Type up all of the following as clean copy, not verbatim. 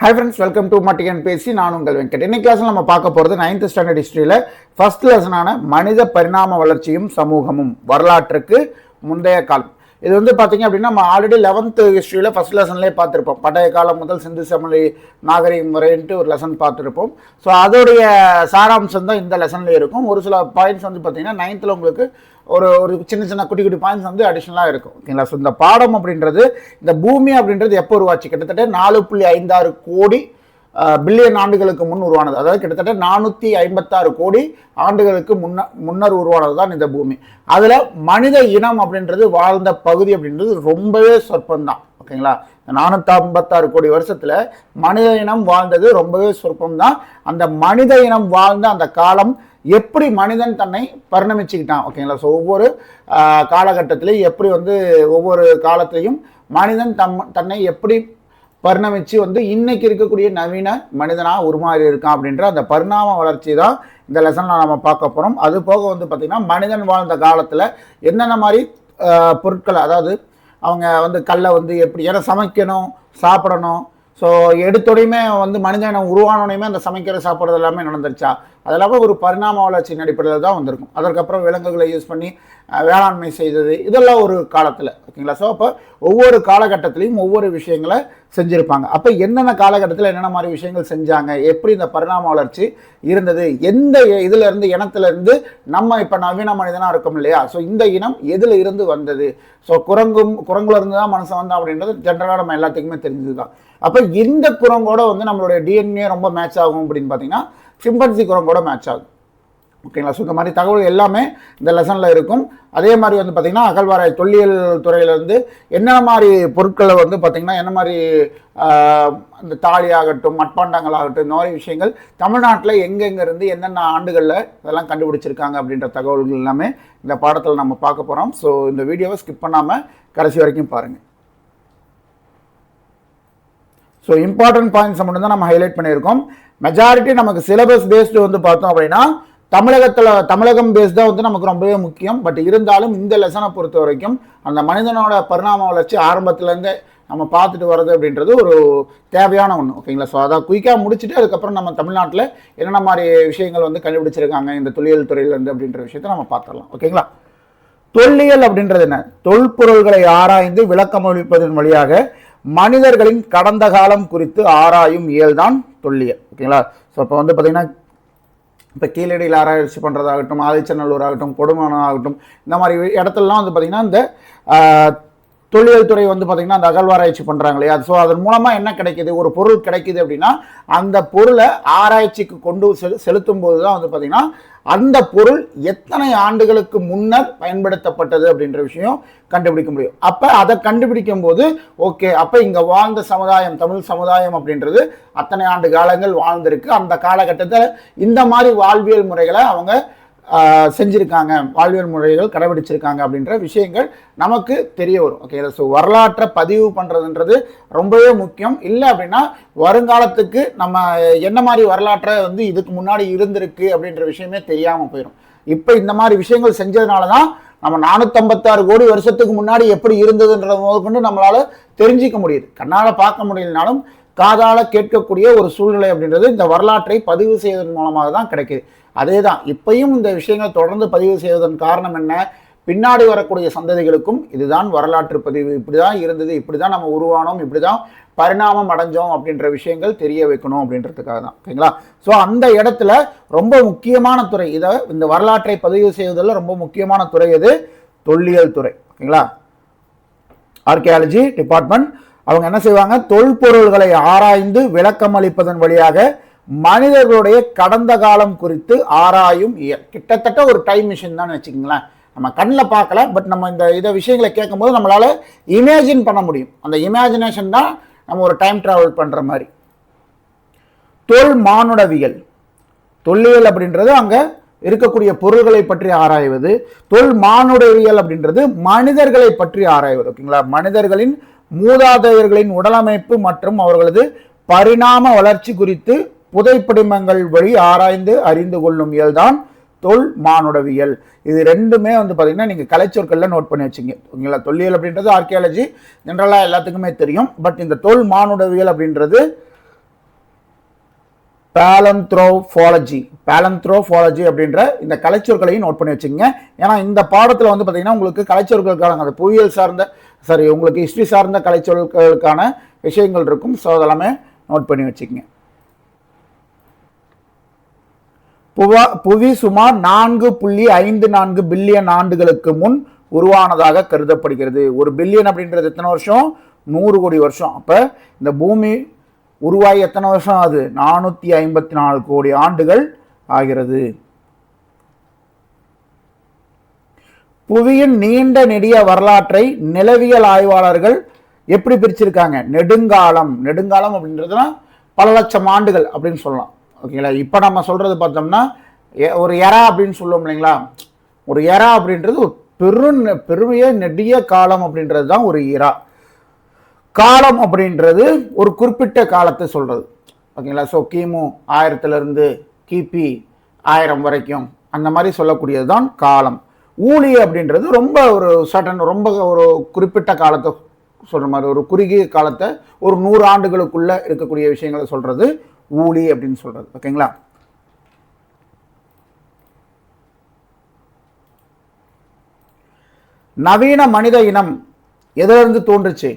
Hi friends, welcome to Matigan பேசி நான் உங்கள் வெங்கட். இன்னைக்கு கிளாஸ்ல நம்ம பார்க்க போறது 9th ஸ்டாண்டர்ட் ஹிஸ்டரியில ஃபர்ஸ்ட் லெசனான மனித பரிணாம வளர்ச்சியும் சமூகமும் வரலாற்றுக்கு முந்தைய காலம். இது வந்து பாத்தீங்க அப்படின்னா நம்ம ஆல்ரெடி 11th ஹிஸ்டரியில ஃபர்ஸ்ட் லெசன்லேயே பார்த்துருப்போம். பண்டைய காலம் முதல் சிந்து சமவெளி நாகரிகம் வரைன்ட்டு ஒரு லெசன் பார்த்துருப்போம். ஸோ அதோடைய சாராம்சம் தான் இந்த லெசன்ல இருக்கும். ஒரு சில பாயிண்ட்ஸ் வந்து பார்த்தீங்கன்னா 9th உங்களுக்கு ஒரு ஒரு சின்ன சின்ன குட்டி குட்டி பாயிண்ட்ஸ் வந்து அடிஷனலாக இருக்கும். ஓகேங்களா? ஸோ இந்த பாடம் அப்படின்றது, இந்த பூமி அப்படின்றது எப்போ உருவாச்சு? கிட்டத்தட்ட 4.56 கோடி பில்லியன் ஆண்டுகளுக்கு முன் உருவானது. அதாவது கிட்டத்தட்ட 456 கோடி ஆண்டுகளுக்கு முன்னர் உருவானது தான் இந்த பூமி. அதில் மனித இனம் அப்படின்றது வாழ்ந்த பகுதி அப்படின்றது ரொம்பவே சொற்பம்தான். ஓகேங்களா? 456 கோடி வருஷத்துல மனித இனம் வாழ்ந்தது ரொம்பவே சொற்பம் தான். அந்த மனித இனம் வாழ்ந்த அந்த காலம் எப்படி மனிதன் தன்னை பரிணமிச்சுக்கிட்டான். ஓகேங்களா? ஸோ ஒவ்வொரு காலகட்டத்திலையும் எப்படி வந்து ஒவ்வொரு காலத்திலையும் மனிதன் தன்னை எப்படி பரிணமிச்சு வந்து இன்னைக்கு இருக்கக்கூடிய நவீன மனிதனாக உருமாறி இருக்கான் அப்படின்ற அந்த பரிணாம வளர்ச்சி தான் இந்த லெசன்ல நம்ம பார்க்க போகிறோம். அது போக வந்து பார்த்திங்கன்னா மனிதன் வாழ்ந்த காலத்தில் என்னென்ன மாதிரி பொருட்கள், அதாவது அவங்க வந்து கல்லை வந்து எப்படி ஏன்னா சமைக்கணும், சாப்பிடணும். ஸோ எடுத்தோடையுமே வந்து மனிதனை உருவானோடையுமே அந்த சமைக்கிற சாப்பிட்றது எல்லாமே நடந்துருச்சா? அது இல்லாமல் ஒரு பரிணாம வளர்ச்சியின் அடிப்படையில் தான் வந்திருக்கும். அதற்கப்புறம் விலங்குகளை யூஸ் பண்ணி வேளாண்மை செய்தது, இதெல்லாம் ஒரு காலத்தில். ஓகேங்களா? ஸோ அப்போ ஒவ்வொரு காலகட்டத்திலையும் ஒவ்வொரு விஷயங்களை செஞ்சுருப்பாங்க. அப்போ என்னென்ன காலகட்டத்தில் என்னென்ன மாதிரி விஷயங்கள் செஞ்சாங்க, எப்படி இந்த பரிணாம வளர்ச்சி இருந்தது, எந்த இதிலிருந்து இனத்திலிருந்து நம்ம இப்போ நவீன மனிதனாக இருக்கோம் இல்லையா? ஸோ இந்த இனம் எதில் இருந்து வந்தது? ஸோ குரங்குல இருந்து தான் மனுஷன் வந்தான் அப்படின்றது ஜென்ரலாக நம்ம எல்லாத்துக்குமே தெரிஞ்சது தான். அப்போ இந்த குரங்கோட வந்து நம்மளுடைய டிஎன்ஏ ரொம்ப மேட்ச் ஆகும் அப்படின்னு பார்த்தீங்கன்னா சிம்பன்சி குரங்கோட மேட்ச் ஆகும். ஓகேங்களா? ஸோ இந்த மாதிரி தகவல் எல்லாமே இந்த லெசனில் இருக்கும். அதே மாதிரி வந்து பார்த்திங்கன்னா அகழ்வாராய் தொல்லியல் துறையிலேருந்து என்னென்ன மாதிரி பொருட்களை வந்து பார்த்திங்கன்னா என்ன மாதிரி இந்த தாலி ஆகட்டும், மட்பாண்டங்கள் ஆகட்டும், இந்த மாதிரி விஷயங்கள் தமிழ்நாட்டில் எங்கெங்கே இருந்து என்னென்ன ஆண்டுகளில் இதெல்லாம் கண்டுபிடிச்சிருக்காங்க அப்படின்ற தகவல்கள் எல்லாமே இந்த பாடத்தில் நம்ம பார்க்க போகிறோம். ஸோ இந்த வீடியோவை ஸ்கிப் பண்ணாமல் கடைசி வரைக்கும் பாருங்கள். ஸோ இம்பார்ட்டன்ட் பாயிண்ட்ஸை மட்டும்தான் நம்ம ஹைலைட் பண்ணியிருக்கோம். மெஜாரிட்டி நமக்கு சிலபஸ் பேஸ்டு வந்து பார்த்தோம் அப்படின்னா தமிழகம் பேஸ் தான் வந்து நமக்கு ரொம்பவே முக்கியம். பட் இருந்தாலும் இந்த லெசனை பொறுத்த வரைக்கும் அந்த மனிதனோட பரிணாம வளர்ச்சி ஆரம்பத்துலேருந்தே நம்ம பார்த்துட்டு வர்றது அப்படின்றது ஒரு தேவையான ஒன்று. ஓகேங்களா? ஸோ அதை குயிக்காக முடிச்சுட்டு அதுக்கப்புறம் நம்ம தமிழ்நாட்டில் என்னென்ன மாதிரி விஷயங்கள் வந்து கண்டுபிடிச்சிருக்காங்க இந்த தொல்லியல் துறையிலேருந்து அப்படின்ற விஷயத்த நம்ம பார்த்துடலாம். ஓகேங்களா? தொல்லியல் அப்படின்றது என்ன? தொல்பொருள்களை ஆராய்ந்து விளக்கமளிப்பதன் வழியாக மனிதர்களின் கடந்த காலம் குறித்து ஆராயும் இயல்தான் தொல்லியல். ஓகேங்களா? ஸோ இப்போ வந்து பார்த்திங்கன்னா இப்போ கீழடியில் ஆராய்ச்சி பண்ணுறதாகட்டும், ஆதிச்சநல்லூர் ஆகட்டும், கொடுமணம் ஆகட்டும், இந்த மாதிரி இடத்துலலாம் வந்து பார்த்திங்கன்னா இந்த தொல்லியல் துறை வந்து பார்த்திங்கன்னா அந்த அகழ்வாராய்ச்சி பண்ணுறாங்க இல்லையா? ஸோ அதன் மூலமாக என்ன கிடைக்கிது? ஒரு பொருள் கிடைக்கிது அப்படின்னா அந்த பொருளை ஆராய்ச்சிக்கு கொண்டு செலுத்தும் போது தான் வந்து பார்த்திங்கன்னா அந்த பொருள் எத்தனை ஆண்டுகளுக்கு முன்னர் பயன்படுத்தப்பட்டது அப்படின்ற விஷயம் கண்டுபிடிக்க முடியும். அப்போ அதை கண்டுபிடிக்கும் போது ஓகே, அப்போ இங்கே வாழ்ந்த சமுதாயம், தமிழ் சமுதாயம் அப்படின்றது அத்தனை ஆண்டு காலங்கள் வாழ்ந்திருக்கு. அந்த காலகட்டத்தில் இந்த மாதிரி வாழ்வியல் முறைகளை அவங்க செஞ்சுருக்காங்க, வாழ்வியல் முறைகள் கடைபிடிச்சிருக்காங்க அப்படின்ற விஷயங்கள் நமக்கு தெரிய வரும். ஓகே, ஸோ வரலாற்றை பதிவு பண்ணுறதுன்றது ரொம்பவே முக்கியம். இல்லை அப்படின்னா வருங்காலத்துக்கு நம்ம என்ன மாதிரி வரலாற்றை வந்து இதுக்கு முன்னாடி இருந்திருக்கு அப்படின்ற விஷயமே தெரியாமல் போயிடும். இப்போ இந்த மாதிரி விஷயங்கள் செஞ்சதுனால தான் நம்ம 456 கோடி வருஷத்துக்கு முன்னாடி எப்படி இருந்ததுன்றத முதற்கொண்டு நம்மளால தெரிஞ்சிக்க முடியுது. கண்ணால் பார்க்க முடியலனாலும் காதால கேட்கக்கூடிய ஒரு சூழ்நிலை அப்படின்றது இந்த வரலாற்றை பதிவு செய்வதன் மூலமாக தான் கிடைக்குது. அதே தான் இப்பையும் இந்த விஷயங்கள் தொடர்ந்து பதிவு செய்வதன் காரணம் என்ன? பின்னாடி வரக்கூடிய சந்ததிகளுக்கும் இதுதான் வரலாற்று பதிவு, இப்படி தான் இருந்தது, இப்படி தான் நம்ம உருவானோம், இப்படி தான் பரிணாமம் அடைஞ்சோம் அப்படின்ற விஷயங்கள் தெரிய வைக்கணும் அப்படின்றதுக்காக தான். ஓகேங்களா? ஸோ அந்த இடத்துல ரொம்ப முக்கியமான துறை, இதை இந்த வரலாற்றை பதிவு செய்வதில் ரொம்ப முக்கியமான துறை எது? தொல்லியல் துறை. ஓகேங்களா? ஆர்கியாலஜி டிபார்ட்மெண்ட் அவங்க என்ன செய்வாங்க? தொல்பொருள்களை ஆராய்ந்து விளக்கம் அளிப்பதன் வழியாக மனிதர்களுடைய கடந்த காலம் குறித்து ஆராயும் இயல். கிட்டத்தட்ட ஒரு டைம் மிஷின் தான் வச்சுக்கோங்களேன். நம்ம கண்ணில் பார்க்கல, பட் நம்ம இந்த விஷயங்களை கேட்கும்போது நம்மளால இமேஜின் பண்ண முடியும். அந்த இமேஜினேஷன் தான் நம்ம ஒரு டைம் டிராவல் பண்ற மாதிரி. தொல் மானுடவியல், தொல்லியல் அப்படின்றது அங்க இருக்கக்கூடிய பொருள்களை பற்றி ஆராய்வது. தொல் மானுடவியல் அப்படின்றது மனிதர்களை பற்றி ஆராய்வது. ஓகேங்களா? மனிதர்களின் மூதாதையர்களின் உடலமைப்பு மற்றும் அவர்களது பரிணாம வளர்ச்சி குறித்து புதைப்படிமங்கள் வழி ஆராய்ந்து அறிந்து கொள்ளும் இயல்தான் தொல் மானுடவியல். இது ரெண்டுமே வந்து பார்த்தீங்கன்னா நீங்கள் கலைச்சொற்கள்ல நோட் பண்ணி வச்சுங்க. ஓகேங்களா? தொல்லியல் அப்படின்றது ஆர்கியாலஜி ஜென்ரலாக எல்லாத்துக்குமே தெரியும். பட் இந்த தொல் மானுடவியல் அப்படின்றது பேலந்த்ரோபாலஜி அப்படின்ற இந்த கலைச்சொற்களையும் நோட் பண்ணி வச்சுக்கோங்க. ஏன்னா இந்த பாடத்தில் வந்து பார்த்தீங்கன்னா உங்களுக்கு கலைச்சொற்களுக்கான அந்த புவியியல் சார்ந்த உங்களுக்கு ஹிஸ்ட்ரி சார்ந்த கலைச்சொற்களுக்கான விஷயங்கள் இருக்கும். ஸோ அதெல்லாமே நோட் பண்ணி வச்சுக்கோங்க. புவி சுமார் 4.54 பில்லியன் ஆண்டுகளுக்கு முன் உருவானதாக கருதப்படுகிறது. ஒரு பில்லியன் அப்படின்றது எத்தனை வருஷம்? 100 கோடி வருஷம். அப்ப இந்த பூமி உருவாகி எத்தனை வருஷம் ஆகுது? 454 கோடி ஆண்டுகள் ஆகிறது. புவியின் நீண்ட நெடிய வரலாற்றை நிலவியல் ஆய்வாளர்கள் எப்படி பிரிச்சிருக்காங்க? நெடுங்காலம் அப்படின்றதுனா பல லட்சம் ஆண்டுகள் அப்படின்னு சொல்லலாம். ஓகேங்களா? இப்போ நம்ம சொல்றது பார்த்தோம்னா ஒரு எரா அப்படின்னு சொல்லுவோம் இல்லைங்களா? ஒரு எரா அப்படின்றது ஒரு பெருமைய நெடிய காலம் அப்படின்றது தான் ஒரு இரா. காலம் அப்படின்றது ஒரு குறிப்பிட்ட காலத்தை சொல்றது. ஓகேங்களா? ஸோ கிமு 1000 கிபி 1000 வரைக்கும் அந்த மாதிரி சொல்லக்கூடியது தான் காலம். ஊழி அப்படின்றது ரொம்ப ஒரு சடன், ரொம்ப ஒரு குறிப்பிட்ட காலத்தை சொல்ற மாதிரி, ஒரு குறுகிய காலத்தை, ஒரு 100 ஆண்டுகளுக்குள்ள இருக்கக்கூடிய விஷயங்களை சொல்றது ஊழி அப்படின்னு சொல்றது. ஓகேங்களா? நவீன மனித இனம் எதிலிருந்து தோன்றுச்சு?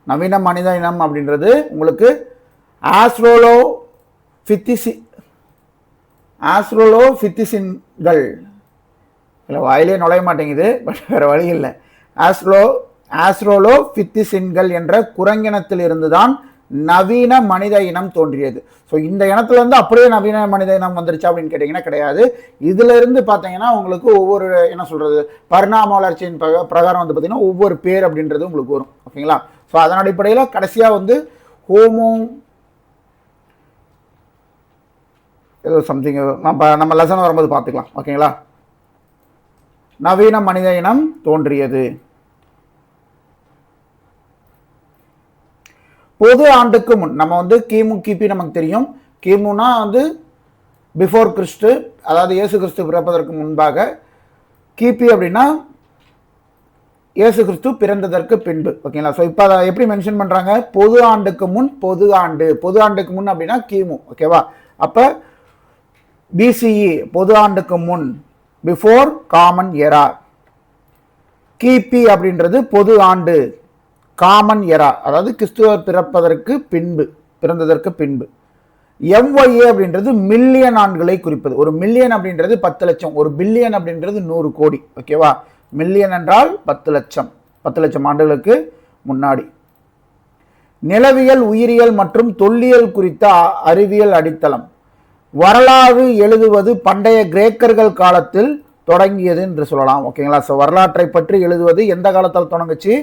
நவீன மனித இனம் அப்படின்றது உங்களுக்கு ஆஸ்ட்ரோலோபித்திசின்கள். இல்லை, வாயிலே நுழைய மாட்டேங்குது, பட் வேற வழி இல்லை. ஆஸ்ட்ரோலோபித்திசின்கள் என்ற குரங்கினத்தில் இருந்துதான் நவீன மனித இனம் தோன்றியது. ஸோ இந்த இனத்துல இருந்து அப்படியே நவீன மனித இனம் வந்துருச்சு அப்படின்னு கேட்டிங்கன்னா கிடையாது. இதுல இருந்து பார்த்தீங்கன்னா உங்களுக்கு ஒவ்வொரு என்ன சொல்றது பரிணாம வளர்ச்சியின் பிரகாரம் வந்து பார்த்தீங்கன்னா ஒவ்வொரு பேர் அப்படின்றது உங்களுக்கு வரும். ஓகேங்களா? ஸோ அதன் அடிப்படையில் கடைசியாக வந்து ஹோமோ ஏதோ சம்திங் நம்ம லெசன் வரும்போது பார்த்துக்கலாம். ஓகேங்களா? நவீன மனித இனம் தோன்றியது. பொது ஆண்டுக்கு முன் நம்ம வந்து கிமு கிபி நமக்கு தெரியும். கிமுனா வந்து பிஃபோர் கிறிஸ்து, அதாவது இயேசு கிறிஸ்து பிறப்பதற்கு முன்பாக. கிபி அப்படின்னா இயேசு கிறிஸ்து பிறந்ததற்கு பின்பு. ஓகேங்களா? ஸோ இப்போ அதை எப்படி மென்ஷன் பண்றாங்க? பொது ஆண்டுக்கு முன். பொது ஆண்டுக்கு முன் அப்படின்னா கிமு. ஓகேவா? அப்ப பிசிஇ பொது ஆண்டுக்கு முன், பிஃபோர் காமன் எரா. கிபி அப்படின்றது பொது ஆண்டு, காமன் எரா, அதாவது கிறிஸ்துவர் பிறந்ததற்கு பின்பு. எம்ஒய்ஏ அப்படின்றது மில்லியன் ஆண்டுகளை குறிப்பது. ஒரு மில்லியன் அப்படின்றது 10 லட்சம், ஒரு பில்லியன் அப்படின்றது 100 கோடி. ஓகேவா? மில்லியன் என்றால் 10 லட்சம் ஆண்டுகளுக்கு முன்னாடி. நிலவியல், உயிரியல் மற்றும் தொல்லியல் குறித்த அறிவியல் அடித்தளம். வரலாறு எழுதுவது பண்டைய கிரேக்கர்கள் காலத்தில் தொடங்கியது என்று சொல்லலாம். ஓகேங்களா? ஸோ வரலாற்றை பற்றி எழுதுவது எந்த காலத்தில் தொடங்குச்சு?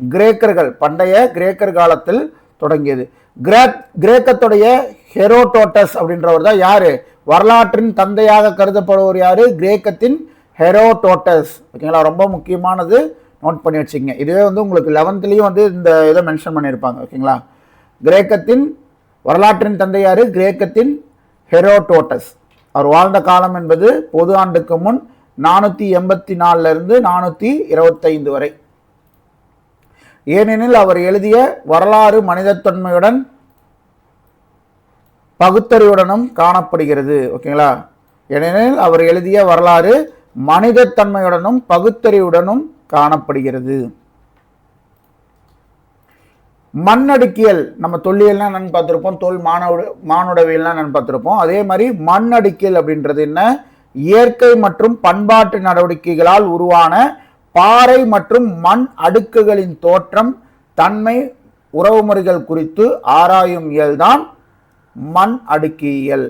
கிரேக்கர்கள், பண்டைய கிரேக்கர் காலத்தில் தொடங்கியது. கிரேக்கத்துடைய ஹெரோடோட்டஸ் அப்படின்றவர் தான் யாரு? வரலாற்றின் தந்தையாக கருதப்படுவர் யாரு? கிரேக்கத்தின் ஹெரோடோட்டஸ். ஓகேங்களா? ரொம்ப முக்கியமானது, நோட் பண்ணி வச்சுக்கங்க. இதுவே வந்து உங்களுக்கு 11லையும் வந்து இந்த இதை மென்ஷன் பண்ணியிருப்பாங்க. ஓகேங்களா? கிரேக்கத்தின் வரலாற்றின் தந்தை யாரு? கிரேக்கத்தின் ஹெரோடோட்டஸ். அவர் வாழ்ந்த காலம் என்பது பொது ஆண்டுக்கு முன் 484 425 வரை. ஏனெனில் அவர் எழுதிய வரலாறு மனிதத்தன்மையுடன் பகுத்தறிவுடனும் காணப்படுகிறது. ஓகேங்களா? ஏனெனில் அவர் எழுதிய வரலாறு மனிதத்தன்மையுடனும் பகுத்தறிவுடனும் காணப்படுகிறது. மண்ணடுக்கியல், நம்ம தொல்லியல்னா என்னன்னு பார்த்துருப்போம், மானுடவியல்னா என்னன்னு பார்த்துருப்போம். அதே மாதிரி மண்ணடுக்கியல் அப்படின்றது என்ன? இயற்கை மற்றும் பண்பாட்டு நடவடிக்கைகளால் உருவான பாறை மற்றும் மண் அடுக்குகளின் தோற்றம், தன்மை, உறவுமுறைகள் குறித்து ஆராயும் இயல் தான் மண் அடுக்கியல்.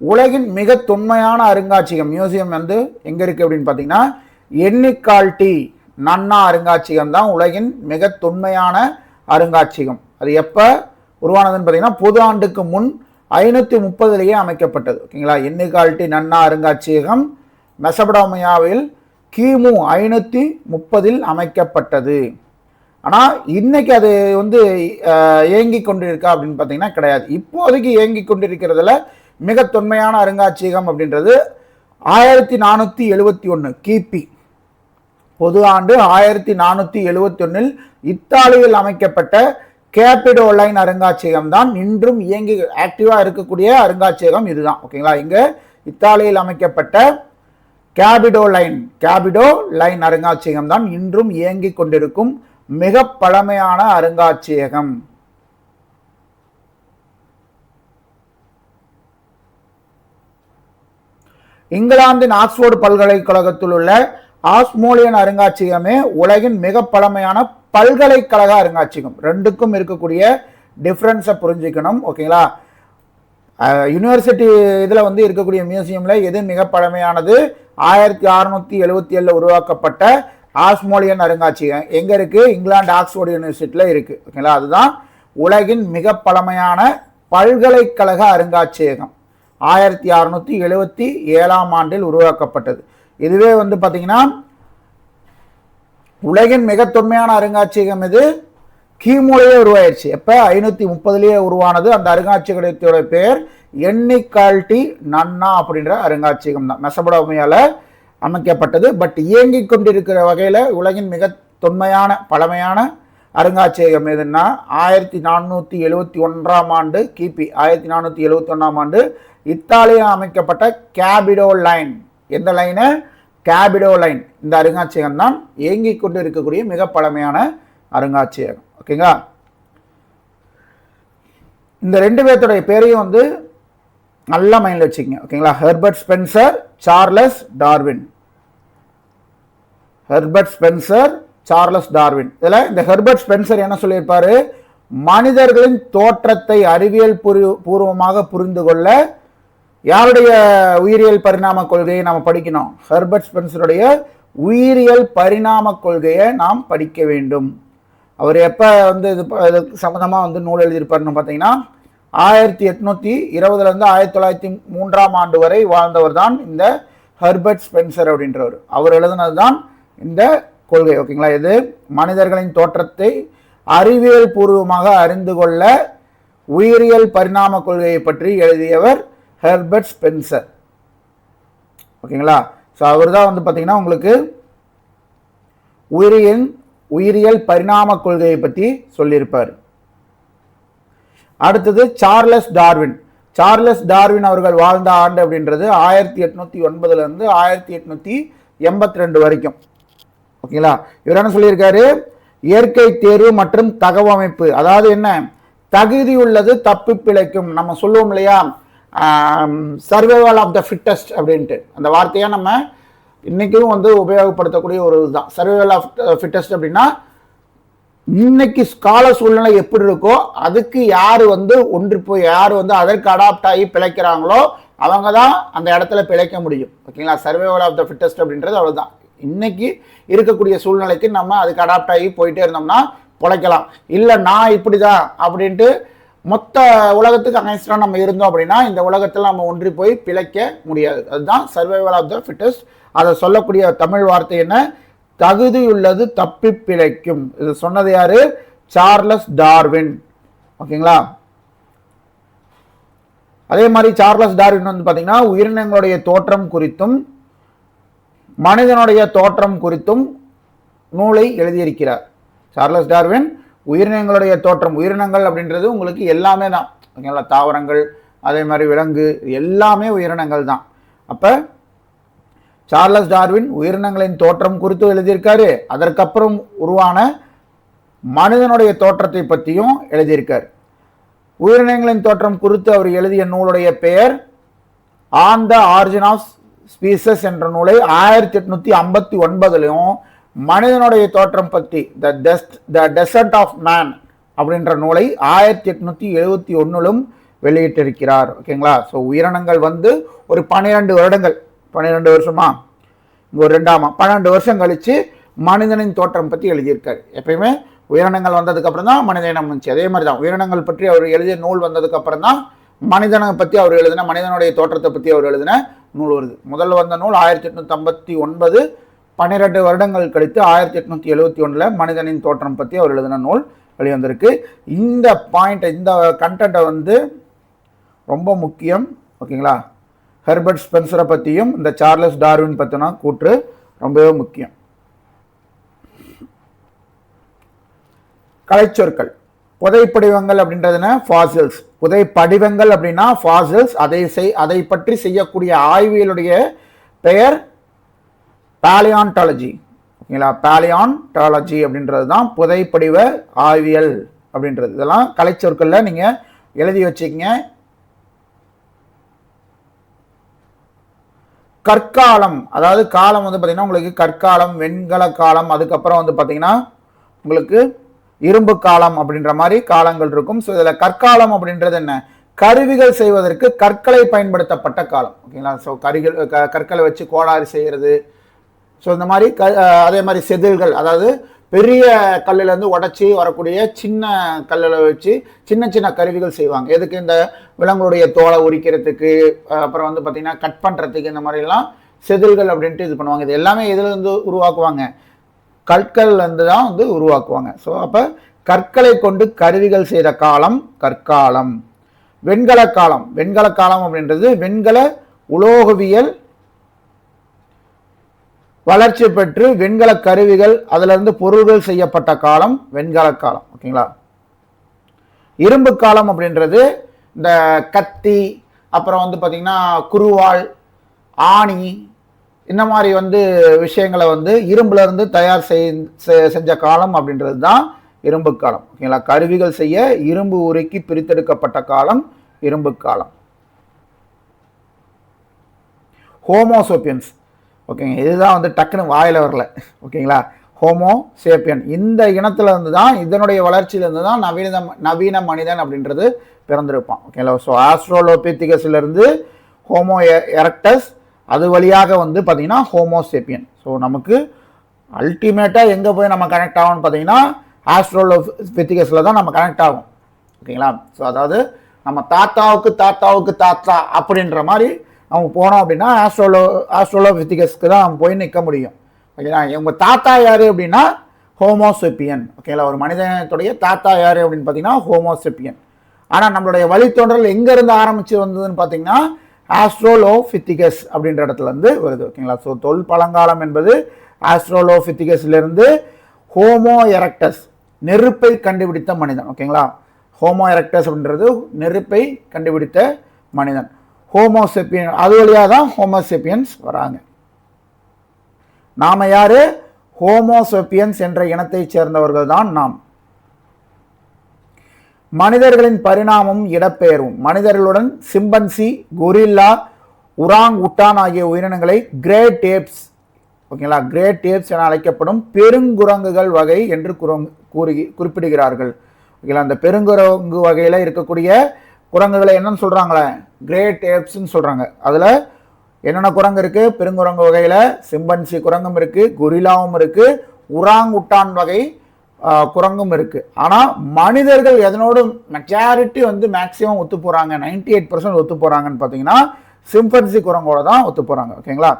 உலகின் மிக தொன்மையான அருங்காட்சியகம், மியூசியம் வந்து எங்க இருக்கு அப்படின்னு பாத்தீங்கன்னா எண்ணிக்கால்டி நன்னா அருங்காட்சியகம் தான் உலகின் மிக தொன்மையான அருங்காட்சியகம். அது எப்ப உருவானதுன்னு பாத்தீங்கன்னா பொது ஆண்டுக்கு முன் 530லேயே அமைக்கப்பட்டது. ஓகேங்களா? எண்ணிக்கால்டி நன்னா அருங்காட்சியகம் மெசபடோமியாவில் கிமு 530 அமைக்கப்பட்டது. ஆனால் இன்னைக்கு அது வந்து இயங்கி கொண்டிருக்கா அப்படின்னு பார்த்தீங்கன்னா கிடையாது. இப்போதைக்கு இயங்கி கொண்டிருக்கிறதுல மிக தொன்மையான அருங்காட்சியகம் அப்படின்றது 1471 கிபி, பொது ஆண்டு 1471 இத்தாலியில் அமைக்கப்பட்ட கேபிடோலைன் அருங்காட்சியகம் தான் இன்றும் இயங்கி ஆக்டிவா இருக்கக்கூடிய அருங்காட்சியகம் இதுதான். ஓகேங்களா, இங்க இத்தாலியில் அமைக்கப்பட்ட கேபிடோலைன் அருங்காட்சியகம் தான் இன்றும் இயங்கிக் கொண்டிருக்கும் மிக பழமையான அருங்காட்சியகம். இங்கிலாந்தின் ஆக்ஸ்போர்டு பல்கலைக்கழகத்தில் உள்ள ஆஸ்மோலியன் அருங்காட்சியகமே உலகின் மிக பழமையான பல்கலைக்கழக அருங்காட்சியகம். ரெண்டுக்கும் இருக்கக்கூடிய டிஃபரன்ஸை புரிஞ்சுக்கணும். ஓகேங்களா, யூனிவர்சிட்டி இதில் வந்து இருக்கக்கூடிய மியூசியம்ல எது மிக பழமையானது? 1677 உருவாக்கப்பட்ட ஆஸ்மோலியன் அருங்காட்சியகம் எங்க இருக்கு? இங்கிலாந்து ஆக்ஸ்போர்டு யூனிவர்சிட்டியில் இருக்கு. ஓகேங்களா, அதுதான் உலகின் மிக பழமையான பல்கலைக்கழக அருங்காட்சியகம். 1677 உருவாக்கப்பட்டது. இதுவே வந்து பார்த்தீங்கன்னா உலகின் மிக தொன்மையான அருங்காட்சியகம் இது கிமுலேயே உருவாயிருச்சு. எப்போ? 530 உருவானது. அந்த அருங்காட்சியகத்தோட பேர் எண்ணிக்கால்டி நன்னா அப்படின்ற அருங்காட்சியகம் தான். மெசபடோமியால அமைக்கப்பட்டது. பட் இயங்கி கொண்டிருக்கிற வகையில் உலகின் மிக தொன்மையான பழமையான அருங்காட்சியகம் எதுன்னா 1471 கிபி 1471 இத்தாலியில் அமைக்கப்பட்ட கேபிடோலைன். எந்த லைனு? கேபிடோலைன். இந்த அருங்காட்சியகம் தான் இயங்கி கொண்டு இருக்கக்கூடிய மிக பழமையான அருங்காட்சியகம். ஓகேங்களா, இந்த ரெண்டு பேர்த்துடைய பேரையும் வந்து நல்லா மைண்டில் வச்சுக்கோங்க. ஓகேங்களா, Herbert Spencer, Charles Darwin. Herbert Spencer, Charles Darwin. இதில் இந்த ஹெர்பர்ட் ஸ்பென்சர் என்ன சொல்லியிருப்பாரு? மனிதர்களின் தோற்றத்தை அறிவியல் பூர்வமாக புரிந்து கொள்ள யாருடைய உயிரியல் பரிணாம கொள்கையை நாம் படிக்கணும்? ஹெர்பர்ட் ஸ்பென்சருடைய உயிரியல் பரிணாம கொள்கையை நாம் படிக்க வேண்டும். அவர் எப்போ வந்து இது சம்மந்தமாக வந்து நூல் எழுதியிருப்பாருன்னு பார்த்தீங்கன்னா 1820 1903 வரை வாழ்ந்தவர் தான் இந்த ஹெர்பர்ட் ஸ்பென்சர் அப்படின்றவர். அவர் எழுதினது தான் இந்த கொள்கை. ஓகேங்களா, இது மனிதர்களின் தோற்றத்தை அறிவியல் பூர்வமாக அறிந்து கொள்ள உயிரியல் பரிணாம கொள்கையை பற்றி எழுதியவர் ஹெர்பர்ட் ஸ்பென்சர். ஓகேங்களா, ஸோ அவர் தான் வந்து பார்த்தீங்கன்னா உங்களுக்கு உயிரியல் பரிணாம கொள்கையை பற்றி சொல்லியிருப்பார். அடுத்தது சார்லஸ் டார்வின். சார்லஸ் டார்வின் அவர்கள் வாழ்ந்த ஆண்டு அப்படின்றது 1809 1882 வரைக்கும். ஓகேங்களா, இவர் என்ன சொல்லியிருக்காரு? இயற்கை தேர்வு மற்றும் தகவமைப்பு, அதாவது என்ன? தகுதி உள்ளது தப்பி பிழைக்கும். நம்ம சொல்லுவோம் இல்லையா, சர்வைவல் ஆஃப் த ஃபிட்டஸ்ட் அப்படின்ட்டு. அந்த வார்த்தையை நம்ம இன்னைக்கும் வந்து உபயோகப்படுத்தக்கூடிய ஒரு இதுதான். சர்வைவல் ஆஃப் ஃபிட்டஸ்ட் அப்படின்னா இன்னைக்கு கால சூழ்நிலை எப்படி இருக்கோ அதுக்கு யார் வந்து ஒன்று போய் யார் வந்து அதற்கு அடாப்ட் ஆகி பிழைக்கிறாங்களோ அவங்க தான் அந்த இடத்துல பிழைக்க முடியும். ஓகேங்களா, சர்வைவல் ஆஃப் த ஃபிட்டஸ்ட் அப்படின்றது அவ்வளோதான். இன்னைக்கு இருக்கக்கூடிய சூழ்நிலைக்கு நம்ம அதுக்கு அடாப்ட் ஆகி போயிட்டே இருந்தோம்னா பிழைக்கலாம். இல்லை நான் இப்படி தான் அப்படின்ட்டு மொத்த உலகத்துக்கு அகைன்ஸ்டாக நம்ம இருந்தோம் அப்படின்னா இந்த உலகத்தில் நம்ம ஒன்றி போய் பிழைக்க முடியாது. அதுதான் சர்வைவல் ஆஃப் த ஃபிட்டஸ்ட். அதை சொல்லக்கூடிய தமிழ் வார்த்தை என்ன? தகுதியுள்ளது தப்பி பிழைக்கும். இது சொன்னது யாரு? Charles Darwin. ஓகேங்களா, அதே மாதிரி சார்லஸ் டார்வின் வந்து பார்த்தீங்கன்னா உயிரினங்களுடைய தோற்றம் குறித்தும் மனிதனுடைய தோற்றம் குறித்தும் நூலை எழுதியிருக்கிறார். சார்லஸ் டார்வின் உயிரினங்களுடைய தோற்றம், உயிரினங்கள் அப்படின்றது உங்களுக்கு எல்லாமே தான். ஓகேங்களா, தாவரங்கள் அதே மாதிரி விலங்கு எல்லாமே உயிரினங்கள் தான். அப்போ சார்லஸ் டார்வின் உயிரினங்களின் தோற்றம் குறித்து எழுதியிருக்காரு. அதற்கப்புறம் உருவான மனிதனுடைய தோற்றத்தை பற்றியும் எழுதியிருக்கார். உயிரினங்களின் தோற்றம் குறித்து அவர் எழுதிய நூலுடைய பெயர் on the origin of species என்ற நூலை 1859 மனிதனுடைய தோற்றம் பற்றி த டெசர்ட் ஆஃப் மேன் அப்படின்ற நூலை 1871 வெளியிட்டிருக்கிறார். ஓகேங்களா, ஸோ உயிரினங்கள் வந்து ஒரு 12 வருஷமா ஒரு 12 வருஷம் கழிச்சு மனிதனின் தோற்றம் பற்றி எழுதியிருக்காரு. எப்பயுமே உயிரினங்கள் வந்ததுக்கு அப்புறம் தான் மனித இனம் வந்துச்சு. அதே மாதிரி தான் உயிரினங்கள் பற்றி அவர் எழுதிய நூல் வந்ததுக்கு அப்புறம் தான் மனிதனை பற்றி அவர் எழுதின மனிதனுடைய தோற்றத்தை பற்றி அவர் எழுதின நூல் வருது. முதல்ல வந்த நூல் 1859, 12 வருடங்கள் கழித்து 1871 மனிதனின் தோற்றம் பற்றி அவர் எழுதின நூல் வெளிவந்திருக்கு. இந்த பாயிண்ட் இந்த கண்டென்ட்டை வந்து ரொம்ப முக்கியம். ஓகேங்களா, ஹெர்பர்ட் ஸ்பென்சரை பற்றியும் இந்த சார்லஸ் டார்வின் பற்றின கூற்று ரொம்பவே முக்கியம். கலைச்சொற்கள். புதைப்படிவங்கள் அப்படின்றதுனா ஃபாசில்ஸ். புதைப்படிவங்கள் அப்படின்னா ஃபாசில்ஸ். அதை பற்றி செய்யக்கூடிய ஆய்வியலுடைய பெயர் பேலியான்டாலஜி. ஓகேங்களா, பேலியான்டாலஜி அப்படின்றது தான் புதைப்படிவ ஆய்வியல் அப்படின்றது. இதெல்லாம் கலைச்சொற்கள்ல நீங்க எழுதி வச்சுக்கங்க. கற்காலம், அதாவது காலம் வந்து பார்த்தீங்கன்னா உங்களுக்கு கற்காலம், வெண்கல காலம், அதுக்கப்புறம் வந்து பார்த்தீங்கன்னா உங்களுக்கு இரும்பு காலம் அப்படின்ற மாதிரி காலங்கள் இருக்கும். ஸோ இதில் கற்காலம் அப்படின்றது என்ன? கருவிகள் செய்வதற்கு கற்களை பயன்படுத்தப்பட்ட காலம். ஓகேங்களா, ஸோ கற்களை வச்சு கோளாறு செய்கிறது. ஸோ இந்த மாதிரி அதே மாதிரி செதில்கள், அதாவது பெரிய கல்லுலேருந்து உடச்சி வரக்கூடிய சின்ன கல்லில் வச்சு சின்ன சின்ன கருவிகள் செய்வாங்க. எதுக்கு? இந்த விலங்குடைய தோலை உரிக்கிறதுக்கு, அப்புறம் வந்து பார்த்தீங்கன்னா கட் பண்ணுறதுக்கு, இந்த மாதிரிலாம் செதில்கள் அப்படின்ட்டு இது பண்ணுவாங்க. இது எல்லாமே எதுலேருந்து உருவாக்குவாங்க? கற்கள்லேருந்து தான் வந்து உருவாக்குவாங்க. ஸோ அப்போ கற்களை கொண்டு கருவிகள் செய்த காலம் கற்காலம். வெண்கல காலம், வெண்கல காலம் அப்படின்றது வெண்கல உலோகவியல் வளர்ச்சி பெற்று வெண்கல கருவிகள் அதுல இருந்து பொருள்கள் செய்யப்பட்ட காலம் வெண்கல காலம். ஓகேங்களா. இரும்பு காலம் அப்படின்றது இந்த கத்தி, அப்புறம் வந்து பார்த்தீங்கன்னா குருவாள், ஆணி, இந்த மாதிரி வந்து விஷயங்களை வந்து இரும்புல இருந்து தயார் செஞ்ச காலம் அப்படின்றது தான் இரும்பு காலம். ஓகேங்களா. கருவிகள் செய்ய இரும்பு உருக்கி பிரித்தெடுக்கப்பட்ட காலம் இரும்பு காலம். ஹோமோசோபியன்ஸ். ஓகேங்க, இதுதான் வந்து டக்குன்னு வாயில வரல. ஓகேங்களா. ஹோமோசேப்பியன் இந்த இனத்துல இருந்து தான், இதனுடைய வளர்ச்சியிலிருந்து தான் நவீன மனிதன் அப்படின்றது பிறந்திருப்பான். ஓகேங்களா. ஸோ ஆஸ்ட்ரோலோபித்திகஸ்ல இருந்து ஹோமோ எரக்டஸ், அது வழியாக வந்து பார்த்தீங்கன்னா ஹோமோசேப்பியன். ஸோ நமக்கு அல்டிமேட்டாக எங்கே போய் நம்ம கனெக்ட் ஆகும்னு பார்த்தீங்கன்னா ஆஸ்ட்ரோலோபித்திகஸில் தான் நம்ம கனெக்ட் ஆகும். ஓகேங்களா. ஸோ அதாவது நம்ம தாத்தாவுக்கு தாத்தாவுக்கு தாத்தா அப்படின்ற மாதிரி அவங்க போனோம் அப்படின்னா ஆஸ்ட்ரோலோபித்திகஸ்க்கு தான் நம்ம போய் நிற்க முடியும். ஓகேங்களா. இவங்க தாத்தா யார் அப்படின்னா ஹோமோசேப்பியன். ஓகேங்களா. ஒரு மனிதனுடைய தாத்தா யார் அப்படின்னு பார்த்தீங்கன்னா ஹோமோசேப்பியன். ஆனால் நம்மளுடைய வழித்தோன்றல் எங்கேருந்து ஆரம்பித்து வந்ததுன்னு பார்த்தீங்கன்னா ஆஸ்ட்ரோலோபித்திகஸ் அப்படின்ற இடத்துல இருந்து வருது. ஓகேங்களா. ஸோ தொல் பழங்காலம் என்பது ஆஸ்ட்ரோலோபித்திகஸ்லேருந்து ஹோமோ எரக்டஸ், நெருப்பை கண்டுபிடித்த மனிதன். ஓகேங்களா. ஹோமோ எரக்டஸ் அப்படின்றது நெருப்பை கண்டுபிடித்த மனிதன். ஹோமோசேப்பியன், அது வழியாக தான் ஹோமோசேப்பியன்ஸ் வராங்க. நாம யாரு? ஹோமோசேப்பியன்ஸ் என்ற இனத்தை சேர்ந்தவர்கள் தான் நாம். மனிதர்களின் பரிணாமம் இடப்பெயர்வும். மனிதர்களுடன் சிம்பன்சி, கொரில்லா, உராங் உட்டான் ஆகிய உயிரினங்களை கிரேட் ஏப்ஸ், ஓகேங்களா, கிரேட் ஏப்ஸ் என அழைக்கப்படும் பெருங்குரங்குகள் வகை என்று குறிப்பிடுகிறார்கள். ஓகேங்களா. அந்த பெருங்குரங்கு வகையில் இருக்கக்கூடிய குரங்குகளை என்னன்னு சொல்றாங்களே? கிரேட் ஏப்ஸ்ன்னு சொல்றாங்க. அதுல என்னென்ன குரங்கு இருக்கு? பெருங்குரங்கு வகையில சிம்பன்சி குரங்கும் இருக்கு, கொரில்லாவும் இருக்கு, உராங் உட்டான் வகை குரங்கும் இருக்கு. ஆனா மனிதர்கள் எதனோடு மெஜாரிட்டி வந்து மேக்சிமம் ஒத்து போறாங்க, 98% ஒத்து போறாங்கன்னு பாத்தீங்கன்னா சிம்பன்சி குரங்கோட தான் ஒத்து போறாங்க. ஓகேங்களா.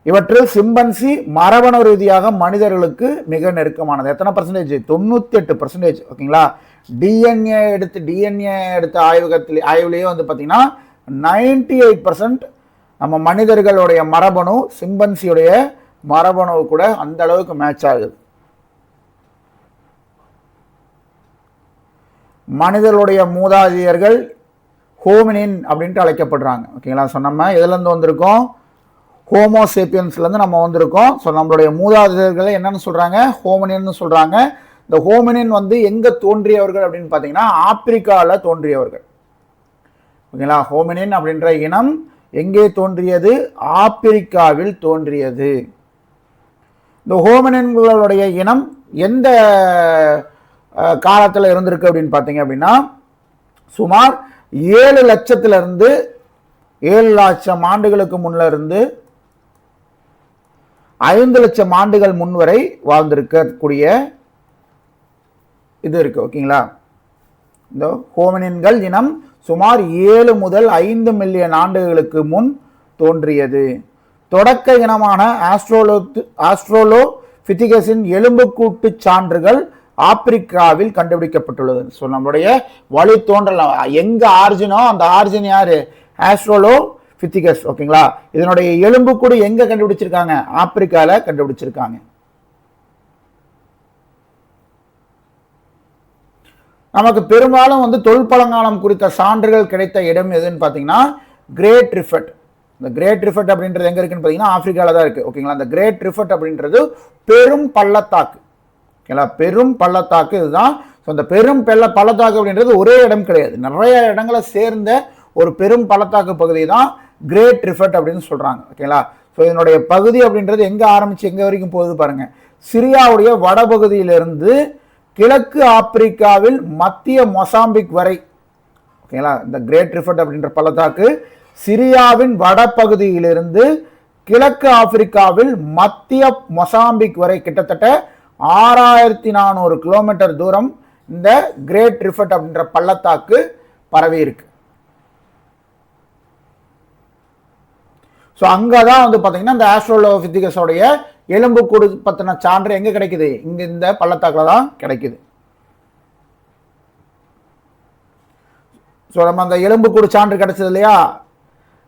இவற்றில் சிம்பன்சி மரபணு ரீதியாக மனிதர்களுக்கு மிக நெருக்கமானது. எத்தனை பர்சன்டேஜ்? 98%. ஓகேங்களா. டிஎன்ஏ எடுத்த ஆய்வுலேயே வந்து பார்த்தீங்கன்னா 98% நம்ம மனிதர்களுடைய மரபணு சிம்பன்சியுடைய மரபணு கூட அந்த அளவுக்கு மேட்ச் ஆகுது. மனிதர்களுடைய மூதாதையர்கள் ஹோமினின் அப்படின்ட்டு அழைக்கப்படுறாங்க. ஓகேங்களா. ஸோ நம்ம எதுலேருந்து வந்திருக்கோம்? ஹோமோசேப்பியன்ஸ்லேருந்து நம்ம வந்திருக்கோம். ஸோ நம்மளுடைய மூதாதையர்களை என்னன்னு சொல்கிறாங்க? ஹோமினின்னு சொல்கிறாங்க. இந்த ஹோமினின் வந்து எங்கே தோன்றியவர்கள் அப்படின்னு பார்த்தீங்கன்னா ஆப்பிரிக்காவில் தோன்றியவர்கள். ஓகேங்களா. ஹோமினின் அப்படின்ற இனம் எங்கே தோன்றியது? ஆப்பிரிக்காவில் தோன்றியது. இந்த ஹோமினின்களுடைய இனம் எந்த காலத்தில் இருந்திருக்கு அப்படின்னு பார்த்தீங்க அப்படின்னா சுமார் 7 லட்சத்திலிருந்து 7 லட்சம் ஆண்டுகளுக்கு முன்ன இருந்து 5 லட்சம் ஆண்டுகள் முன்வரை வாழ்ந்திருக்கக்கூடிய இது இருக்கு. ஓகேங்களா. இந்த ஹோமினின்கள் இனம் சுமார் 7 முதல் 5 மில்லியன் ஆண்டுகளுக்கு முன் தோன்றியது. தொடக்க இனமான ஆஸ்ட்ரோலோபித்திகஸின் எலும்புக்கூட்டு சான்றுகள் ஆப்பிரிக்காவில் கண்டுபிடிக்கப்பட்டுள்ளது. ஸோ நம்மளுடைய வழித்தோன்றல் எங்க ஆரிஜினோ அந்த ஆரிஜின் யாரு? ஆஸ்ட்ரோலோபித்திகஸ். ஓகேங்களா. இதனுடைய எலும்புக்கூடு எங்க கண்டுபிடிச்சிருக்காங்க? ஆப்பிரிக்கால கண்டுபிடிச்சிருக்காங்க. நமக்கு பெரும்பாலும் வந்து தொல்பழங்காலம் குறித்த சான்றுகள் கிடைத்த இடம் எதுன்னு பார்த்தீங்கன்னா கிரேட் ரிஃபட். இந்த கிரேட் ரிஃபட் அப்படின்றது எங்கே இருக்குன்னு பார்த்தீங்கன்னா ஆப்பிரிக்காவில் தான் இருக்குது. ஓகேங்களா, அந்த கிரேட் ரிஃபட் அப்படின்றது பெரும் பள்ளத்தாக்கு. ஓகேங்களா, பெரும் பள்ளத்தாக்கு இதுதான். ஸோ அந்த பெரும் பள்ளத்தாக்கு அப்படின்றது ஒரே இடம் கிடையாது, நிறைய இடங்களை சேர்ந்த ஒரு பெரும் பள்ளத்தாக்கு பகுதி தான் கிரேட் ரிஃபட் அப்படின்னு சொல்கிறாங்க. ஓகேங்களா, ஸோ இதனுடைய பகுதி அப்படின்றது எங்கே ஆரம்பித்து எங்கே வரைக்கும் போகுது பாருங்கள். சிரியாவுடைய வடபகுதியிலிருந்து கிழக்கு ஆப்பிரிக்காவில் மத்திய மொசாம்பிக் வரை. ஓகேங்களா, இந்த கிரேட் ரிஃபட் அப்படின்ற பள்ளத்தாக்கு சிரியாவின் வடபகுதியிலிருந்து கிழக்கு ஆப்பிரிக்காவில் மத்திய மொசாம்பிக் வரை கிட்டத்தட்ட 6400 கிலோமீட்டர் தூரம் இந்த கிரேட் ரிஃபட் அப்படின்ற பள்ளத்தாக்கு பரவி இருக்கு. ஸோ அங்கே தான் வந்து பார்த்தீங்கன்னா இந்த ஆஸ்ட்ரோலோபித்திகஸோடைய எலும்புக்கூடு பற்றின சான்று எங்கே கிடைக்குது? இங்கே இந்த பள்ளத்தாக்கில் தான் கிடைக்குது. ஸோ நம்ம அந்த எலும்புக்கூடு சான்று கிடைச்சது இல்லையா,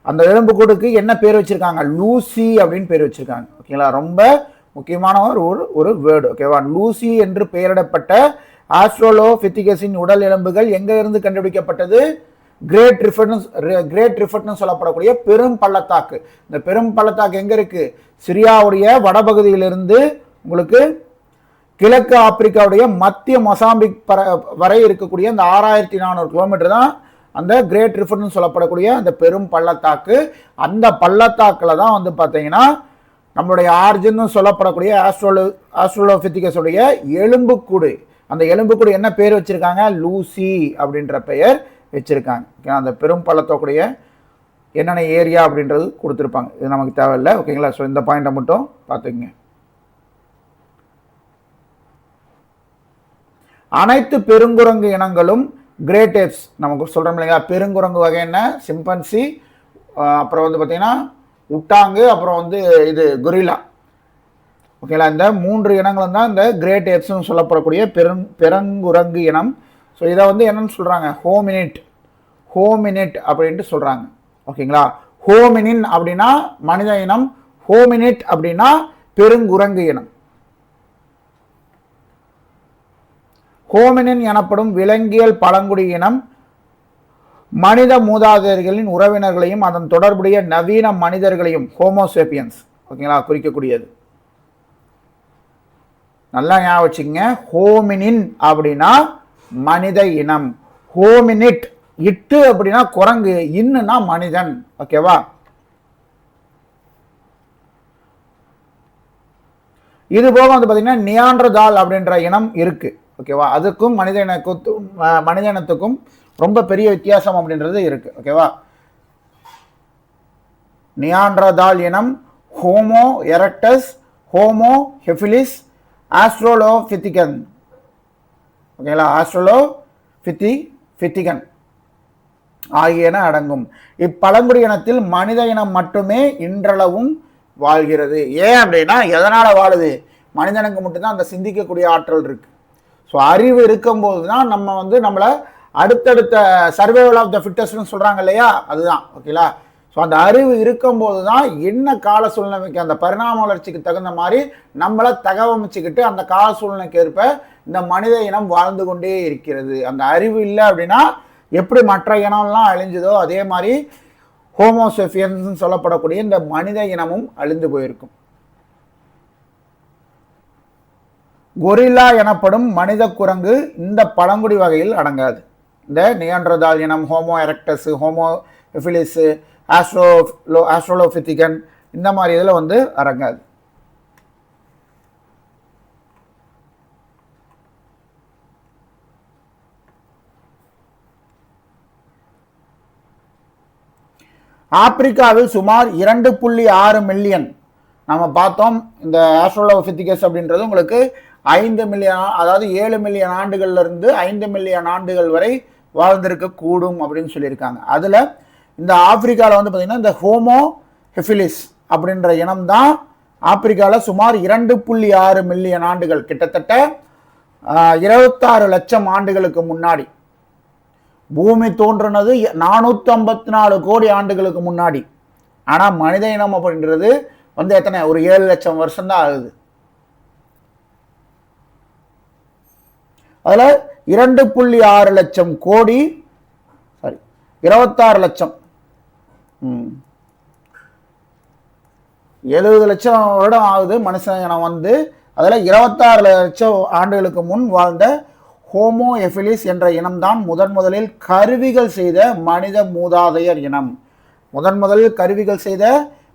அந்த எலும்புக்கூடுக்கு என்ன பேர் வச்சிருக்காங்க? லூசி அப்படின்னு பேர் வச்சிருக்காங்க. ஓகேங்களா, ரொம்ப முக்கியமான ஒரு வேர்டு. ஓகேவா, லூசி என்று பெயரிடப்பட்ட ஆஸ்ட்ரோலோபித்திகஸின் உடல் எலும்புகள் எங்க இருந்து கண்டுபிடிக்கப்பட்டது? கிரேட் ரிஃபட்னு சொல்லப்படக்கூடிய பெரும் பள்ளத்தாக்கு. இந்த பெரும் பள்ளத்தாக்கு எங்க இருக்கு? சிரியாவுடைய வடபகுதியிலிருந்து உங்களுக்கு கிழக்கு ஆப்பிரிக்காவுடைய மத்திய மொசாம்பிக் வரை இருக்கக்கூடிய அந்த 6400 கிலோமீட்டர் தான் அந்த கிரேட் ரிஃபட்னு சொல்லப்படக்கூடிய அந்த பெரும் பள்ளத்தாக்கு. அந்த பள்ளத்தாக்கில் தான் வந்து பார்த்தீங்கன்னா நம்மளுடைய ஆர்ஜின்னு சொல்லப்படக்கூடிய ஆஸ்ட்ரோலோபித்திகஸுடைய எலும்புக்கூடு. அந்த எலும்புக்கூடு என்ன பேர் வச்சிருக்காங்க? லூசி அப்படின்ற பெயர் வச்சிருக்காங்க. அந்த பெரும் பள்ளத்தாக்குடைய என்னென்ன ஏரியா அப்படின்றது கொடுத்துருப்பாங்க, இது நமக்கு தேவையில்லை. ஓகேங்களா, ஸோ இந்த பாயிண்டை மட்டும் பார்த்துக்குங்க. அனைத்து பெருங்குரங்கு இனங்களும் கிரேட் ஏப்ஸ் நமக்கு சொல்கிறோம் இல்லைங்களா. பெருங்குரங்கு வகை என்ன? சிம்பன்சி, அப்புறம் வந்து பார்த்தீங்கன்னா உட்டாங்கு, அப்புறம் வந்து இது கொரில்லா. ஓகேங்களா, இந்த 3 இனங்களும் தான் இந்த கிரேட் ஏப்ஸ்னு சொல்லப்படக்கூடிய பெருங்குரங்கு இனம். ஸோ இதை வந்து என்னன்னு சொல்கிறாங்க? ஹோமினிட் அப்படின்ட்டு சொல்கிறாங்க. ஓகேங்களா, ஹோமினின் அப்படின்னா மனித இனம், ஹோமினிட் அப்படின்னா பெருங்குரங்கு இனம். ஹோமினின் எனப்படும் விலங்கியல் பழங்குடி இனம் மனித மூதாதையர்களின் உறவினர்களையும் அதன் தொடர்புடைய நவீன மனிதர்களையும் ஹோமோசேப்பியன்ஸ் ஓகேங்களா குறிக்கக்கூடியது. நல்லா ஞாபகம் வச்சுக்கங்க, ஹோமினின் அப்படின்னா மனித இனம், ஹோமினிட் இட்டு அப்படின்னா குரங்கு, இன்னுனா மனிதன். ஓகேவா, இது போக வந்து பார்த்தீங்கன்னா நியாண்டர்தால் அப்படின்ற இனம் இருக்கு. ஓகேவா, அதுக்கும் மனித இனத்துக்கும் ரொம்ப பெரிய வித்தியாசம் அப்படின்றது இருக்கு. ஓகேவா, நியாண்டர்தால் இனம் ஹோமோ எரக்டஸ், ஹோமோ ஹெஃபிலிஸ், ஆஸ்ட்ரோலோபித்திகன். ஓகேங்களா, ஆஸ்ட்ரோலோபித்திகன் ஆகியன அடங்கும். இப்பழங்குடி இனத்தில் மனித இனம் மட்டுமே இன்றளவும் வாழ்கிறது. ஏன் அப்படின்னா எதனால வாழுது? மனிதனுக்கு மட்டும்தான் அந்த சிந்திக்கக்கூடிய ஆற்றல் இருக்கு. ஸோ அறிவு இருக்கும்போது தான் நம்ம வந்து நம்மளை அடுத்தடுத்த சர்வைவல் ஆஃப் த ஃபிட்டஸ்ட்னு சொல்றாங்க இல்லையா, அதுதான். ஓகேங்களா, ஸோ அந்த அறிவு இருக்கும்போது தான் என்ன கால சூழ்நிலைக்கு அந்த பரிணாம வளர்ச்சிக்கு தகுந்த மாதிரி நம்மளை தகவமைச்சுக்கிட்டு அந்த கால சூழ்நிலைக்கு ஏற்ப இந்த மனித இனம் வாழ்ந்து கொண்டே இருக்கிறது. அந்த அறிவு இல்லை அப்படின்னா எப்படி மற்ற இனம்லாம் அழிஞ்சதோ அதே மாதிரி ஹோமோசேபியன்ஸ் சொல்லப்படக்கூடிய இந்த மனித இனமும் அழிந்து போயிருக்கும். கொரில்லா எனப்படும் மனித குரங்கு இந்த பழங்குடி வகையில் அடங்காது. இந்த நியாண்டர்தால் இனம், ஹோமோ எரக்டஸ், ஹோமோ ஹெஃபிலிஸ், ஆஸ்ட்ரோலோபித்திகன் இந்த மாதிரி இதில் வந்து அடங்காது. ஆப்பிரிக்காவில் சுமார் 2.6 மில்லியன் நம்ம பார்த்தோம். இந்த ஆஸ்ட்ரோலோபித்திகஸ் அப்படின்றது உங்களுக்கு 5 மில்லியன், அதாவது 7 மில்லியன் ஆண்டுகள்ல இருந்து 5 மில்லியன் ஆண்டுகள் வரை வாழ்ந்திருக்க கூடும் அப்படின்னு சொல்லியிருக்காங்க. அதுல இந்த ஆப்பிரிக்காவில் வந்து பார்த்தீங்கன்னா இந்த ஹோமோ ஹெஃபிலிஸ் அப்படின்ற இனம் தான் ஆப்பிரிக்காவில் சுமார் 2.6 மில்லியன் ஆண்டுகள், கிட்டத்தட்ட 26 லட்சம் ஆண்டுகளுக்கு முன்னாடி. பூமி தோன்றுனது 454 கோடி ஆண்டுகளுக்கு முன்னாடி. ஆனால் மனித இனம் அப்படின்றது வந்து எத்தனை, ஒரு 7 லட்சம் வருஷம் தான் ஆகுது. அதில் 2.6 லட்சம் கோடி, சாரி 26 லட்சம், 70 லட்சம் வருடம் ஆகுது மனுஷன் இனம் வந்து. அதில் 26 லட்சம் ஆண்டுகளுக்கு முன் வாழ்ந்த ஹோமோ எஃபிலிஸ் என்ற இனம்தான் முதலில் கருவிகள் செய்த மனித மூதாதையர் இனம். முதலில் கருவிகள் செய்த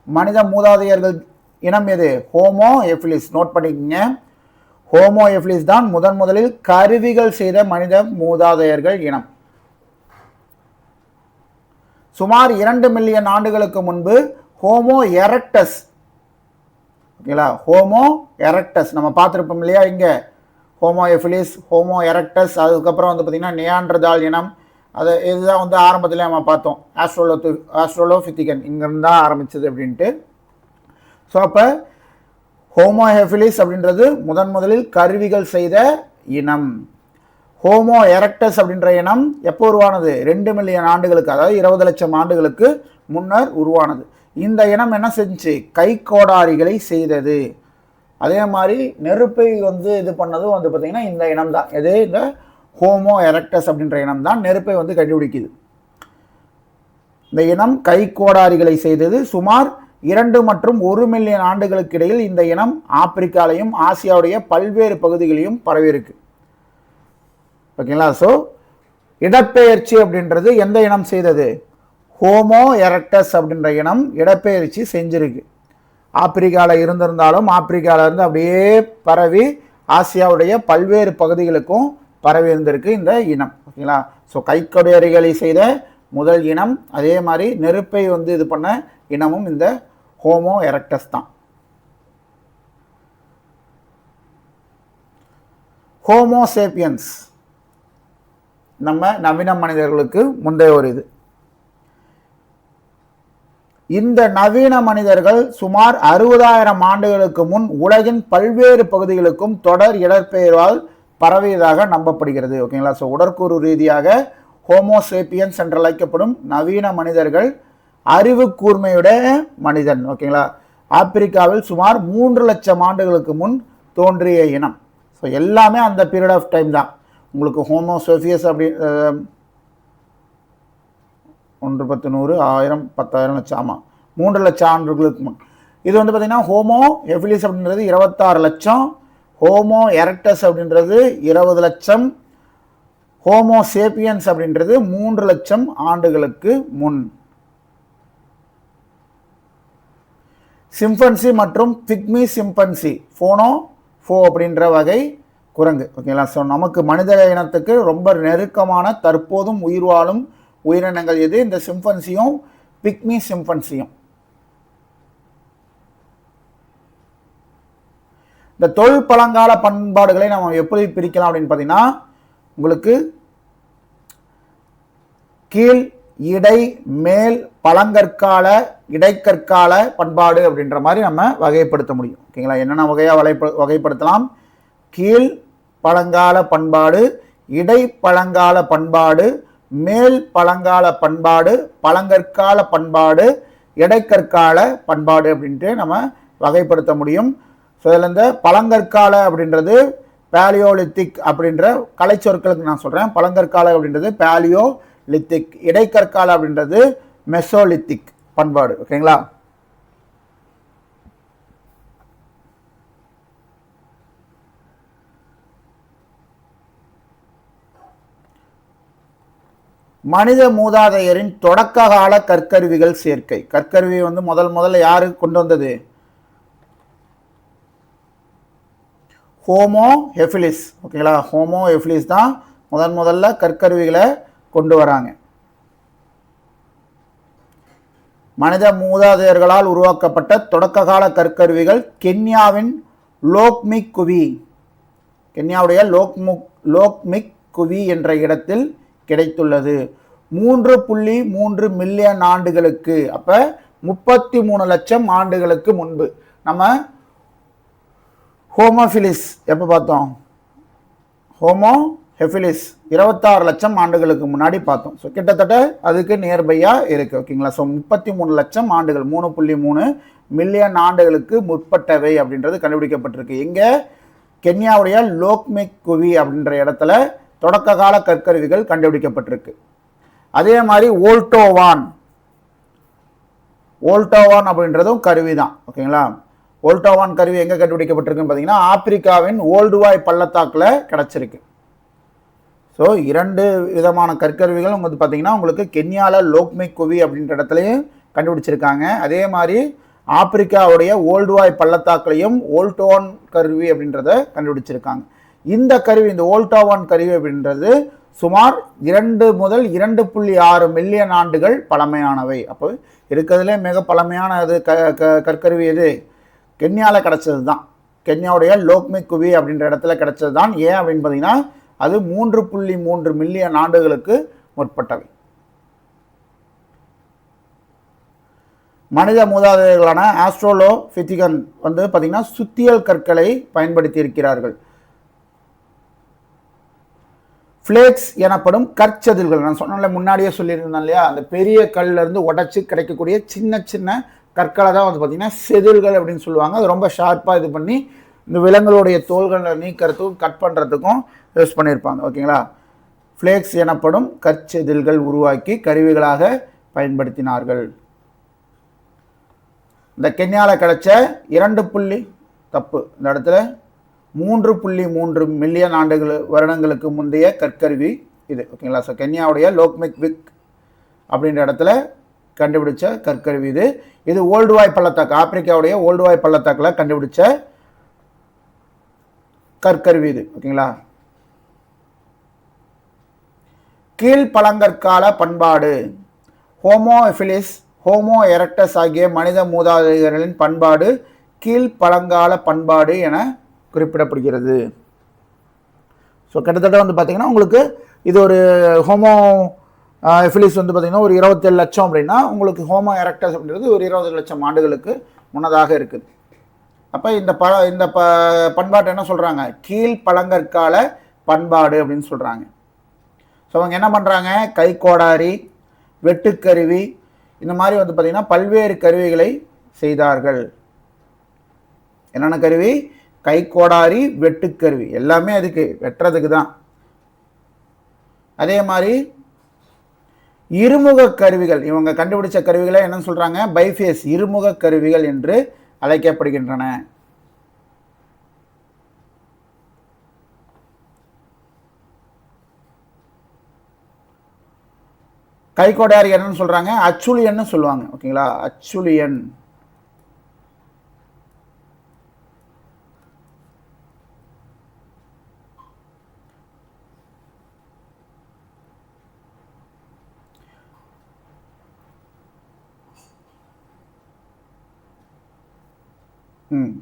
மனித மூதாதையர்கள் இனம் எது? ஹோமோ எஃபிலிஸ். நோட் பண்ணிக்கங்க, ஹோமோ எஃபிலிஸ் தான் முதலில் கருவிகள் செய்த மனித மூதாதையர்கள் இனம். சுமார் 2 மில்லியன் ஆண்டுகளுக்கு முன்பு ஹோமோ எரக்டஸ், ஓகேங்களா, ஹோமோ எரக்டஸ் நம்ம பார்த்துருப்போம் இல்லையா, இங்கே ஹோமோ எஃபிலிஸ், ஹோமோ எரக்டஸ், அதுக்கப்புறம் வந்து பார்த்திங்கன்னா நியாண்டர்தால் இனம். அது இதுதான் வந்து ஆரம்பத்தில் நம்ம பார்த்தோம், ஆஸ்ட்ரோலோபித்திகன் இங்கேருந்து தான் ஆரம்பிச்சது அப்படின்ட்டு. ஸோ அப்போ ஹோமோ எஃபிலிஸ் அப்படின்றது முதலில் கருவிகள் செய்த இனம். ஹோமோ எரக்டஸ் அப்படின்ற இனம் எப்போ உருவானது? 2 மில்லியன் ஆண்டுகளுக்கு, அதாவது 20 லட்சம் ஆண்டுகளுக்கு முன்னர் உருவானது. இந்த இனம் என்ன செஞ்சு? கைக்கோடாரிகளை செய்தது. அதே மாதிரி நெருப்பை வந்து இது பண்ணதும் வந்து பார்த்திங்கன்னா இந்த இனம் தான். எது? இந்த ஹோமோ எரக்டஸ் அப்படின்ற இனம் தான் நெருப்பை வந்து கண்டுபிடிக்குது. இந்த இனம் கைக்கோடாரிகளை செய்தது. சுமார் 2 மற்றும் 1 மில்லியன் ஆண்டுகளுக்கு இடையில் இந்த இனம் ஆப்பிரிக்காலையும் ஆசியாவுடைய பல்வேறு பகுதிகளையும் பரவி இருக்கு. ஓகேங்களா? ஸோ இடப்பெயர்ச்சி அப்படின்றது எந்த இனம் செய்தது? ஹோமோ எரக்டஸ் அப்படின்ற இனம் இடப்பெயர்ச்சி செஞ்சிருக்கு. ஆப்பிரிக்காவில் இருந்திருந்தாலும் ஆப்பிரிக்காவிலேருந்து அப்படியே பரவி ஆசியாவுடைய பல்வேறு பகுதிகளுக்கும் பரவி இருந்திருக்கு இந்த இனம். ஓகேங்களா? ஸோ கைக்கொடையறிகளை செய்த முதல் இனம், அதே மாதிரி நெருப்பை வந்து இது பண்ண இனமும் இந்த ஹோமோ எரக்டஸ் தான். ஹோமோ சேப்பியன்ஸ் நம்ம நவீன மனிதர்களுக்கு முந்தைய ஒரு இது. இந்த நவீன மனிதர்கள் சுமார் 60,000 ஆண்டுகளுக்கு முன் உலகின் பல்வேறு பகுதிகளுக்கும் தொடர் இடப்பெயர்வால் பரவியதாக நம்பப்படுகிறது. ஓகேங்களா? ஸோ உடற்கூறு ரீதியாக ஹோமோசேப்பியன்ஸ் என்று அழைக்கப்படும் நவீன மனிதர்கள் அறிவு கூர்மையுடைய மனிதன். ஓகேங்களா? ஆப்பிரிக்காவில் சுமார் 3 லட்சம் ஆண்டுகளுக்கு முன் தோன்றிய இனம். ஸோ எல்லாமே அந்த பீரியட் ஆஃப் டைம் தான். உங்களுக்கு ஹோமோசேபியஸ் அப்படி 1 10 100 1000 10,000 லட்சம், ஆமாம் 3 லட்சம் ஆண்டுகளுக்கு முன். இது வந்து பார்த்திங்கன்னா ஹோமோ எஃபிலிஸ் அப்படின்றது 26 லட்சம், ஹோமோ எரக்டஸ் அப்படின்றது 20 லட்சம், ஹோமோ சேப்பியன்ஸ் அப்படின்றது 3 லட்சம் ஆண்டுகளுக்கு முன். சிம்பன்சி மற்றும் பிக்மி சிம்பன்சி, ஃபோ அப்படின்ற வகை குரங்கு. ஓகேங்களா? ஸோ நமக்கு மனித இனத்துக்கு ரொம்ப நெருக்கமான தற்போதும் உயிர் வாழும் உயிரினங்கள் எது? இந்த சிம்பன்சியும் பிக்மி சிம்பன்சியும். இந்த தொல் பழங்கால பண்பாடுகளை நம்ம எப்படி பிரிக்கலாம் அப்படின்னு பார்த்தீங்கன்னா, உங்களுக்கு கீழ், இடை, மேல், பழங்கற்கால, இடைக்கற்கால பண்பாடு அப்படின்ற மாதிரி நம்ம வகைப்படுத்த முடியும். ஓகேங்களா? என்னென்ன வகையாக வகைப்படுத்தலாம்? கீழ் பழங்கால பண்பாடு, இடை பழங்கால பண்பாடு, மேல் பழங்கால பண்பாடு, பழங்கற்கால பண்பாடு, இடைக்கற்கால பண்பாடு அப்படின்ட்டு நம்ம வகைப்படுத்த முடியும். ஸோ இதில் இந்த பழங்கற்கால அப்படின்றது பேலியோலித்திக் அப்படின்ற கலைச்சொற்களுக்கு நான் சொல்கிறேன். பழங்கற்கால அப்படின்றது பேலியோலித்திக், இடைக்கற்கால அப்படின்றது மெசோலித்திக் பண்பாடு. ஓகேங்களா? மனித மூதாதையரின் தொடக்க கால கற்கருவிகள் சேர்க்கை. கற்கருவி வந்து முதல்ல யாரு கொண்டு வந்தது? ஹோமோ எஃபிலிஸ். ஓகேங்களா? ஹோமோ எஃபிலிஸ் தான் முதல்ல கற்கருவிகளை கொண்டு வராங்க. மனித மூதாதையர்களால் உருவாக்கப்பட்ட தொடக்க கால கற்கருவிகள் கென்யாவின் லோக்மிக் குவி, கென்யாவுடைய லோக்மிக் குவி என்ற இடத்தில் கிடைத்துள்ளது. 3.3 மில்லியன் ஆண்டுகளுக்கு, அப்ப 33 லட்சம் ஆண்டுகளுக்கு முன்பு நம்ம ஹோமோஃபிலிஸ் எப்போ பார்த்தோம்? ஹோமோ ஹெஃபிலிஸ் 26 லட்சம் ஆண்டுகளுக்கு முன்னாடி பார்த்தோம். ஸோ கிட்டத்தட்ட அதுக்கு நியர்பையாக இருக்குது. ஓகேங்களா? ஸோ 33 லட்சம் ஆண்டுகள், 3.3 மில்லியன் ஆண்டுகளுக்கு முற்பட்டவை அப்படின்றது கண்டுபிடிக்கப்பட்டிருக்கு. எங்கே? கென்யாவுடைய லோக்மிக் குவி அப்படின்ற இடத்துல தொடக்க கால கற்கருவிகள் கண்டுபிடிக்கப்பட்டிருக்கு. அதே மாதிரி ஓல்டோவான் அப்படின்றதும் கருவி தான். ஓகேங்களா, ஓல்டோவான் கருவி எங்கே கண்டுபிடிக்கப்பட்டிருக்குன்னு பார்த்தீங்கன்னா ஆப்பிரிக்காவின் ஓல்டுவாய் பள்ளத்தாக்கில் கிடச்சிருக்கு. ஸோ 2 விதமான கற்கருவிகள் வந்து பார்த்தீங்கன்னா உங்களுக்கு கென்யாவில் லோக்மிக் குவி அப்படின்ற இடத்துலையும் கண்டுபிடிச்சிருக்காங்க. அதே மாதிரி ஆப்பிரிக்காவுடைய ஓல்டுவாய் பள்ளத்தாக்குலையும் ஓல்டோவான் கருவி அப்படின்றத கண்டுபிடிச்சிருக்காங்க. இந்த கருவி, இந்த ஓல்டோவான் கருவி அப்படின்றது சுமார் 2 முதல் 2.6 மில்லியன் ஆண்டுகள் பழமையானவை. அப்போ இருக்கிறதுலே மிக பழமையான அது கற்கருவி எது? கென்யாவில் கிடச்சது தான். கென்யாவுடைய லோக்மிக் குவி அப்படின்ற இடத்துல கிடச்சது தான். ஏன் அப்படின்னு பார்த்தீங்கன்னா அது 3.3 மில்லியன் ஆண்டுகளுக்கு முற்பட்டவை. மனித மூதாதையர்களான ஆஸ்ட்ரோலோபிதிகன் வந்து பார்த்தீங்கன்னா சுத்தியல் கற்களை பயன்படுத்தி இருக்கிறார்கள். ஃப்ளேக்ஸ் எனப்படும் கற்செதில்கள், நான் சொன்ன முன்னாடியே சொல்லியிருந்தேன் இல்லையா, அந்த பெரிய கல்ல இருந்து உடைச்சு கிடைக்கக்கூடிய சின்ன சின்ன கற்களை தான் வந்து பார்த்தீங்கன்னா செதில்கள் அப்படின்னு சொல்லுவாங்க. அது ரொம்ப ஷார்ப்பாக இது பண்ணி இந்த விலங்குகளுடைய தோள்களை நீக்கிறதுக்கும் கட் பண்ணுறதுக்கும் யூஸ் பண்ணியிருப்பாங்க. ஓகேங்களா, ஃப்ளேக்ஸ் எனப்படும் கற்செதில்கள் உருவாக்கி கருவிகளாக பயன்படுத்தினார்கள். இந்த கென்யாவில் கிடைச்ச 3.3 மில்லியன் வருடங்களுக்கு முந்தைய கற்கருவி இது. ஓகேங்களா, ஸோ கென்யாவுடைய லோக்மிக் விக் அப்படின்ற இடத்துல கண்டுபிடிச்ச கற்கருவி இது. இது ஓல்டுவாய் பள்ளத்தாக்கு, ஆப்பிரிக்காவுடைய ஓல்டுவாய் பள்ளத்தாக்கில் கண்டுபிடிச்ச கற்கருவி இது. ஓகேங்களா, கீழ்பழங்கற்கால பண்பாடு ஹோமோ எஃபிலிஸ், ஹோமோ எரக்டஸ் ஆகிய மனித மூதாதையர்களின் பண்பாடு கீழ்பழங்கால பண்பாடு என குறிப்பிடப்படுகிறது. ஸோ கிட்டத்தட்ட வந்து பார்த்தீங்கன்னா உங்களுக்கு இது ஒரு ஹோமோ எஃபிலிஸ் வந்து பார்த்தீங்கன்னா ஒரு 27 லட்சம் அப்படின்னா உங்களுக்கு ஹோமோ எரக்டஸ் அப்படின்றது ஒரு 20 லட்சம் ஆண்டுகளுக்கு முன்னதாக இருக்குது. அப்போ இந்த பண்பாட்டை என்ன சொல்கிறாங்க? கீழ்பழங்கற்கால பண்பாடு அப்படின்னு சொல்கிறாங்க. ஸோ அவங்க என்ன பண்ணுறாங்க? கைக்கோடாரி, வெட்டுக்கருவி, இந்த மாதிரி வந்து பார்த்திங்கன்னா பல்வேறு கருவிகளை செய்தார்கள். என்னென்ன கருவி? கைக்கோடாரி, வெட்டுக்கருவி, எல்லாமே அதுக்கு வெட்டுறதுக்கு தான். அதே மாதிரி இருமுக கருவிகள், இவங்க கண்டுபிடிச்ச கருவிகளை என்ன சொல்கிறாங்க? பைஃபேஸ், இருமுக கருவிகள் என்று அழைக்கப்படுகின்றன. கைக்கோடாரி என்னன்னு சொல்றாங்க? அச்சுலியன்னு சொல்லுவாங்க. ஓகேங்களா, அச்சுலியன்.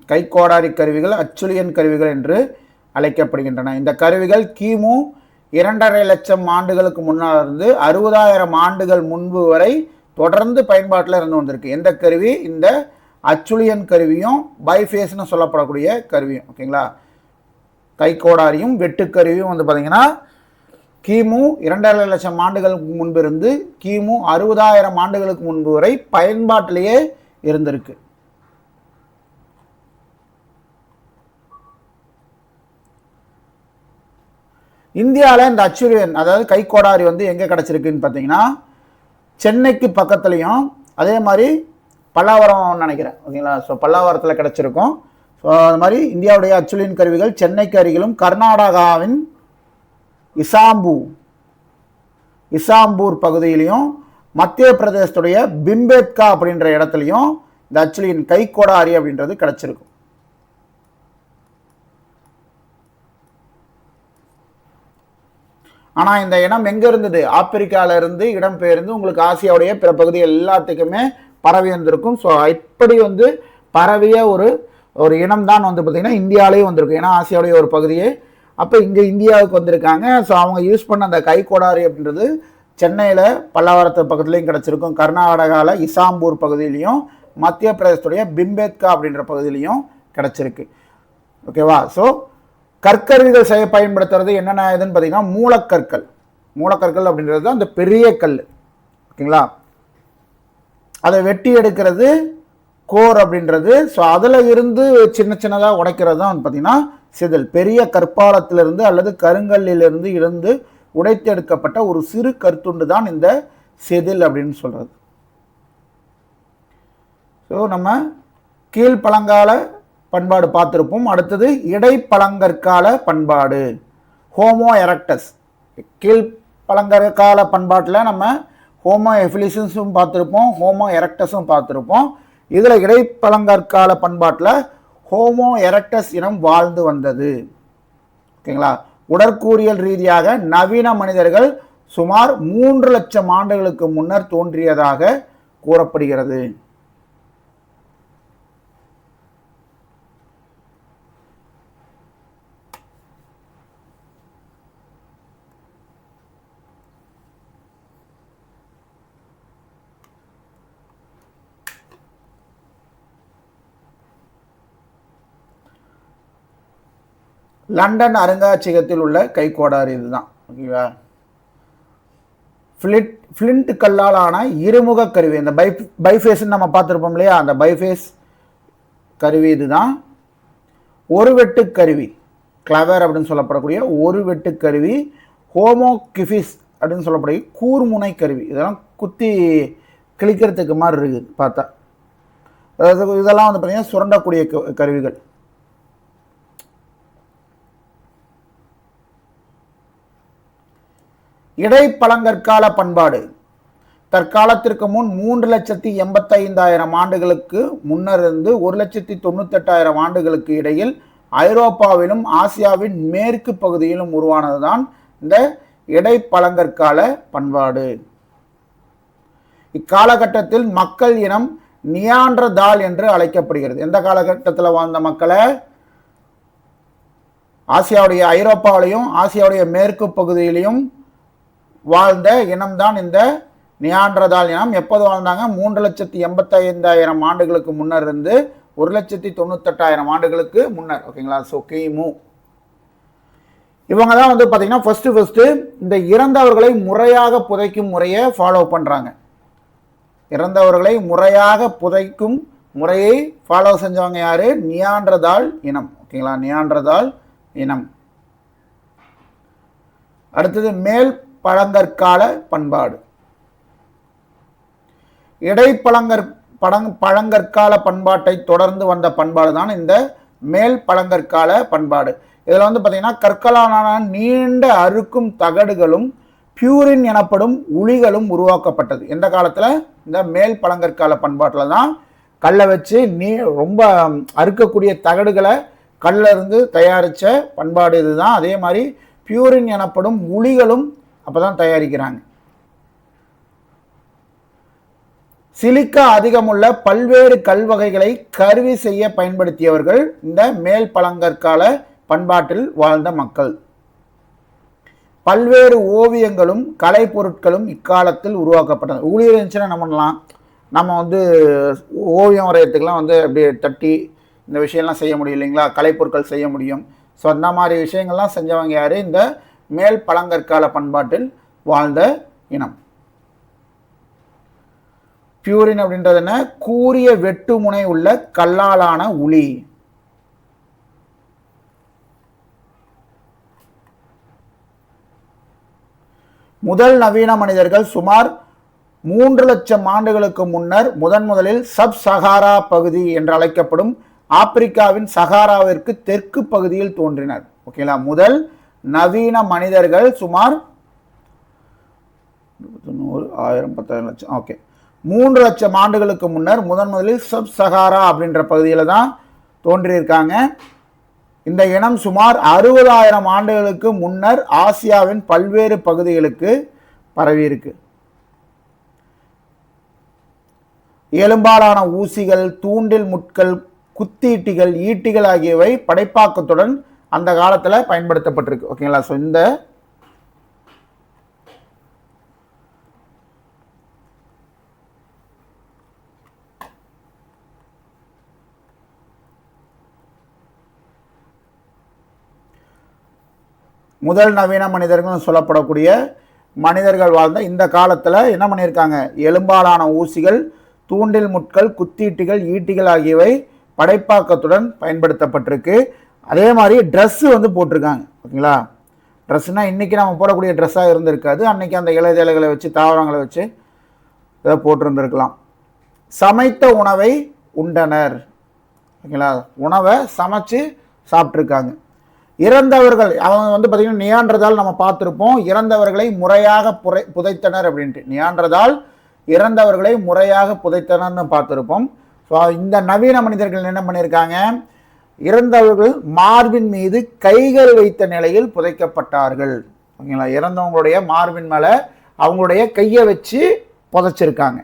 கைக்கோடாரி கருவிகள் அச்சுலியன் கருவிகள் என்று அழைக்கப்படுகின்றன. இந்த கருவிகள் கிமு 2.5 லட்சம் ஆண்டுகளுக்கு முன்னால் இருந்து 60,000 ஆண்டுகள் முன்பு வரை தொடர்ந்து பயன்பாட்டில் இருந்து வந்திருக்கு. எந்த கருவி? இந்த அச்சுலியன் கருவியும் பைஃபேஸ்னு சொல்லப்படக்கூடிய கருவியும். ஓகேங்களா, கைக்கோடாரியும் வெட்டுக்கருவியும் வந்து பார்த்தீங்கன்னா கிமு 2.5 லட்சம் ஆண்டுகளுக்கு முன்பு இருந்து கிமு 60,000 ஆண்டுகளுக்கு முன்பு வரை பயன்பாட்டிலேயே இருந்திருக்கு. இந்தியாவில் இந்த அச்சுலியன் அதாவது கைக்கோடாரி வந்து எங்கே கிடச்சிருக்குன்னு பார்த்தீங்கன்னா சென்னைக்கு பக்கத்துலையும், அதே மாதிரி பல்லாவரம் நினைக்கிறேன். ஓகேங்களா, ஸோ பல்லாவரத்தில் கிடச்சிருக்கும். ஸோ அது மாதிரி இந்தியாவுடைய அச்சுலியன் கருவிகள் சென்னைக்கு அருகிலும் கர்நாடகாவின் இசாம்பூர் பகுதியிலையும் மத்திய பிரதேசத்துடைய பிம்பேத்கா அப்படின்ற இடத்துலையும் இந்த அச்சுலியன் கைக்கோடாரி அப்படின்றது கிடச்சிருக்கும். ஆனால் இந்த இனம் எங்கே இருந்தது? ஆப்பிரிக்காவில் இருந்து இடம்பெயர்ந்து உங்களுக்கு ஆசியாவுடைய பிற பகுதி எல்லாத்துக்குமே பரவி இருந்திருக்கும். ஸோ இப்படி வந்து பரவிய ஒரு இனம் தான் வந்து பார்த்திங்கன்னா இந்தியாவிலேயும் வந்திருக்கும். ஏன்னா ஆசியாவுடைய ஒரு பகுதியே அப்போ இங்கே இந்தியாவுக்கு வந்திருக்காங்க. ஸோ அவங்க யூஸ் பண்ண அந்த கைக்கோடாரி அப்படின்றது சென்னையில் பல்லாவரத்து பக்கத்துலேயும் கிடச்சிருக்கும், கர்நாடகாவில் இசாம்பூர் பகுதியிலையும், மத்திய பிரதேசத்துடைய பிம்பேத்கா அப்படின்ற பகுதியிலையும் கிடச்சிருக்கு. ஓகேவா, ஸோ கற்கருவிகள் செய்ய பயன்படுத்துறது என்னென்ன இதுன்னு பார்த்தீங்கன்னா மூலக்கற்கள் அப்படின்றது தான் அந்த பெரிய கல். ஓகேங்களா, அதை வெட்டி எடுக்கிறது கோர் அப்படின்றது. ஸோ அதில் இருந்து சின்ன சின்னதாக உடைக்கிறது தான் வந்து பார்த்தீங்கன்னா செதில், பெரிய கற்பாலத்திலிருந்து அல்லது கருங்கல்லிலிருந்து இருந்து உடைத்தெடுக்கப்பட்ட ஒரு சிறு கருத்துண்டு தான் இந்த செதில் அப்படின்னு சொல்றது. ஸோ நம்ம கீழ்பழங்கால பண்பாடு பார்த்துருப்போம். அடுத்தது இடைப்பழங்கற்கால பண்பாடு, ஹோமோ எரக்டஸ். கீழ்பழங்கற்கால பண்பாட்டில் நம்ம ஹோமோ எஃபிலிசன்ஸும் பார்த்துருப்போம், ஹோமோ எரக்டஸும் பார்த்துருப்போம். இதில் இடைப்பழங்கற்கால பண்பாட்டில் ஹோமோ எரக்டஸ் இனம் வாழ்ந்து வந்தது. ஓகேங்களா. உடற்கூறியல் ரீதியாக நவீன மனிதர்கள் சுமார் 3 லட்சம் ஆண்டுகளுக்கு முன்னர் தோன்றியதாக கூறப்படுகிறது. லண்டன் அருங்காட்சியகத்தில் உள்ள கைக்கோடாறு இதுதான். ஓகேவா. ஃப்ளிண்ட் கல்லால் ஆன இருமுக கருவி, இந்த பைஃபேஸ்ன்னு நம்ம பார்த்துருப்போம் இல்லையா, அந்த பைஃபேஸ் கருவி இதுதான். ஒரு வெட்டு கருவி, கிளவர் அப்படின்னு சொல்லப்படக்கூடிய ஒரு வெட்டு கருவி. ஹோமோகிஃபிஸ் அப்படின்னு சொல்லப்படக்கூடிய கூர்முனை கருவி. இதெல்லாம் குத்தி கிழிக்கிறதுக்கு மாதிரி இருக்குது பார்த்தா. அதாவது இதெல்லாம் வந்து பார்த்தீங்கன்னா சுரண்டக்கூடிய கருவிகள். இடைப்பழங்கற்கால பண்பாடு தற்காலத்திற்கு முன் 3,85,000 ஆண்டுகளுக்கு முன்னர் இருந்து 1,98,000 ஆண்டுகளுக்கு இடையில் ஐரோப்பாவிலும் ஆசியாவின் மேற்கு பகுதியிலும் உருவானதுதான் இந்த இடைப்பழங்கற்கால பண்பாடு. இக்காலகட்டத்தில் மக்கள் இனம் நியாண்டர்தால் என்று அழைக்கப்படுகிறது. எந்த காலகட்டத்தில் வாழ்ந்த மக்களை? ஆசியாவுடைய ஐரோப்பாவிலையும் ஆசியாவுடைய மேற்கு பகுதியிலையும் வாழ்ந்த இனம்தான் இந்த நியாண்டர்தால் இனம். எப்போது வாழ்ந்தாங்க? 3,85,000 ஆண்டுகளுக்கு முன்னர் இருந்து 1,98,000 ஆண்டுகளுக்கு முன்னர். ஓகேங்களா. ஸோ கிமு. இவங்க தான் வந்து பார்த்தீங்கன்னா ஃபர்ஸ்ட் இந்த இறந்தவர்களை முறையாக புதைக்கும் முறையை ஃபாலோ பண்ணுறாங்க. இறந்தவர்களை முறையாக புதைக்கும் முறையை ஃபாலோ செஞ்சவங்க யாரு? நியாண்டர்தால் இனம். ஓகேங்களா. நியாண்டர்தால் இனம். அடுத்தது மேல் பழங்கற்கால பண்பாடு. பழங்கற்கால பண்பாட்டை தொடர்ந்து வந்த பண்பாடு தான் இந்த மேல் பழங்கற்கால பண்பாடு. இதில் வந்து பார்த்தீங்கன்னா கற்களாலான நீண்ட அறுக்கும் தகடுகளும் பியூரின் எனப்படும் உளிகளும் உருவாக்கப்பட்டது. எந்த காலத்தில்? இந்த மேல் பழங்கற்கால பண்பாட்டில் தான் கல்லை வச்சு ரொம்ப அறுக்கக்கூடிய தகடுகளை கல்ல இருந்து தயாரித்த பண்பாடு இதுதான். அதே மாதிரி பியூரின் எனப்படும் உளிகளும் அப்பதான் தயாரிக்கிறாங்க. சிலிக்கா அதிகமுள்ள பல்வேறு கல் வகைகளை கருவி செய்ய பயன்படுத்தியவர்கள் இந்த மேல் பழங்கற்கால பண்பாட்டில் வாழ்ந்த மக்கள். பல்வேறு ஓவியங்களும் கலை பொருட்களும் இக்காலத்தில் உருவாக்கப்பட்டது. ஊழி இருந்துச்சுன்னா என்ன பண்ணலாம்? நம்ம வந்து ஓவியம் வரையறதுக்கெல்லாம் வந்து அப்படியே தட்டி இந்த விஷயம்லாம் செய்ய முடியும் இல்லைங்களா? கலைப்பொருட்கள் செய்ய முடியும். ஸோ அந்த மாதிரி விஷயங்கள்லாம் செஞ்சவங்க யாரு? இந்த மேல் பழங்கற்கால பண்பாட்டில் வாழ்ந்த இனம். பியூரின் அப்படின்றது என்ன? கூரிய வெட்டு முனை உள்ள கல்லாலான உளி. முதல் நவீன மனிதர்கள் சுமார் 3 லட்சம் ஆண்டுகளுக்கு முன்னர் முதலில் சப் சஹாரா பகுதி என்று அழைக்கப்படும் ஆப்பிரிக்காவின் சஹாராவிற்கு தெற்கு பகுதியில் தோன்றினர். ஓகேங்களா. முதல் நவீன மனிதர்கள் சுமார் 1000 10,000 லட்சம். ஓகே. 3 லட்சம் ஆண்டுகளுக்கு முன்னர் முதலில் சப் சஹாரா அப்படின்ற பகுதியில் தான் தோன்றியிருக்காங்க. இந்த இனம் சுமார் 60,000 ஆண்டுகளுக்கு முன்னர் ஆசியாவின் பல்வேறு பகுதிகளுக்கு பரவி இருக்கு. எலும்பாலான ஊசிகள், தூண்டில் முட்கள், குத்தீட்டிகள், ஈட்டிகள் ஆகியவை படைப்பாக்கத்துடன் அந்த காலத்தில் பயன்படுத்தப்பட்டிருக்கு. ஓகேங்களா. ஸோ இந்த முதல் நவீன மனிதர்கள் சொல்லப்படக்கூடிய மனிதர்கள் வாழ்ந்த இந்த காலத்தில் என்ன பண்ணியிருக்காங்க? எலும்பாலான ஊசிகள், தூண்டில் முட்கள், குத்தீட்டிகள், ஈட்டிகள் ஆகியவை படைப்பாக்கத்துடன் பயன்படுத்தப்பட்டிருக்கு. அதே மாதிரி ட்ரெஸ்ஸு வந்து போட்டிருக்காங்க. ஓகேங்களா, ட்ரெஸ்ஸுனால் இன்றைக்கி நம்ம போடக்கூடிய ட்ரெஸ்ஸாக இருந்திருக்காது. அன்றைக்கி அந்த இலைகளை வச்சு தாவரங்களை வச்சு இதை போட்டிருந்துருக்கலாம். சமைத்த உணவை உண்டனர். ஓகேங்களா, உணவை சமைச்சு சாப்பிட்ருக்காங்க. இறந்தவர்கள் அவங்க வந்து பார்த்திங்கன்னா நியாண்டர்தால் நம்ம பார்த்துருப்போம். இறந்தவர்களை முறையாக புதைத்தனர் அப்படின்ட்டு. நியாண்டர்தால் இறந்தவர்களை முறையாக புதைத்தனர்னு பார்த்துருப்போம். ஸோ இந்த நவீன மனிதர்கள் என்ன பண்ணியிருக்காங்க, இறந்தவர்கள் மார்பின் மீது கைகள் வைத்த நிலையில் புதைக்கப்பட்டார்கள். ஓகேங்களா, இறந்தவங்களுடைய மார்பின் மேலே அவங்களுடைய கையை வச்சு புதைச்சிருக்காங்க.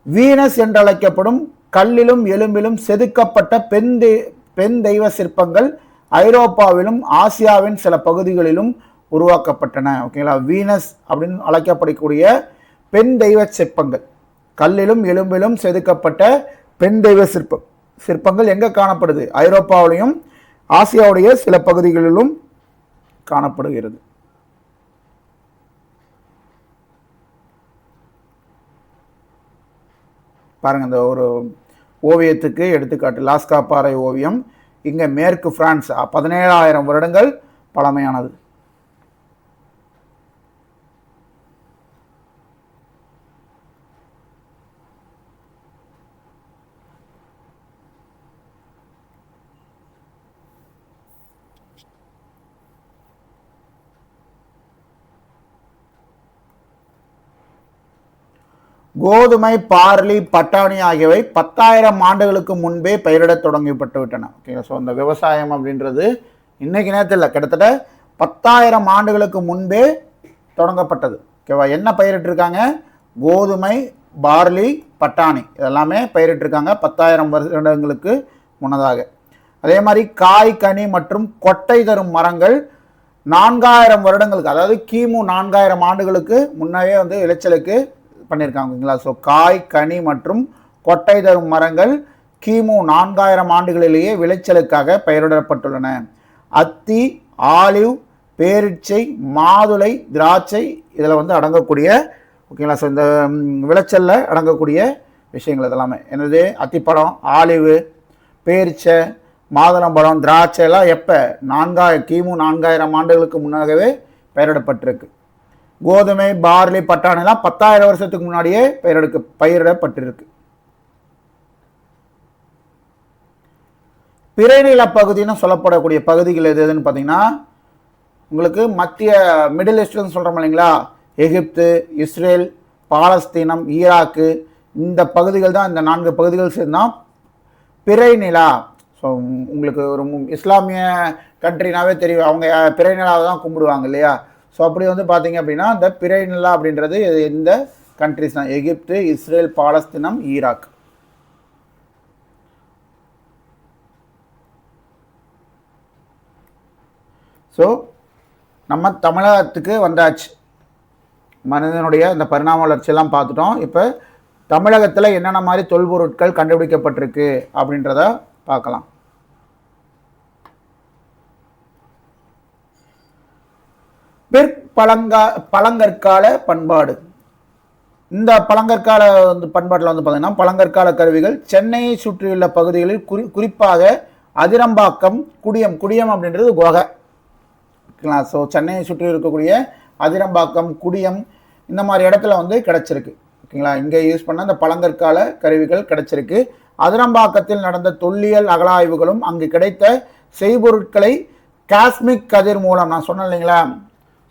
வீனஸ் என்றழைக்கப்படும் கல்லிலும் எலும்பிலும் செதுக்கப்பட்ட பெண் தெய்வ சிற்பங்கள் ஐரோப்பாவிலும் ஆசியாவின் சில பகுதிகளிலும் உருவாக்கப்பட்டன. ஓகேங்களா, வீனஸ் அப்படின்னு அழைக்கப்படக்கூடிய பெண் தெய்வ சிற்பங்கள், கல்லிலும் எலும்பிலும் செதுக்கப்பட்ட பெண் தெய்வ சிற்பங்கள் எங்கே காணப்படுது? ஐரோப்பாவிலையும் ஆசியாவுடைய சில பகுதிகளிலும் காணப்படுகிறது. பாருங்க, இந்த ஒரு ஓவியத்துக்கு எடுத்துக்காட்டு லாஸ்கா பாறை ஓவியம். இங்கே மேற்கு பிரான்ஸ் 17,000 வருடங்கள் பழமையானது. கோதுமை, பார்லி, பட்டாணி ஆகியவை 10,000 ஆண்டுகளுக்கு முன்பே பயிரிடத் தொடங்கப்பட்டு விட்டன. ஓகேங்களா, ஸோ அந்த விவசாயம் அப்படின்றது இன்னைக்கு நேரத்தில் இல்லை, கிட்டத்தட்ட 10,000 ஆண்டுகளுக்கு முன்பே தொடங்கப்பட்டது. ஓகேவா, என்ன பயிரிட்டிருக்காங்க? கோதுமை, பார்லி, பட்டாணி இதெல்லாமே பயிரிட்டிருக்காங்க 10,000 வருடங்களுக்கு முன்னதாக. அதே மாதிரி காய், கனி மற்றும் கொட்டை தரும் மரங்கள் 4,000 வருடங்களுக்கு, அதாவது கிமு 4,000 ஆண்டுகளுக்கு முன்னவே வந்து விளைச்சலுக்கு பண்ணியிருக்காங்க. ஓகேங்களா, ஸோ காய், கனி மற்றும் கொட்டை தரும் மரங்கள் கிமு 4,000 ஆண்டுகளிலேயே விளைச்சலுக்காக பயிரிடப்பட்டுள்ளன. அத்தி, ஆலிவ், பேரிச்சை, மாதுளை, திராட்சை இதில் வந்து அடங்கக்கூடிய, ஓகேங்களா, ஸோ இந்த விளைச்சலில் அடங்கக்கூடிய விஷயங்கள் இதெல்லாமே என்னது? அத்திப்பழம், ஆலிவு, பேரிச்சை, மாதுளம்பழம், திராட்சை எல்லாம் எப்போ? கிமு 4,000 ஆண்டுகளுக்கு முன்னாகவே பயிரிடப்பட்டிருக்கு. கோதுமை, பார்லி, பட்டாணிலாம் 10,000 வருஷத்துக்கு முன்னாடியே பயிரிடப்பட்டிருக்கு. பிறைநில பகுதின்னு சொல்லப்படக்கூடிய பகுதிகள் எதுன்னு பார்த்தீங்கன்னா, உங்களுக்கு மத்திய மிடில் ஈஸ்ட்னு சொல்கிறோம் இல்லைங்களா, எகிப்து, இஸ்ரேல், பாலஸ்தீனம், ஈராக்கு, இந்த பகுதிகள் தான், இந்த 4 பகுதிகள் சேர்ந்தான் பிறைநிலா. ஸோ உங்களுக்கு ஒரு இஸ்லாமிய கண்ட்ரினாவே தெரியும், அவங்க பிறைநிலாவை தான் கும்பிடுவாங்க இல்லையா. ஸோ அப்படி வந்து பார்த்தீங்க அப்படின்னா இந்த பிறைநிலா அப்படின்றது இந்த கண்ட்ரிஸ் தான், எகிப்து, இஸ்ரேல், பாலஸ்தீனம், ஈராக். ஸோ நம்ம தமிழகத்துக்கு வந்தாச்சு. மனிதனுடைய இந்த பரிணாம வளர்ச்சியெல்லாம் பார்த்துட்டோம். இப்போ தமிழகத்தில் என்னென்ன மாதிரி தொல்பொருட்கள் கண்டுபிடிக்கப்பட்டிருக்கு அப்படின்றத பார்க்கலாம். பழங்கற்கால பண்பாடு. இந்த பழங்கற்கால பண்பாட்டில் வந்து பார்த்தீங்கன்னா பழங்கற்கால கருவிகள் சென்னையை சுற்றியுள்ள பகுதிகளில் குறிப்பாக அதிரம்பாக்கம், குடியம் அப்படின்றது குகை. ஓகேங்களா, ஸோ சென்னையை சுற்றி இருக்கக்கூடிய அதிரம்பாக்கம், குடியம் இந்த மாதிரி இடத்துல வந்து கிடச்சிருக்கு. ஓகேங்களா, இங்கே யூஸ் பண்ண இந்த பழங்கற்கால கருவிகள் கிடச்சிருக்கு. அதிரம்பாக்கத்தில் நடந்த தொல்லியல் அகழாய்வுகளும் அங்கு கிடைத்த செய்பொருட்களை காஸ்மிக் கதிர் மூலம், நான் சொன்னேன் இல்லைங்களா,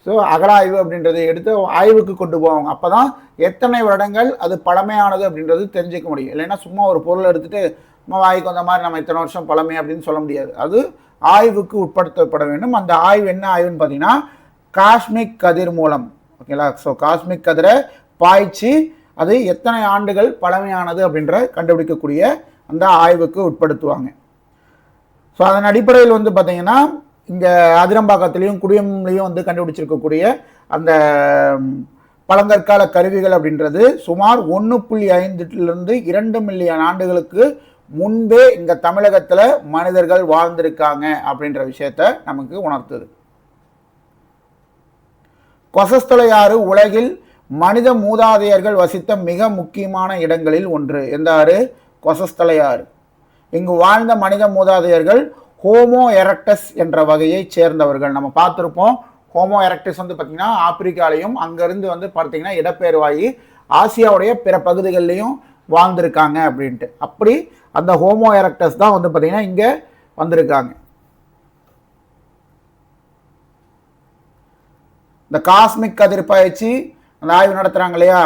ஸோ அகழாய்வு அப்படின்றது எடுத்து ஆய்வுக்கு கொண்டு போவாங்க. அப்போ தான் எத்தனை வருடங்கள் அது பழமையானது அப்படின்றது தெரிஞ்சிக்க முடியும். இல்லைன்னா சும்மா ஒரு பொருள் எடுத்துகிட்டு நம்ம வாய்க்கு வந்த மாதிரி நம்ம இத்தனை வருஷம் பழமை அப்படின்னு சொல்ல முடியாது. அது ஆய்வுக்கு உட்படுத்தப்பட வேண்டும். அந்த ஆய்வு என்ன ஆய்வுன்னு பார்த்தீங்கன்னா காஸ்மிக் கதிர் மூலம். ஓகேங்களா, ஸோ காஸ்மிக் கதிரை பாய்ச்சி அது எத்தனை ஆண்டுகள் பழமையானது அப்படின்ற கண்டுபிடிக்கக்கூடிய அந்த ஆய்வுக்கு உட்படுத்துவாங்க. ஸோ அதன் அடிப்படையில் வந்து பார்த்தீங்கன்னா இங்கே அதிரம்பாக்கத்துலேயும் குடியம்லேயும் வந்து கண்டுபிடிச்சிருக்கக்கூடிய அந்த பழங்கற்கால கருவிகள் அப்படின்றது சுமார் 1.5 to 2 மில்லியன் ஆண்டுகளுக்கு முன்பே இங்கே தமிழகத்தில் மனிதர்கள் வாழ்ந்திருக்காங்க அப்படின்ற விஷயத்த நமக்கு உணர்த்துது. கொசஸ்தலை ஆறு உலகில் மனித மூதாதையர்கள் வசித்த மிக முக்கியமான இடங்களில் ஒன்று. எந்த ஆறு? கொசஸ்தலை ஆறு. இங்கு வாழ்ந்த மனித மூதாதையர்கள் ஹோமோ எரக்டஸ் என்ற வகையை சேர்ந்தவர்கள். நம்ம பார்த்துருப்போம், ஹோமோ எரக்டஸ் வந்து பார்த்தீங்கன்னா ஆப்பிரிக்காலையும் அங்கேருந்து வந்து பார்த்தீங்கன்னா இடப்பெயர்வாகி ஆசியாவுடைய பிற பகுதிகளிலையும் வாழ்ந்திருக்காங்க அப்படின்ட்டு. அப்படி அந்த ஹோமோ எரக்டஸ் தான் வந்து பார்த்தீங்கன்னா இங்கே வந்திருக்காங்க. இந்த காஸ்மிக் கதிர் பயிற்சி அந்த ஆய்வு நடத்துகிறாங்க இல்லையா,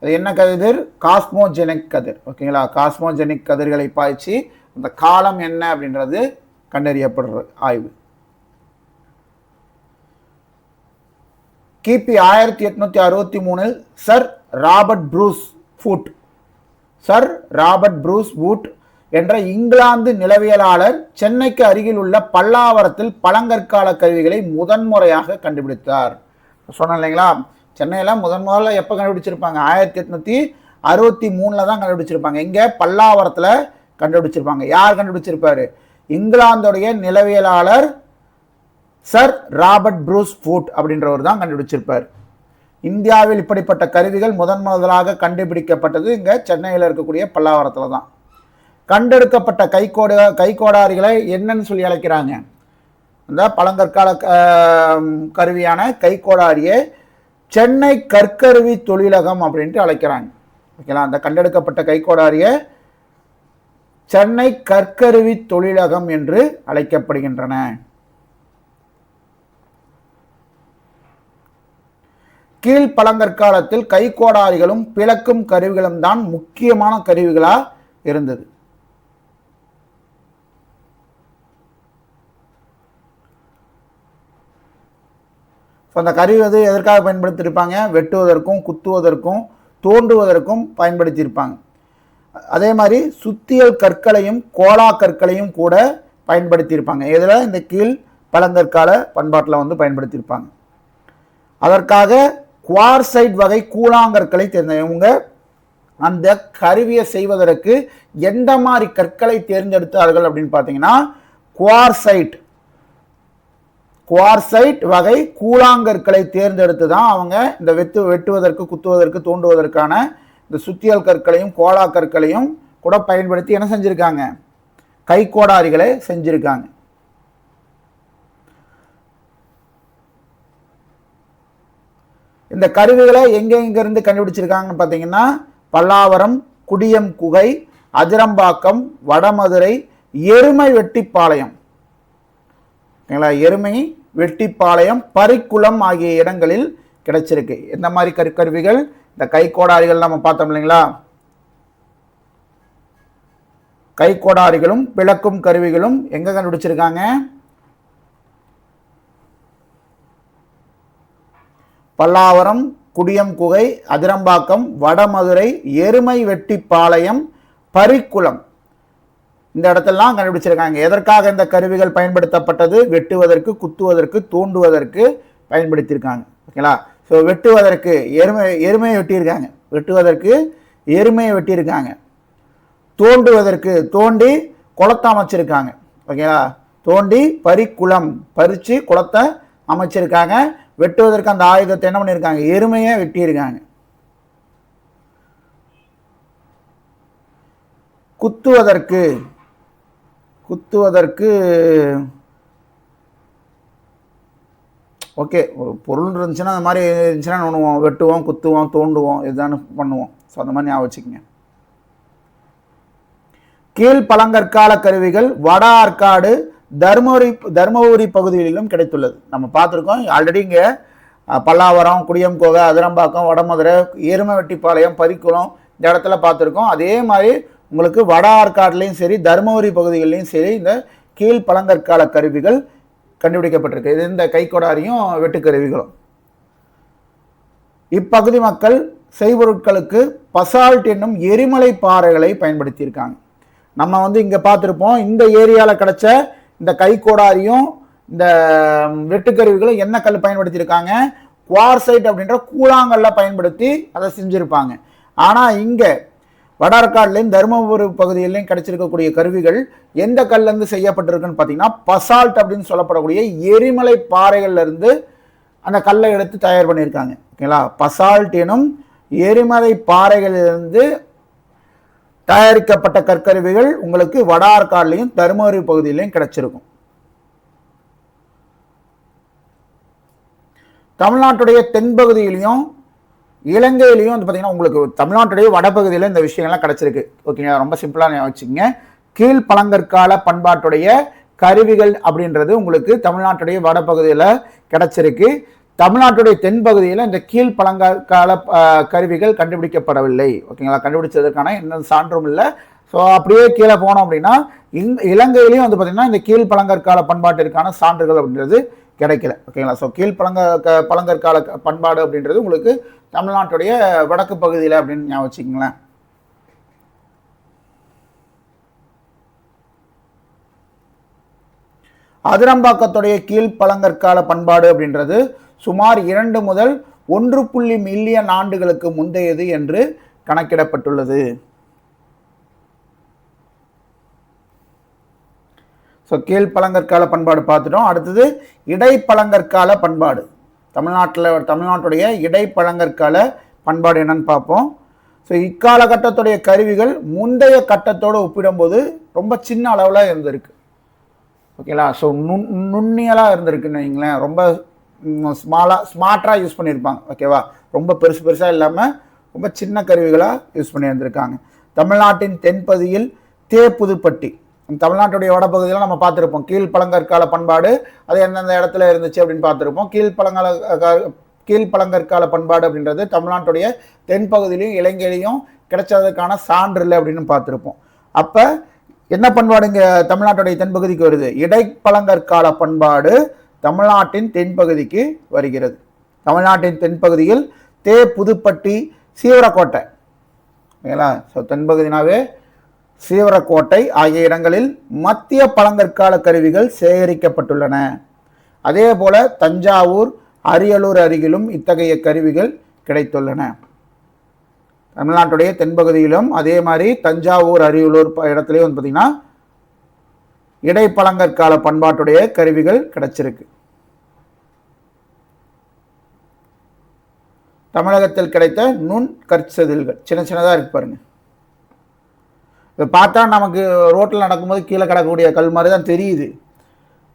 அது என்ன கதிர்? காஸ்மோஜெனிக் கதிர். ஓகேங்களா, காஸ்மோஜெனிக் கதிர்களை பாய்ச்சி அந்த காலம் என்ன அப்படின்றது கண்டறியப்படுற ஆய்வு. கிபி 1863 சர் ராபர்ட் ப்ரூஸ் வூட் என்ற இங்கிலாந்து நிலவியலாளர் சென்னைக்கு அருகில் உள்ள பல்லாவரத்தில் பழங்கற்கால கருவிகளை முதன்முறையாக கண்டுபிடித்தார். சொன்னேன் இல்லைங்களா, சென்னையில் முதன்முறையில் எப்போ கண்டுபிடிச்சிருப்பாங்க? 1863 தான் கண்டுபிடிச்சிருப்பாங்க. இங்கே பல்லாவரத்தில் கண்டுபிடிச்சிருப்பாங்க. யார் கண்டுபிடிச்சிருப்பாரு? இங்கிலாந்துடைய நிலவியலாளர் சர் ராபர்ட் ப்ரூஸ் வூட் அப்படின்றவர் தான் கண்டுபிடிச்சிருப்பார். இந்தியாவில் இப்படிப்பட்ட கருவிகள் முதலாக கண்டுபிடிக்கப்பட்டது இங்கே சென்னையில் இருக்கக்கூடிய பல்லாவரத்தில் தான். கண்டெடுக்கப்பட்ட கைக்கோடாரிகளை என்னன்னு சொல்லி அழைக்கிறாங்க? அந்த பழங்கற்கால கருவியான கைக்கோடாரியை சென்னை கற்கருவி தொழிலகம் அப்படின்ட்டு அழைக்கிறாங்க. ஓகேங்களா, அந்த கண்டெடுக்கப்பட்ட கைக்கோடாரியை சென்னை கற்கருவி தொழிலகம் என்று அழைக்கப்படுகின்றன. கீழ் பழங்கற்காலத்தில் கைக்கோடாரிகளும் பிளக்கும் கருவிகளும் தான் முக்கியமான கருவிகளா இருந்தது. அந்த கருவி வந்து எதற்காக பயன்படுத்தியிருப்பாங்க? வெட்டுவதற்கும் குத்துவதற்கும் தோண்டுவதற்கும் பயன்படுத்தியிருப்பாங்க. அதே மாதிரி சுத்தியல் கற்களையும் கோலா கற்களையும் கூட பயன்படுத்தியிருப்பாங்க. இதில் இந்த கீழ் பழங்கற்கால பண்பாட்டில் வந்து பயன்படுத்தியிருப்பாங்க. அதற்காக குவார்சைட் வகை கூழாங்கற்களை தேர்ந்தவங்க அந்த கருவியை செய்வதற்கு எந்த மாதிரி கற்களை தேர்ந்தெடுத்தார்கள் அப்படின்னு பார்த்தீங்கன்னா, குவார்சைட் வகை கூழாங்கற்களை தேர்ந்தெடுத்து தான் அவங்க இந்த வெட்டுவதற்கு குத்துவதற்கு தோண்டுவதற்கான இந்த சுத்தியல் கற்களையும் கோலா கற்களையும் கூட பயன்படுத்தி என்ன செஞ்சுருக்காங்க? கைக்கோடாரிகளை செஞ்சுருக்காங்க. இந்த கருவிகளை எங்கெங்கிருந்து கண்டுபிடிச்சிருக்காங்கன்னு பார்த்தீங்கன்னா, பல்லாவரம், குடியம் குகை, அதிரம்பாக்கம், வடமதுரை, எருமை வெட்டிப்பாளையம், எருமை வெட்டிப்பாளையம், பரிக்குளம் ஆகிய இடங்களில் கிடைச்சிருக்கு. எந்த மாதிரி கருவிகள்? இந்த கைக்கோடாரிகள் நம்ம பார்த்தோம் இல்லைங்களா, கைக்கோடாரிகளும் பிளக்கும் கருவிகளும் எங்க கண்டுபிடிச்சிருக்காங்க? பல்லாவரம், குடியம் குகை, அதிரம்பாக்கம், வடமதுரை, எருமை வெட்டிப்பாளையம், பரிக்குளம், இந்த இடத்தெல்லாம் கண்டுபிடிச்சிருக்காங்க. எதற்காக இந்த கருவிகள் பயன்படுத்தப்பட்டது? வெட்டுவதற்கு, குத்துவதற்கு, தூண்டுவதற்கு பயன்படுத்தியிருக்காங்க. ஓகேங்களா, ஸோ வெட்டுவதற்கு எருமையை வெட்டியிருக்காங்க, வெட்டுவதற்கு எருமையை வெட்டியிருக்காங்க, தோண்டுவதற்கு தோண்டி குளத்தை அமைச்சிருக்காங்க. ஓகேங்களா, தோண்டி பரிக்குளம் பறித்து குளத்தை அமைச்சிருக்காங்க. வெட்டுவதற்கு அந்த ஆயுதத்தை என்ன பண்ணியிருக்காங்க? எருமையை வெட்டியிருக்காங்க. குத்துவதற்கு ஓகே, ஒரு பொருள் இருந்துச்சுன்னா அந்த மாதிரி இருந்துச்சுன்னா ஒன்றுவோம், வெட்டுவோம், குத்துவோம், தோண்டுவோம், இதுதானு பண்ணுவோம். ஸோ அந்த மாதிரி ஞாபகம் வச்சுக்கோங்க. கீழ் பழங்கற்கால கருவிகள் வட ஆற்காடு, தருமபுரி பகுதிகளிலும் கிடைத்துள்ளது. நம்ம பார்த்துருக்கோம் ஆல்ரெடி. இங்கே பல்லாவரம், குடியம் கோகை, அதிரம்பாக்கம், வடமதுரை, எருமை வெட்டிப்பாளையம், பரிக்குளம் இந்த இடத்துல பார்த்துருக்கோம். அதே மாதிரி உங்களுக்கு வட ஆற்காடுலையும் சரி தருமபுரி பகுதிகளிலையும் சரி இந்த கீழ் பழங்கற்கால கருவிகள் கண்டுபிடிக்கப்பட்டிருக்கு. இது இந்த கைக்கோடாரியும் வெட்டுக்கருவிகளும். இப்பகுதி மக்கள் செய்பொருட்களுக்கு பசால்ட் என்னும் எரிமலை பாறைகளை பயன்படுத்தியிருக்காங்க. நம்ம வந்து இங்கே பார்த்துருப்போம், இந்த ஏரியாவில் கிடைச்ச இந்த கைக்கோடாரியும் இந்த வெட்டுக்கருவிகளும் என்ன கல் பயன்படுத்தியிருக்காங்க? குவார்சைட் அப்படின்ற கூழாங்கல்ல பயன்படுத்தி அதை செஞ்சுருப்பாங்க. ஆனால் இங்கே வடார்காடுலையும் தருமபுரி பகுதியிலையும் கிடைச்சிருக்கக்கூடிய கருவிகள் எந்த கல்லேருந்து செய்யப்பட்டிருக்குன்னு பார்த்தீங்கன்னா, பசால்ட் அப்படின்னு சொல்லப்படக்கூடிய எரிமலை பாறைகள்லேருந்து அந்த கல்லை எடுத்து தயார் பண்ணியிருக்காங்க. ஓகேங்களா, பசால்ட் எனும் எரிமலை பாறைகளிலிருந்து தயாரிக்கப்பட்ட கற்கருவிகள் உங்களுக்கு வட ஆற்காடுலையும் தருமபுரி பகுதியிலையும் கிடைச்சிருக்கும். தமிழ்நாட்டுடைய தென்பகுதியிலையும் இலங்கையிலையும் வந்து பார்த்தீங்கன்னா உங்களுக்கு தமிழ்நாட்டுடைய வடபகுதியில் இந்த விஷயங்கள்லாம் கிடைச்சிருக்கு. ஓகேங்களா, ரொம்ப சிம்பிளாக வச்சுக்கோங்க. கீழ்பழங்கற்கால பண்பாட்டுடைய கருவிகள் அப்படின்றது உங்களுக்கு தமிழ்நாட்டுடைய வடபகுதியில் கிடைச்சிருக்கு. தமிழ்நாட்டுடைய தென்பகுதியில் இந்த கீழ்பழங்கற்கால கருவிகள் கண்டுபிடிக்கப்படவில்லை. ஓகேங்களா, கண்டுபிடிச்சதற்கான எந்த சான்றும் இல்லை. ஸோ அப்படியே கீழே போனோம் அப்படின்னா இலங்கையிலையும் வந்து பார்த்தீங்கன்னா இந்த கீழ்பழங்கற்கால பண்பாட்டிற்கான சான்றுகள் அப்படின்றது கிடைக்கல. ஓகேங்களா, ஸோ பழங்கற்கால பண்பாடு அப்படின்றது உங்களுக்கு தமிழ்நாட்டுடைய வடக்கு பகுதியில் அப்படின்னு ஞாபகம் வச்சுக்கங்களேன். அதிரம்பாக்கத்துடைய கீழ்பழங்கற்கால பண்பாடு அப்படின்றது சுமார் 2 முதல் 1 மில்லியன் ஆண்டுகளுக்கு முந்தையது என்று கணக்கிடப்பட்டுள்ளது. ஸோ கீழ்பழங்கற்கால பண்பாடு பார்த்துட்டோம். அடுத்தது இடைப்பழங்கற்கால பண்பாடு. தமிழ்நாட்டுடைய இடைப்பழங்கற்கால பண்பாடு என்னன்னு பார்ப்போம். ஸோ இக்காலகட்டத்துடைய கருவிகள் முந்தைய கட்டத்தோடு ஒப்பிடும்போது ரொம்ப சின்ன அளவில் இருந்திருக்கு. ஓகேங்களா, ஸோ நுண்ணியலாக இருந்திருக்குன்னு வைங்களேன். ரொம்ப ஸ்மார்ட்டாக யூஸ் பண்ணியிருப்பாங்க. ஓகேவா, ரொம்ப பெருசாக இல்லாமல் ரொம்ப சின்ன கருவிகளாக யூஸ் பண்ணி இருந்திருக்காங்க. தமிழ்நாட்டின் தென்பகுதியில் புதுப்பட்டி, தமிழ்நாட்டுடைய வடப்பகுதியில் நம்ம பார்த்துருப்போம். கீழ்பழங்கற்கால பண்பாடு அது எந்தெந்த இடத்துல இருந்துச்சு அப்படின்னு பார்த்துருப்போம். கீழ்பழங்கற்கால பண்பாடு அப்படின்றது தமிழ்நாட்டுடைய தென்பகுதியிலையும் இலங்கையிலையும் கிடைச்சதுக்கான சான்று இல்லை அப்படின்னு பார்த்துருப்போம். அப்போ என்ன பண்பாடு இங்கே தமிழ்நாட்டுடைய தென்பகுதிக்கு வருது? இடைப்பழங்கற்கால பண்பாடு தமிழ்நாட்டின் தென்பகுதிக்கு வருகிறது. தமிழ்நாட்டின் தென்பகுதியில் புதுப்பட்டி, சீவரக்கோட்டை, ஓகேங்களா, ஸோ தென்பகுதினாவே சீவரக்கோட்டை ஆகிய இடங்களில் மத்திய பழங்கற்கால கருவிகள் சேகரிக்கப்பட்டுள்ளன. அதே போல தஞ்சாவூர், அரியலூர் அருகிலும் இத்தகைய கருவிகள் கிடைத்துள்ளன. தமிழ்நாட்டுடைய தென்பகுதியிலும் அதே மாதிரி தஞ்சாவூர், அரியலூர் இடத்துலையும் வந்து பார்த்தீங்கன்னா இடைப்பழங்கற்கால பண்பாட்டுடைய கருவிகள் கிடைச்சிருக்கு. தமிழகத்தில் கிடைத்த நுண் கற்செதில்கள் சின்னதாக இருக்கு பாருங்க. இதை பார்த்தா நமக்கு ரோட்டில் நடக்கும்போது கீழே கிடக்கக்கூடிய கல் மாதிரி தான் தெரியுது.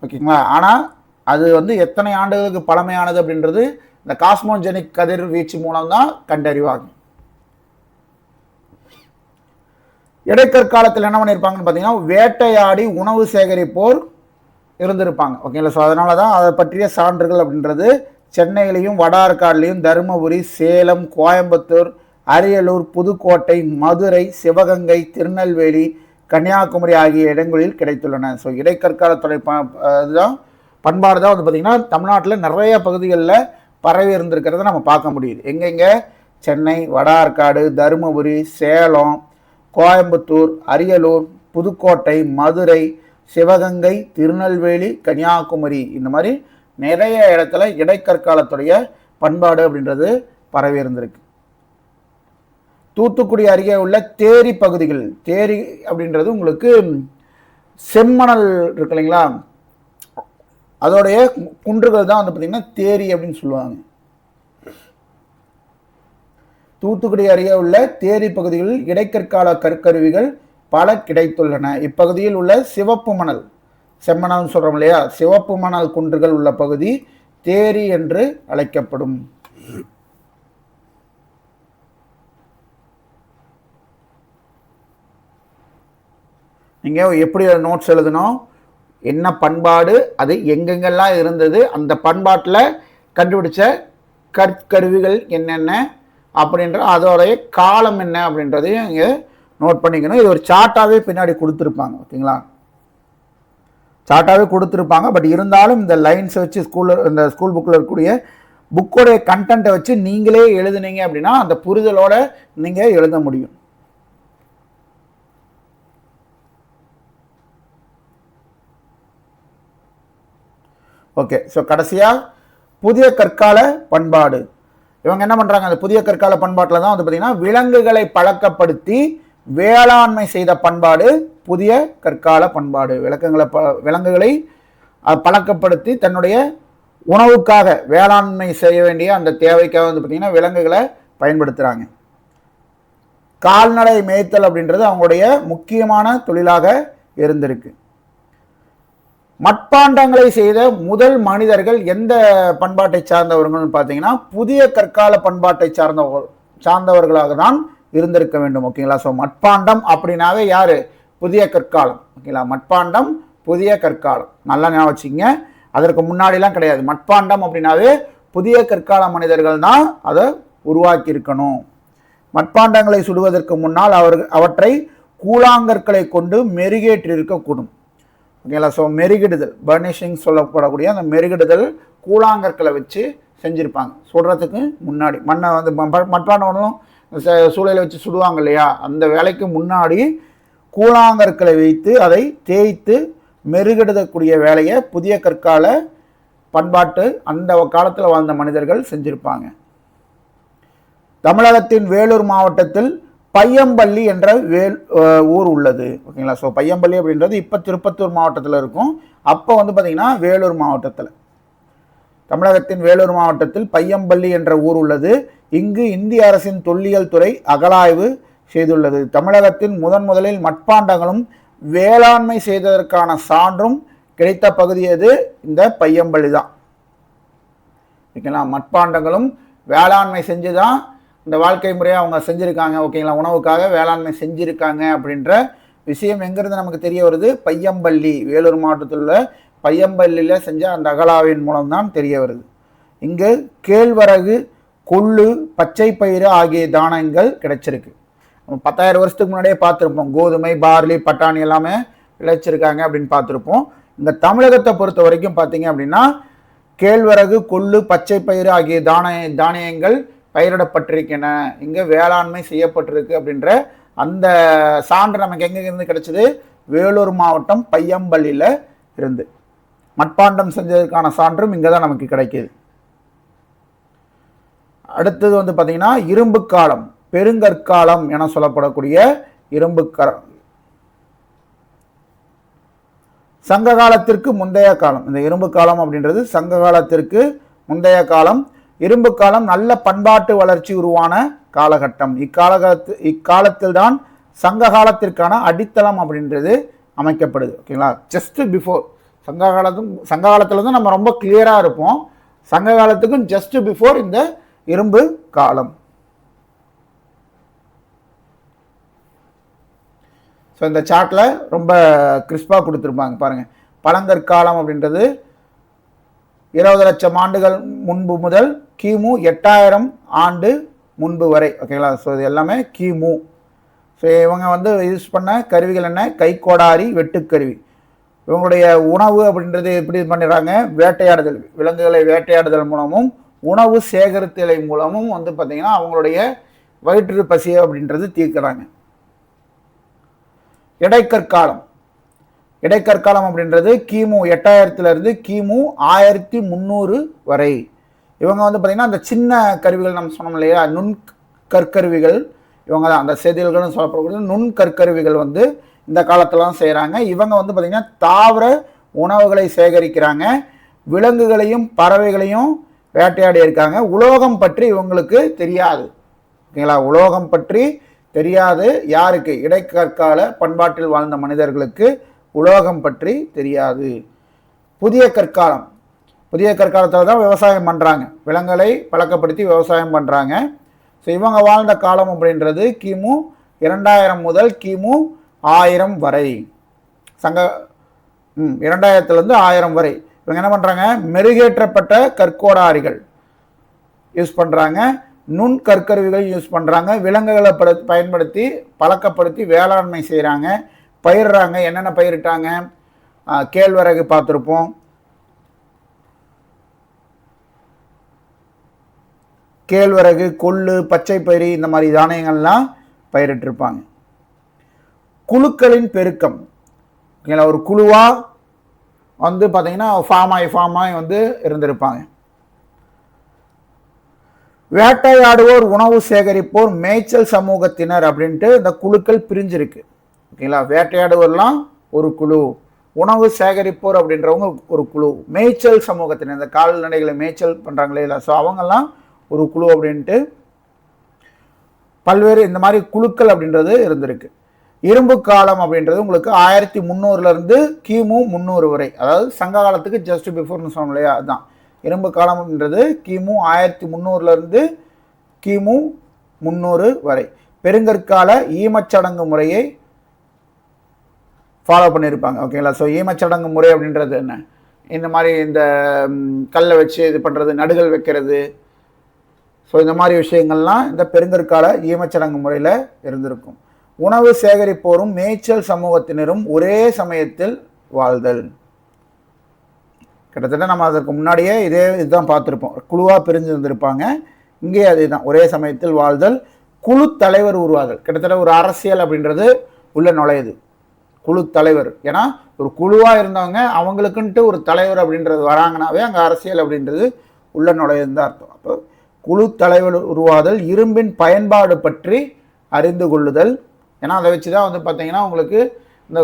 ஓகேங்களா, ஆனால் அது வந்து எத்தனை ஆண்டுகளுக்கு பழமையானது அப்படின்றது இந்த காஸ்மோஜெனிக் கதிர்வீச்சு மூலம் தான் கண்டறிவாங்க. இடைக்கற்காலத்தில் என்ன பண்ணியிருப்பாங்கன்னு பார்த்தீங்கன்னா வேட்டையாடி உணவு சேகரிப்போர் இருந்திருப்பாங்க. ஓகேங்களா, ஸோ அதனால தான் அதை பற்றிய சான்றுகள் அப்படின்றது சென்னையிலையும் வட ஆற்காடுலையும் தருமபுரி, சேலம், கோயம்புத்தூர், அரியலூர், புதுக்கோட்டை, மதுரை, சிவகங்கை, திருநெல்வேலி, கன்னியாகுமரி ஆகிய இடங்களில் கிடைத்துள்ளன. ஸோ இடைக்கற்காலத்துடைய இதுதான் பண்பாடு தான் வந்து பார்த்திங்கன்னா தமிழ்நாட்டில் நிறைய பகுதிகளில் பரவி இருந்திருக்கிறத நம்ம பார்க்க முடியுது. எங்கெங்கே? சென்னை, வட ஆற்காடு, தருமபுரி, சேலம், கோயம்புத்தூர், அரியலூர், புதுக்கோட்டை, மதுரை, சிவகங்கை, திருநெல்வேலி, கன்னியாகுமரி, இந்த மாதிரி நிறைய இடத்துல இடைக்கற்காலத்துடைய பண்பாடு அப்படின்றது பரவி இருந்திருக்கு. தூத்துக்குடி அருகே உள்ள தேரி பகுதிகள், தேரி அப்படின்றது உங்களுக்கு செம்மணல் இருக்கு இல்லைங்களா, அதோடைய குன்றுகள் தான் வந்து பார்த்தீங்கன்னா தேரி அப்படின்னு சொல்லுவாங்க. தூத்துக்குடி அருகே உள்ள தேரி பகுதிகளில் இடைக்கற்கால கற்கருவிகள் பல கிடைத்துள்ளன. இப்பகுதியில் உள்ள சிவப்பு மணல், செம்மணல் சொல்றோம் இல்லையா, சிவப்பு மணல் குன்றுகள் உள்ள பகுதி தேரி என்று அழைக்கப்படும். நீங்கள் எப்படி நோட்ஸ் எழுதணும், என்ன பண்பாடு, அது எங்கெங்கெல்லாம் இருந்தது, அந்த பண்பாட்டில் கண்டுபிடிச்ச கற்கருவிகள் என்னென்ன அப்படின்ற அதோடைய காலம் என்ன அப்படின்றதையும் இங்கே நோட் பண்ணிக்கணும். இது ஒரு சார்ட்டாகவே பின்னாடி கொடுத்துருப்பாங்க. ஓகேங்களா, சார்ட்டாகவே கொடுத்துருப்பாங்க. பட் இருந்தாலும் இந்த லைன்ஸை வச்சு இந்த ஸ்கூல் புக்கில் இருக்கக்கூடிய புக்கோடைய கண்டென்ட்டை வச்சு நீங்களே எழுதுனீங்க அப்படின்னா அந்த புரிதலோட நீங்கள் எழுத முடியும். ஓகே, ஸோ கடைசியாக புதிய கற்கால பண்பாடு. இவங்க என்ன பண்ணுறாங்க, அந்த புதிய கற்கால பண்பாட்டில் தான் வந்து பார்த்திங்கன்னா விலங்குகளை பழக்கப்படுத்தி வேளாண்மை செய்த பண்பாடு புதிய கற்கால பண்பாடு. விலங்குகளை பழக்கப்படுத்தி தன்னுடைய உணவுக்காக வேளாண்மை செய்ய வேண்டிய அந்த தேவைக்காக வந்து பார்த்திங்கன்னா விலங்குகளை பயன்படுத்துகிறாங்க. கால்நடை மேய்த்தல் அப்படின்றது அவங்களுடைய முக்கியமான தொழிலாக இருந்திருக்கு. மட்பாண்டங்களை செய்த முதல் மனிதர்கள் எந்த பண்பாட்டை சார்ந்தவர்கள் பார்த்தீங்கன்னா புதிய கற்கால பண்பாட்டை சார்ந்தவர்களாக தான் இருந்திருக்க வேண்டும். ஓகேங்களா. ஸோ மட்பாண்டம் அப்படின்னாவே யாரு? புதிய கற்காலம். ஓகேங்களா. மட்பாண்டம் புதிய கற்காலம் நல்லா ஞாபகம் வச்சுங்க. அதற்கு முன்னாடிலாம் கிடையாது. மட்பாண்டம் அப்படின்னாவே புதிய கற்கால மனிதர்கள் தான் அதை உருவாக்கி இருக்கணும். மட்பாண்டங்களை சுடுவதற்கு முன்னால் அவற்றை கூழாங்கற்களை கொண்டு மெருகேற்றி இருக்கக்கூடும். ஓகேங்களா. ஸோ மெருகிடுதல், பர்னிஷிங் சொல்லப்படக்கூடிய அந்த மெருகிடுதல் கூழாங்கற்களை வச்சு செஞ்சுருப்பாங்க. சுடுறதுக்கு முன்னாடி மண்ணை வந்து மட்பாண்டம் சூளையில் வச்சு சுடுவாங்க இல்லையா, அந்த வேலைக்கு முன்னாடி கூழாங்கற்களை வைத்து அதை தேய்த்து மெருகிடக்கூடிய வேலையை புதிய கற்கால பண்பாட்டு அந்த காலத்தில் வாழ்ந்த மனிதர்கள் செஞ்சுருப்பாங்க. தமிழகத்தின் வேலூர் மாவட்டத்தில் பையம்பள்ளி என்ற ஊர் உள்ளது. ஓகேங்களா. ஸோ பையம்பள்ளி அப்படின்றது இப்போ திருப்பத்தூர் மாவட்டத்தில் இருக்கும். அப்போ வந்து பார்த்திங்கன்னா வேலூர் மாவட்டத்தில், தமிழகத்தின் வேலூர் மாவட்டத்தில் பையம்பள்ளி என்ற ஊர் உள்ளது. இங்கு இந்திய அரசின் தொல்லியல் துறை அகழாய்வு செய்துள்ளது. தமிழகத்தின் முதலில் மட்பாண்டங்களும் வேளாண்மை செய்ததற்கான சான்றும் கிடைத்த பகுதி எது? இந்த பையம்பள்ளி தான். ஓகேங்களா. மட்பாண்டங்களும் வேளாண்மை செஞ்சுதான் இந்த வாழ்க்கை முறையை அவங்க செஞ்சுருக்காங்க. ஓகேங்களா. உணவுக்காக வேளாண்மை செஞ்சுருக்காங்க அப்படின்ற விஷயம் எங்கிருந்து நமக்கு தெரிய வருது? பையம்பள்ளி, வேலூர் மாவட்டத்தில் உள்ள பையம்பள்ளியில் செஞ்ச அந்த அகழாய்வின் மூலம்தான் தெரிய வருது. இங்கு கேழ்வரகு, கொள்ளு, பச்சை பயிறு ஆகிய தானியங்கள் கிடைச்சிருக்கு. 10,000 வருஷத்துக்கு முன்னாடியே பார்த்துருப்போம். கோதுமை, பார்லி, பட்டாணி எல்லாமே விளைச்சிருக்காங்க அப்படின்னு பார்த்துருப்போம். இந்த தமிழகத்தை பொறுத்த வரைக்கும் பார்த்தீங்க அப்படின்னா கேழ்வரகு, கொள்ளு, பச்சை பயிறு ஆகிய தானியங்கள் பயிரிடப்பட்டிருக்கின்றன. இங்கே வேளாண்மை செய்யப்பட்டிருக்கு அப்படின்ற அந்த சான்று நமக்கு எங்கேருந்து கிடைச்சது? வேலூர் மாவட்டம் பையம்பள்ளியில் இருந்து. மட்பாண்டம் செஞ்சதுக்கான சான்றும் இங்கே தான் நமக்கு கிடைக்கிது. அடுத்தது வந்து பார்த்தீங்கன்னா இரும்பு காலம், பெருங்கற்காலம் என சொல்லப்படக்கூடிய இரும்பு காலம். சங்க காலத்திற்கு முந்தைய காலம். இந்த இரும்பு காலம் அப்படின்றது சங்க காலத்திற்கு முந்தைய காலம். இரும்பு காலம் நல்ல பண்பாட்டு வளர்ச்சி உருவான காலகட்டம். இக்காலத்தில் தான் சங்க காலத்திற்கான அடித்தளம் அப்படின்றது அமைக்கப்படுது. ஓகேங்களா. ஜஸ்ட் பிஃபோர் சங்க காலத்தில் தான் நம்ம ரொம்ப கிளியராக இருப்போம். சங்க காலத்துக்கும் ஜஸ்ட் பிஃபோர் இந்த இரும்பு காலம். ஸோ இந்த சார்ட்டில் ரொம்ப கிறிஸ்பாக கொடுத்துருப்பாங்க பாருங்கள். பழங்கற்காலம் அப்படின்றது 20 லட்சம் ஆண்டுகள் முன்பு முதல் கிமு 8000 ஆண்டு முன்பு வரை. ஓகேங்களா. ஸோ இது எல்லாமே கிமு. ஸோ இவங்க வந்து யூஸ் பண்ண கருவிகள் என்ன? கைக்கோடாரி, வெட்டுக்கருவி. இவங்களுடைய உணவு அப்படின்றது எப்படி பண்ணிடுறாங்க? வேட்டையாடுதல், விலங்குகளை வேட்டையாடுதல் மூலமும் உணவு சேகரித்தலை மூலமும் வந்து பார்த்திங்கன்னா அவங்களுடைய வயிற்று பசி அப்படின்றது தீர்க்கிறாங்க. இடைக்கற்காலம். இடைக்கற்காலம் அப்படின்றது கிமு 8000 கிமு 1300 வரை. இவங்க வந்து பார்த்திங்கன்னா அந்த சின்ன கருவிகள் நம்ம சொன்னோம் இல்லையா, நுண் கற்கருவிகள், இவங்க தான் அந்த செதில்கள்னு சொல்லப்படக்கூடிய நுண் கற்கருவிகள் வந்து இந்த காலத்திலாம் செய்கிறாங்க. இவங்க வந்து பார்த்திங்கன்னா தாவர உணவுகளை சேகரிக்கிறாங்க, விலங்குகளையும் பறவைகளையும் வேட்டையாடி இருக்காங்க. உலோகம் பற்றி இவங்களுக்கு தெரியாது. ஓகேங்களா. உலோகம் பற்றி தெரியாது யாருக்கு? இடைக்கற்கால பண்பாட்டில் வாழ்ந்த மனிதர்களுக்கு உலோகம் பற்றி தெரியாது. புதிய கற்காலம். புதிய கற்காலத்தில் தான் விவசாயம் பண்ணுறாங்க, விலங்குகளை பழக்கப்படுத்தி விவசாயம் பண்ணுறாங்க. ஸோ இவங்க வாழ்ந்த காலம் அப்படின்றது கிமு 2000 முதல் கிமு 1000 வரை. 2000 1000 வரை இவங்க என்ன பண்ணுறாங்க? மெருகேற்றப்பட்ட கற்கோடாரிகள் யூஸ் பண்ணுறாங்க, நுண் கற்கருவிகள் யூஸ் பண்ணுறாங்க, விலங்குகளை பயன்படுத்தி பழக்கப்படுத்தி வேளாண்மை செய்கிறாங்க, பயிர்றாங்க. என்னென்ன பயிரிட்டாங்க? கேழ்வரகு பார்த்துருப்போம், கேழ்வரகு, கொள்ளு, பச்சை பயிறு, இந்த மாதிரி தானியங்கள்லாம் பயிரிட்டிருப்பாங்க. குழுக்களின் பெருக்கம். ஒரு குழுவாக வந்து பார்த்தீங்கன்னா ஃபார்ம் ஆகி வந்து இருந்திருப்பாங்க. வேட்டையாடுவோர், உணவு சேகரிப்போர், மேய்ச்சல் சமூகத்தினர் அப்படின்ட்டு இந்த குழுக்கள் பிரிஞ்சிருக்கு. ஓகேங்களா. வேட்டையாடுவோர்லாம் ஒரு குழு, உணவு சேகரிப்போர் அப்படின்றவங்க ஒரு குழு, மேய்ச்சல் சமூகத்தினர் இந்த கால்நடைகளை மேய்ச்சல் பண்ணுறாங்களே இல்லை, ஸோ அவங்கெல்லாம் ஒரு குழு அப்படின்ட்டு பல்வேறு இந்த மாதிரி குழுக்கள் அப்படின்றது இருந்திருக்கு. இரும்பு காலம் அப்படின்றது உங்களுக்கு 1300 கிமு 300 வரை, அதாவது சங்க காலத்துக்கு ஜஸ்ட் பிஃபோர்னு சொன்னோம் இல்லையா, அதுதான் இரும்பு காலம் அப்படின்றது கிமு 1300 கிமு 300 வரை. பெருங்கற்கால ஈமச்சடங்கு முறையை ஃபாலோ பண்ணியிருப்பாங்க. ஓகேங்களா. ஸோ ஈமச்சடங்கு முறை அப்படின்றது என்ன, இந்த மாதிரி இந்த கல்லை வச்சு இது பண்ணுறது, நடுகள் வைக்கிறது, ஸோ இந்த மாதிரி விஷயங்கள்லாம் இந்த பெருங்கற்கால ஈமச்சடங்கு முறையில் இருந்திருக்கும். உணவு சேகரிப்போரும் மேய்ச்சல் சமூகத்தினரும் ஒரே சமயத்தில் வாழ்தல். கிட்டத்தட்ட நம்ம அதற்கு முன்னாடியே இதுதான் பார்த்துருப்போம். குழுவாக பிரிஞ்சு இருந்திருப்பாங்க. இங்கே அதே தான், ஒரே சமயத்தில் வாழ்தல். குழு தலைவர் உருவாதல். கிட்டத்தட்ட ஒரு அரசியல் அப்படின்றது உள்ள நுழையுது. குழு தலைவர், ஏன்னா ஒரு குழுவாக இருந்தவங்க அவங்களுக்குன்ட்டு ஒரு தலைவர் அப்படின்றது வராங்கனாவே அங்கே அரசியல் அப்படின்றது உள்ள நுழையுதுன்னு தான் அர்த்தம். அப்போ குழு தலைவர் உருவாதல். இரும்பின் பயன்பாடு பற்றி அறிந்து கொள்ளுதல். ஏன்னா அதை வச்சு தான் பார்த்தீங்கன்னா உங்களுக்கு இந்த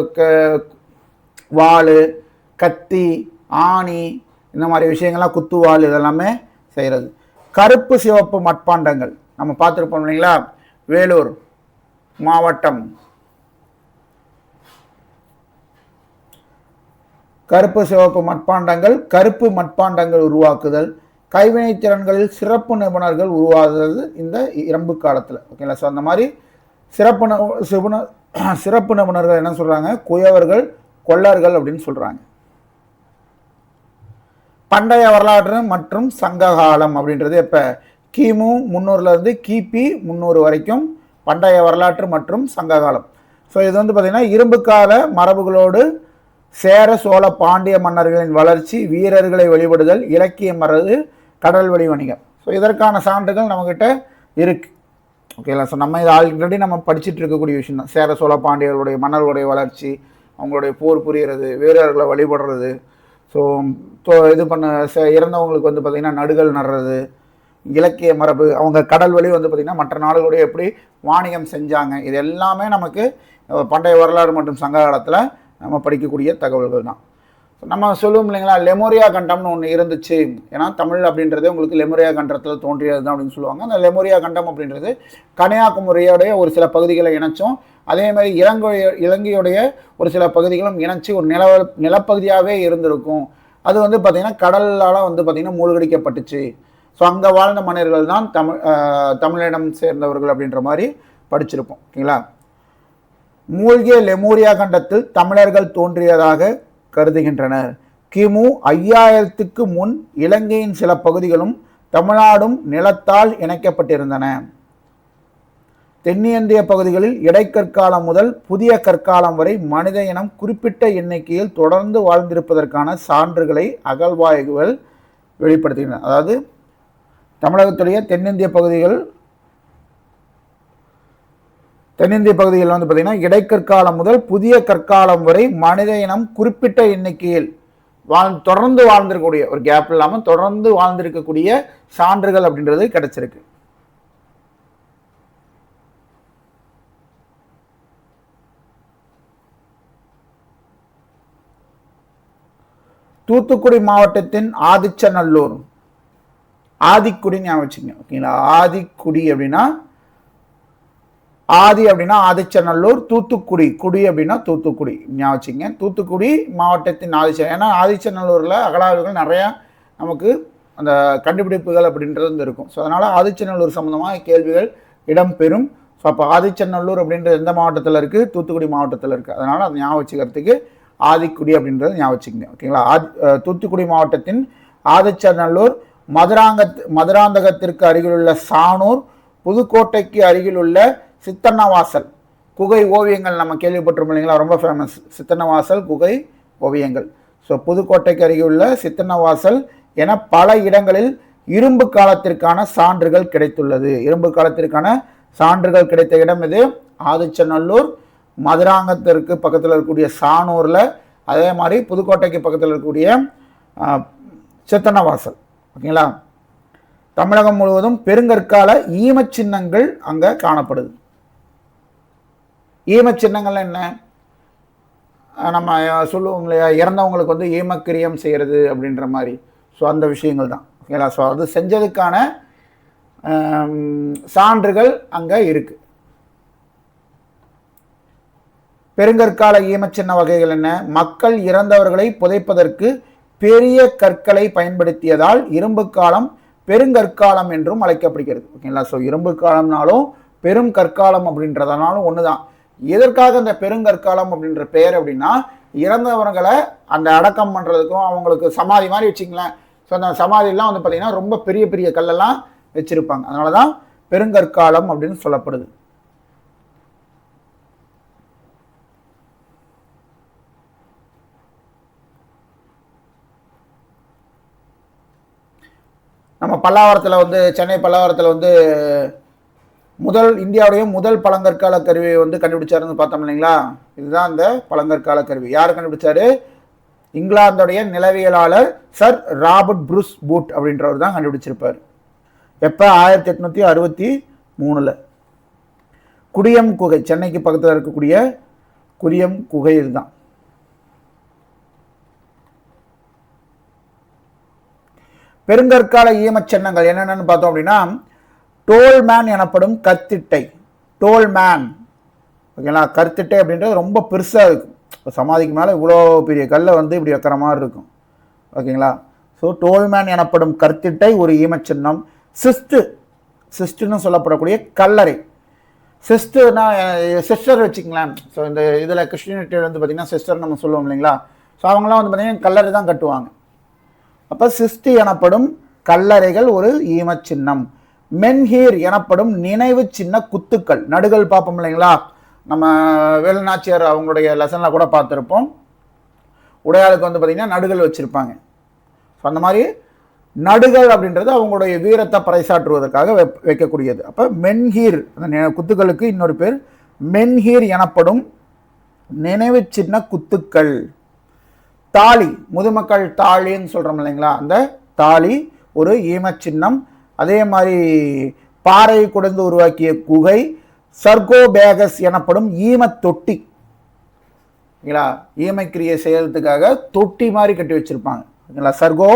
வாள், கத்தி, ஆணி, இந்த மாதிரி விஷயங்கள்லாம், குத்துவாள், இதெல்லாமே செய்கிறது. கருப்பு சிவப்பு மட்பாண்டங்கள் நம்ம பார்த்துருப்போம் இல்லைங்களா. வேலூர் மாவட்டம் கருப்பு சிவப்பு மட்பாண்டங்கள், கருப்பு மட்பாண்டங்கள் உருவாக்குதல். கைவினைத் திறன்களில் சிறப்பு நிபுணர்கள் உருவாகுறது இந்த இரும்பு காலத்தில். ஓகேங்களா. ஸோ அந்த மாதிரி சிறப்பு நிபுணர்கள் என்ன சொல்கிறாங்க, குயவர்கள், கொல்லர்கள் அப்படின்னு சொல்கிறாங்க. பண்டைய வரலாறு மற்றும் சங்ககாலம் அப்படின்றது எப்போ, கிமு 300 கிபி 300 வரைக்கும் பண்டைய வரலாற்று மற்றும் சங்ககாலம். ஸோ இது பார்த்திங்கன்னா இரும்பு கால மரபுகளோடு சேர சோழ பாண்டிய மன்னர்களின் வளர்ச்சி, வீரர்களை வழிபடுதல், இலக்கியம் மரபு, கடல் வழி வணிகம். ஸோ இதற்கான சான்றுகள் நம்மக்கிட்ட இருக்குது. ஓகேங்களா. ஸோ நம்ம இது ஆல்ரெடி நம்ம படிச்சுட்டு இருக்கக்கூடிய விஷயம் தான். சேர சோழ பாண்டியர்களுடைய மன்னர்களுடைய வளர்ச்சி, அவங்களுடைய போர் புரிகிறது, வீரர்களை வழிபடுறது, ஸோ இது பண்ண இறந்தவங்களுக்கு பார்த்திங்கன்னா நடுகள் நடுறது, இலக்கிய மரபு, அவங்க கடல் வழி பார்த்திங்கன்னா மற்ற நாடுகளுடைய எப்படி வாணிகம் செஞ்சாங்க, இது எல்லாமே நமக்கு பண்டைய வரலாறு மற்றும் சங்க காலத்தில் நம்ம படிக்கக்கூடிய தகவல்கள் தான். நம்ம சொல்லுவோம் இல்லைங்களா, லெமோரியா கண்டம்னு ஒன்று இருந்துச்சு. ஏன்னா தமிழ் அப்படின்றது உங்களுக்கு லெமோரியா கண்டத்தில் தோன்றியது தான் அப்படின்னு சொல்லுவாங்க. அந்த லெமோரியா கண்டம் அப்படின்றது கன்னியாகுமரியோடைய ஒரு சில பகுதிகளை இணைச்சோம். அதே மாதிரி இலங்கையுடைய ஒரு சில பகுதிகளும் இணைச்சி ஒரு நிலப்பகுதியாகவே இருந்திருக்கும். அது பார்த்திங்கன்னா கடலால் பார்த்திங்கன்னா மூழ்கடிக்கப்பட்டுச்சு. ஸோ அங்கே வாழ்ந்த மன்னர்கள் தான் தமிழிடம் சேர்ந்தவர்கள் அப்படின்ற மாதிரி படிச்சிருப்போம். ஓகேங்களா. மூழ்கிய லெமூரியா கண்டத்தில் தமிழர்கள் தோன்றியதாக கருதுகின்றனர். கிமு 5000க்கு முன் இலங்கையின் சில பகுதிகளும் தமிழ்நாடும் நிலத்தால் இணைக்கப்பட்டிருந்தன. தென்னிந்திய பகுதிகளில் இடைக்கற்காலம் முதல் புதிய கற்காலம் வரை மனித இனம் குறிப்பிட்ட எண்ணிக்கையில் தொடர்ந்து வாழ்ந்திருப்பதற்கான சான்றுகளை அகழ்வாய்வுகள் வெளிப்படுத்துகின்றன. அதாவது தமிழகத்துடைய தென்னிந்திய பகுதிகள் பார்த்திங்கன்னா இடைக்கற்காலம் முதல் புதிய கற்காலம் வரை மனித இனம் குறிப்பிட்ட எண்ணிக்கையில் தொடர்ந்து வாழ்ந்திருக்கக்கூடிய, ஒரு கேப் இல்லாமல் தொடர்ந்து வாழ்ந்திருக்கக்கூடிய சான்றுகள் அப்படின்றது கிடைச்சிருக்கு. தூத்துக்குடி மாவட்டத்தின் ஆதிச்சநல்லூர், ஆதிக்குடி ஞாபகம் வச்சுங்க. ஓகேங்களா. ஆதிக்குடி அப்படின்னா ஆதி அப்படின்னா ஆதிச்சநல்லூர், தூத்துக்குடி குடி அப்படின்னா தூத்துக்குடி ஞாபகம் வச்சுங்க. தூத்துக்குடி மாவட்டத்தின் ஏன்னா ஆதிச்சநல்லூரில் அகழாய்வுகள் நிறையா நமக்கு அந்த கண்டுபிடிப்புகள் அப்படின்றது இருக்கும். ஸோ அதனால் ஆதிச்சநல்லூர் சம்மந்தமாக கேள்விகள் இடம்பெறும். ஸோ அப்போ ஆதிச்சநல்லூர் அப்படின்றது எந்த மாவட்டத்தில் இருக்குது, தூத்துக்குடி மாவட்டத்தில் இருக்குது. அதனால் அதை ஞாபகம் வச்சுக்கிறதுக்கு ஆதிக்குடி அப்படின்றது ஞாபகம் வச்சுக்கங்க. ஓகேங்களா. தூத்துக்குடி மாவட்டத்தின் ஆதிச்சநல்லூர், மதுராந்தகத்திற்கு அருகிலுள்ள சானூர், புதுக்கோட்டைக்கு அருகிலுள்ள சித்தன்னவாசல் குகை ஓவியங்கள் நம்ம கேள்விப்பட்டிருப்போம் இல்லைங்களா, ரொம்ப ஃபேமஸ் சித்தன்னவாசல் குகை ஓவியங்கள். ஸோ புதுக்கோட்டைக்கு அருகிலுள்ள சித்தன்னவாசல் என பல இடங்களில் இரும்பு காலத்திற்கான சான்றுகள் கிடைத்துள்ளது. இரும்பு காலத்திற்கான சான்றுகள் கிடைத்த இடம் இது ஆதிச்சநல்லூர், மதுராந்தகத்திற்கு பக்கத்தில் இருக்கக்கூடிய சானூரில், அதே மாதிரி புதுக்கோட்டைக்கு பக்கத்தில் இருக்கக்கூடிய சித்தன்னவாசல். ஓகேங்களா. தமிழகம் முழுவதும் பெருங்கற்கால ஈமச்சின்னங்கள் அங்கே காணப்படுது. ஈமச்சின்னங்கள் என்ன, நம்ம சொல்லுவோம் இல்லையா, இறந்தவங்களுக்கு ஈமக்கிரியம் செய்கிறது அப்படின்ற மாதிரி. ஸோ அந்த விஷயங்கள் தான். ஓகேங்களா. ஸோ அது செஞ்சதுக்கான சான்றுகள் அங்கே இருக்கு. பெருங்கற்கால ஈமச்சின்ன வகைகள் என்ன? மக்கள் இறந்தவர்களை புதைப்பதற்கு பெரிய கற்களை பயன்படுத்தியதால் இரும்பு காலம் பெருங்கற்காலம் என்றும் அழைக்கப்படுகிறது. ஓகேங்களா? ஸோ இரும்பு காலம்னாலும் பெரும் கற்காலம் அப்படின்றதுனாலும் ஒண்ணுதான். எதற்காக இந்த பெருங்கற்காலம் அப்படின்ற பெயர் அப்படின்னா, இறந்தவர்களை அந்த அடக்கம் பண்றதுக்கும் அவங்களுக்கு சமாதி மாதிரி வச்சுங்களேன். ஸோ அந்த சமாதியெல்லாம் வந்து பார்த்தீங்கன்னா ரொம்ப பெரிய பெரிய கல்லெல்லாம் வச்சிருப்பாங்க. அதனாலதான் பெருங்கற்காலம் அப்படின்னு சொல்லப்படுது. நம்ம பல்லாவரத்தில் வந்து சென்னை பல்லாவரத்தில் வந்து இந்தியாவுடைய முதல் பழங்கற்கால கருவியை வந்து கண்டுபிடிச்சாருன்னு பார்த்தோம் இல்லைங்களா? இதுதான் அந்த பழங்கற்கால கருவி. யார் கண்டுபிடிச்சாரு? இங்கிலாந்துடைய நிலவியலாளர் சர் ராபர்ட் ப்ரூஸ் பூட் அப்படின்றவர் தான் கண்டுபிடிச்சிருப்பார். எப்போ? 1863. குடியம் குகை, சென்னைக்கு பக்கத்தில் இருக்கக்கூடிய குடியம் குகை இதுதான். பெருங்கற்கால ஈமச்சின்னங்கள் என்னென்னு பார்த்தோம் அப்படின்னா, டோல்மேன் எனப்படும் கற்திட்டை. டோல்மேன், ஓகேங்களா? கற்திட்டை அப்படின்றது ரொம்ப பெருசாக இருக்கும். சமாதிக்கு மேலே இவ்வளோ பெரிய கல்லை வந்து இப்படி வைக்கிற மாதிரி இருக்கும். ஓகேங்களா? ஸோ டோல்மேன் எனப்படும் கற்திட்டை ஒரு ஈமச்சின்னம். சிஸ்டுன்னு சொல்லப்படக்கூடிய கல்லறை. சிஸ்டர்னா சிஸ்டர் வச்சுக்கலாம். ஸோ இந்த இதில் கிறிஸ்டியனிட்டி வந்து பார்த்திங்கன்னா சிஸ்டர் நம்ம சொல்லுவோம் இல்லைங்களா? ஸோ அவங்களாம் வந்து பார்த்திங்கன்னா கல்லறை தான் கட்டுவாங்க. அப்போ சிஸ்டி எனப்படும் கல்லறைகள் ஒரு ஈமச்சின்னம். மென்ஹீர் எனப்படும் நினைவு சின்ன குத்துக்கள். நடுகள் பார்ப்போம் இல்லைங்களா? நம்ம வேலுநாச்சியார் அவங்களுடைய லெசனில் கூட பார்த்துருப்போம். உடையாளுக்கு வந்து பார்த்திங்கன்னா நடுகள் வச்சுருப்பாங்க. ஸோ அந்த மாதிரி நடுகள் அப்படின்றது அவங்களுடைய வீரத்தை பறைசாற்றுவதற்காக வைக்கக்கூடியது. அப்போ மென்ஹீர், அந்த குத்துக்களுக்கு இன்னொரு பேர் மென்ஹீர் எனப்படும் நினைவு சின்ன குத்துக்கள். தாலி, முதுமக்கள் தாலின்னு சொல்கிறோம் இல்லைங்களா? அந்த தாலி ஒரு ஈமச்சின்னம். அதே மாதிரி பாறை குடைந்து உருவாக்கிய குகை. சர்கோபேகஸ் எனப்படும் ஈம தொட்டி. ஓகேங்களா? ஈமைக்கிரியை செய்யறதுக்காக தொட்டி மாதிரி கட்டி வச்சிருப்பாங்க. ஓகேங்களா? சர்கோ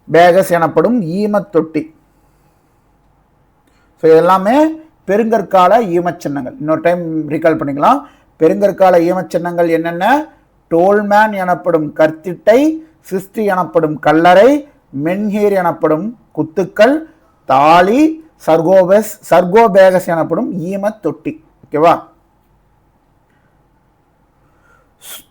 பேகஸ் எனப்படும் ஈம தொட்டி. ஸோ இதெல்லாமே பெருங்கற்கால ஈமச்சின்னங்கள். இன்னொரு டைம் ரீகால் பண்ணிக்கலாம். பெருங்கற்கால ஈமச்சின்னங்கள் என்னென்ன? டோல்மேன் எனப்படும் கற்திட்டை, சிஸ்டி எனப்படும் கல்லறை, மென்ஹீர் எனப்படும் குத்துக்கள், தாலி, சர்கோபேகஸ் எனப்படும் ஈம தொட்டி. ஓகேவா?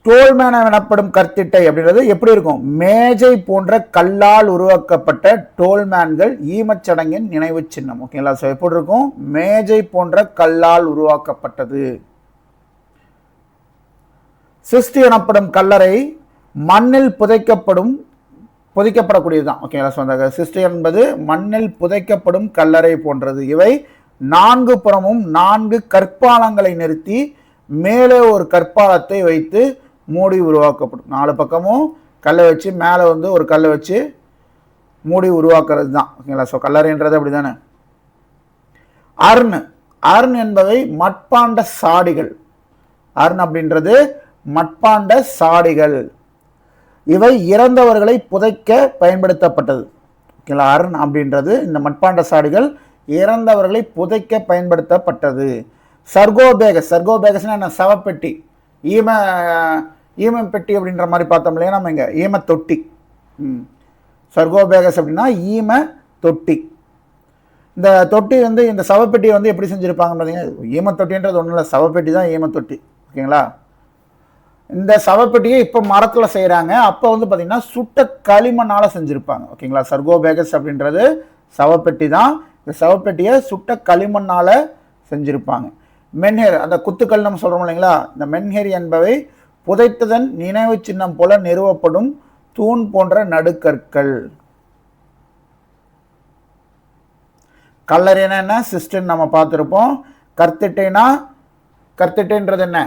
டோல்மேன் எனப்படும் கற்திட்டை அப்படின்றது எப்படி இருக்கும்? மேஜை போன்ற கல்லால் உருவாக்கப்பட்ட டோல்மேன்கள் ஈமச்சடங்கின் நினைவு சின்னம். ஓகேங்களா? ஸோ எப்படி இருக்கும்? மேஜை போன்ற கல்லால் உருவாக்கப்பட்டது. சிஸ்டி எனப்படும் கல்லறை மண்ணில் புதைக்கப்படக்கூடியதுதான். ஓகேங்களா? ஸோ அந்த சிஸ்டி என்பது மண்ணில் புதைக்கப்படும் கல்லறை போன்றது. இவை 4 புறமும் 4 கற்பாலங்களை நிறுத்தி மேலே ஒரு கற்பாலத்தை வைத்து மூடி உருவாக்கப்படும். 4 பக்கமும் கல்லை வச்சு மேலே வந்து ஒரு கல்லை வச்சு மூடி உருவாக்குறது தான். ஓகேங்களா? ஸோ கல்லறைன்றது அப்படி தானே. அர்ன் என்பவை மட்பாண்ட சாடிகள். அர்ன் அப்படின்றது மட்பாண்ட சாடிகள். இவை இறந்தவர்களை புதைக்க பயன்படுத்தப்பட்டது. ஓகேங்களா? அர்ன் அப்படின்றது இந்த மட்பாண்ட சாடிகள் இறந்தவர்களை புதைக்க பயன்படுத்தப்பட்டது. சர்கோபேகஸ்னா என்ன? சவப்பெட்டி. ஈம பெட்டி அப்படின்ற மாதிரி பார்த்தோம் இல்லையா நம்ம இங்கே? ஈம தொட்டி. சர்கோபேகஸ் அப்படின்னா ஈம தொட்டி. இந்த தொட்டி வந்து இந்த சவப்பெட்டியை வந்து எப்படி செஞ்சுருப்பாங்க பார்த்தீங்கன்னா, ஈம தொட்டின்றது ஒன்றும் இல்லை, சவப்பெட்டி தான் ஈம தொட்டி. ஓகேங்களா? இந்த சவப்பெட்டியை இப்போ மரத்தில் செய்கிறாங்க. அப்போ வந்து பார்த்தீங்கன்னா சுட்ட களிமண்ணால் செஞ்சுருப்பாங்க. ஓகேங்களா? சர்கோபேகஸ் அப்படின்றது சவப்பெட்டி தான். இந்த சவப்பெட்டியை சுட்ட களிமண்ணால் செஞ்சுருப்பாங்க. மென்ஹேர், அந்த குத்துக்கள் நம்ம சொல்கிறோம் இல்லைங்களா? இந்த மென்ஹேர் என்பவை புதைத்ததன் நினைவு சின்னம் போல நிறுவப்படும் தூண் போன்ற நடுக்கற்கள். கல்லறைனா என்ன? சிஸ்டன் நம்ம பார்த்துருப்போம். கற்திட்டைன்றது என்ன?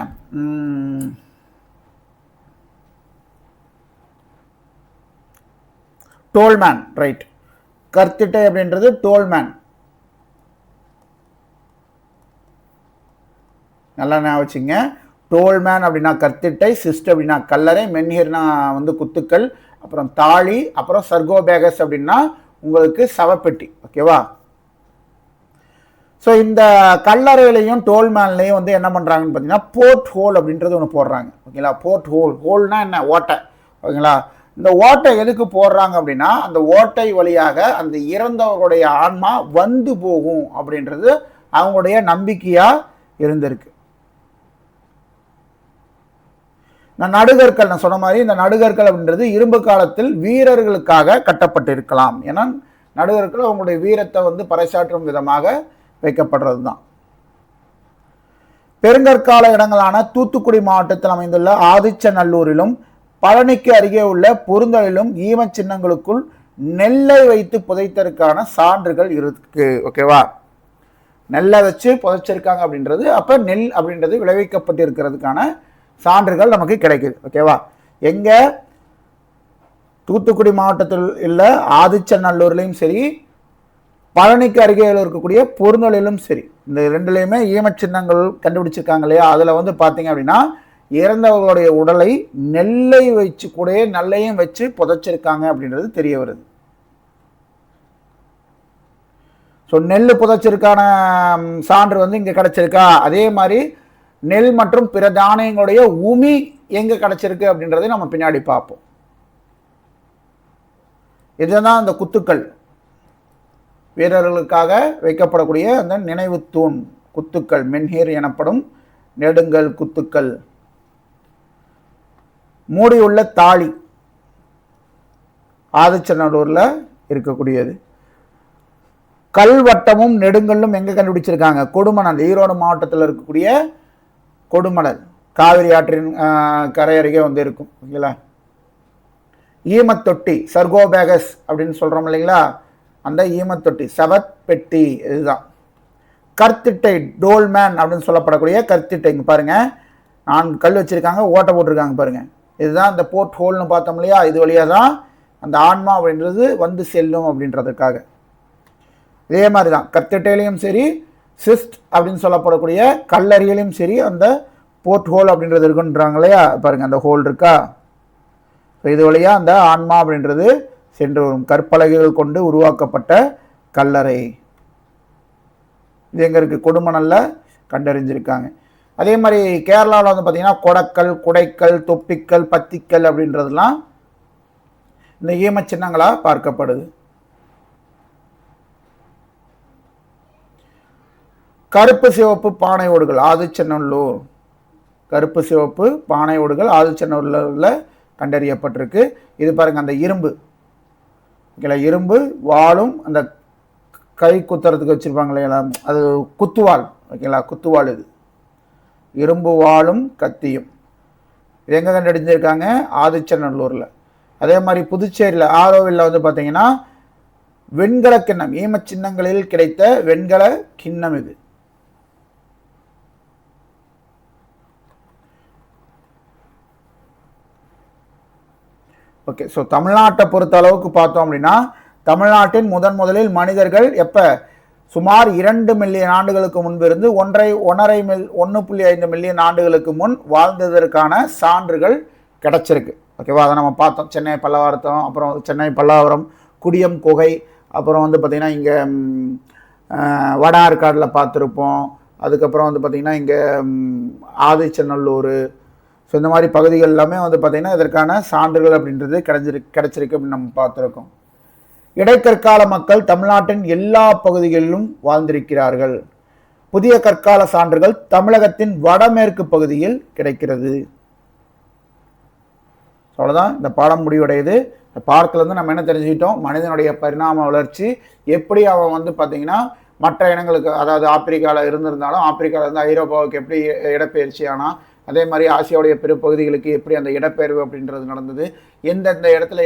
டோல்மேன். ரைட். கற்திட்டை அப்படின்றது டோல்மேன். நல்லா ஞாபகம் வச்சுங்க. டோல்மேன் அப்படின்னா கற்திட்டை, சிஸ்ட் அப்படின்னா கல்லறை, மென்ஹீர்னா வந்து குத்துக்கள், அப்புறம் தாலி, அப்புறம் சர்கோபேகஸ் அப்படின்னா உங்களுக்கு சவப்பெட்டி. ஓகேவா? ஸோ இந்த கல்லறையிலையும் டோல்மேன்லையும் வந்து என்ன பண்ணுறாங்கன்னு பார்த்தீங்கன்னா போர்ட் ஹோல் அப்படின்றது ஒன்று போடுறாங்க. ஓகேங்களா, போர்ட் ஹோல்னா என்ன, ஓட்டை. ஓகேங்களா, இந்த ஓட்டை எதுக்கு போடுறாங்க அப்படின்னா அந்த ஓட்டை வழியாக அந்த இறந்தவர்களுடைய ஆன்மா வந்து போகும் அப்படின்றது அவங்களுடைய நம்பிக்கையாக இருந்திருக்கு. நடுகற்கள் நான் சொன்ன மாதிரி இந்த நடுகற்கள் அப்படின்றது இரும்பு காலத்தில் வீரர்களுக்காக கட்டப்பட்டு இருக்கலாம். ஏன்னா நடுகற்கள் அவங்களுடைய வீரத்தை வந்து பறைசாற்றும் விதமாக வைக்கப்படுறது தான். பெருங்கற்கால இடங்களான தூத்துக்குடி மாவட்டத்தில் அமைந்துள்ள ஆதிச்சநல்லூரிலும் பழனிக்கு அருகே உள்ள பொருந்தலிலும் ஈம சின்னங்களுக்குள் நெல்லை வைத்து புதைத்ததற்கான சான்றுகள் இருக்கு. ஓகேவா, நெல்லை வச்சு புதைச்சிருக்காங்க அப்படின்றது அப்ப நெல் அப்படின்றது விளைவிக்கப்பட்டு இருக்கிறதுக்கான சான்றுகள் நமக்கு கிடைக்குது. ஓகேவா, எங்க தூத்துக்குடி மாவட்டத்தில் உள்ள ஆதிச்சநல்லூர்லையும் சரி, பழனிக்கு அருகே இருக்கக்கூடிய பொருந்தலிலும் சரி, இந்த ரெண்டுலையுமே ஈம சின்னங்கள் கண்டுபிடிச்சிருக்காங்க இல்லையா, அதுல வந்து பாத்தீங்க அப்படின்னா இறந்தவர்களுடைய உடலை நெல்லை வச்சு கூட நெல்லையும் வச்சு புதைச்சிருக்காங்க அப்படின்றது தெரிய வருது. ஸோ நெல் புதைச்சிருக்கான சான்று வந்து இங்க கிடைச்சிருக்கா, அதே மாதிரி நெல் மற்றும் பிற தானியங்களுடைய உமி எங்க கிடைச்சிருக்கு அப்படின்றதை நம்ம பின்னாடி பார்ப்போம். இதுதான் அந்த குத்துக்கள், வீரர்களுக்காக வைக்கப்படக்கூடிய அந்த நினைவு தூண் குத்துக்கள், மென்ஹீர் எனப்படும் நெடுங்கல் குத்துக்கள். மூடியுள்ள தாலி ஆதிச்சநல்லூர்ல இருக்கக்கூடியது. கல்வட்டமும் நெடுங்கல்லும் எங்க கண்டுபிடிச்சிருக்காங்க, கொடுமணல், ஈரோடு மாவட்டத்தில் இருக்கக்கூடிய கொடுமணல், காவிரி ஆற்றின் கரை அருகே வந்து இருக்கும். ஓகேங்களா, ஈமத்தொட்டி சர்கோபேகஸ் அப்படின்னு சொல்றோம் இல்லைங்களா, அந்த ஈமத்தொட்டி சவத் பெட்டி இதுதான். கர்த்திட்டை டோல்மேன் அப்படின்னு சொல்லப்படக்கூடிய கர்த்திட்டை, இங்க பாருங்க 4 கல் வச்சிருக்காங்க, ஓட்டை போட்டிருக்காங்க பாருங்க. இதுதான் இந்த போர்ட் ஹோல்னு பார்த்தோம் இல்லையா, இது வழியாக தான் அந்த ஆன்மா அப்படின்றது வந்து செல்லும் அப்படின்றதுக்காக. இதே மாதிரி தான் கர்த்திட்டையிலையும் சரி, சிஸ்ட் அப்படின்னு சொல்லப்படக்கூடிய கல்லறியிலையும் சரி அந்த போர்ட் ஹோல் அப்படின்றது இருக்குன்றாங்க இல்லையா, பாருங்க அந்த ஹோல் இருக்கா. இது வழியாக அந்த ஆன்மா அப்படின்றது சென்று வரும். கற்பலகைகள் கொண்டு உருவாக்கப்பட்ட கல்லறை இது எங்க இருக்கு, கொடுமணல்ல கண்டறிஞ்சிருக்காங்க. அதே மாதிரி கேரளாவில் வந்து பார்த்தீங்கன்னா கொடக்கல், குடைக்கல், தொப்பிக்கல், பத்திக்கல் அப்படின்றதுலாம் இந்த ஈம சின்னங்களா பார்க்கப்படுது. கருப்பு சிவப்பு பானை ஓடுகள் ஆதிச்சநல்லூர், கருப்பு சிவப்பு பானை ஓடுகள் ஆதிச்சநல்லூர்ல கண்டறியப்பட்டிருக்கு. இது பாருங்க அந்த இரும்பு, ஓகேங்களா, இரும்பு வாளும் அந்த கை குத்துறதுக்கு வச்சிருப்பாங்க இல்லைங்களா, அது குத்துவாள். ஓகேங்களா, குத்துவாள், இது இரும்பு வாளும் கத்தியும். இது எங்க கண்டறிஞ்சிருக்காங்க, ஆதிச்சநல்லூர்ல. அதே மாதிரி புதுச்சேரியில் ஆரோவில் வந்து பார்த்தீங்கன்னா வெண்கல கிண்ணம், ஈம சின்னங்களில் கிடைத்த வெண்கல கிண்ணம் இது. ஓகே, ஸோ தமிழ்நாட்டை பொறுத்த அளவுக்கு பார்த்தோம் அப்படின்னா தமிழ்நாட்டின் முதலில் மனிதர்கள் எப்போ சுமார் 2 மில்லியன் ஆண்டுகளுக்கு முன்பு இருந்து 1.5 மில்லியன் ஆண்டுகளுக்கு முன் வாழ்ந்ததற்கான சான்றுகள் கிடைச்சிருக்கு. ஓகேவா, அதை நம்ம பார்த்தோம். சென்னை பல்லாவரம், அப்புறம் சென்னை பல்லாவரம், குடியம் குகை, அப்புறம் வந்து பார்த்திங்கன்னா இங்கே வட ஆற்காடில் பார்த்துருப்போம். அதுக்கப்புறம் வந்து பார்த்திங்கன்னா இங்கே ஆதிச்சநல்லூர், ஸோ இந்த மாதிரி பகுதிகள் எல்லாமே வந்து பார்த்திங்கன்னா இதற்கான சான்றுகள் அப்படின்றது கிடைச்சிருக்கு அப்படின்னு நம்ம பார்த்துருக்கோம். இடைக்கற்கால மக்கள் தமிழ்நாட்டின் எல்லா பகுதிகளிலும் வாழ்ந்திருக்கிறார்கள். புதிய கற்கால சான்றுகள் தமிழகத்தின் வடமேற்கு பகுதியில் கிடைக்கிறது. அவ்வளோதான், இந்த பாடம் முடிவடையுது. இந்த பாடத்துலேருந்து நம்ம என்ன தெரிஞ்சுக்கிட்டோம், மனிதனுடைய பரிணாம வளர்ச்சி எப்படி அவன் வந்து பார்த்தீங்கன்னா மற்ற இனங்களுக்கு, அதாவது ஆப்பிரிக்காவில் இருந்திருந்தாலும் ஆப்பிரிக்காவிலேருந்து ஐரோப்பாவுக்கு எப்படி இடப்பெயர்ச்சி ஆனால், அதே மாதிரி ஆசியாவுடைய பிற பகுதிகளுக்கு எப்படி அந்த இடப்பெயர்வு அப்படின்றது நடந்தது, எந்தெந்த இடத்துல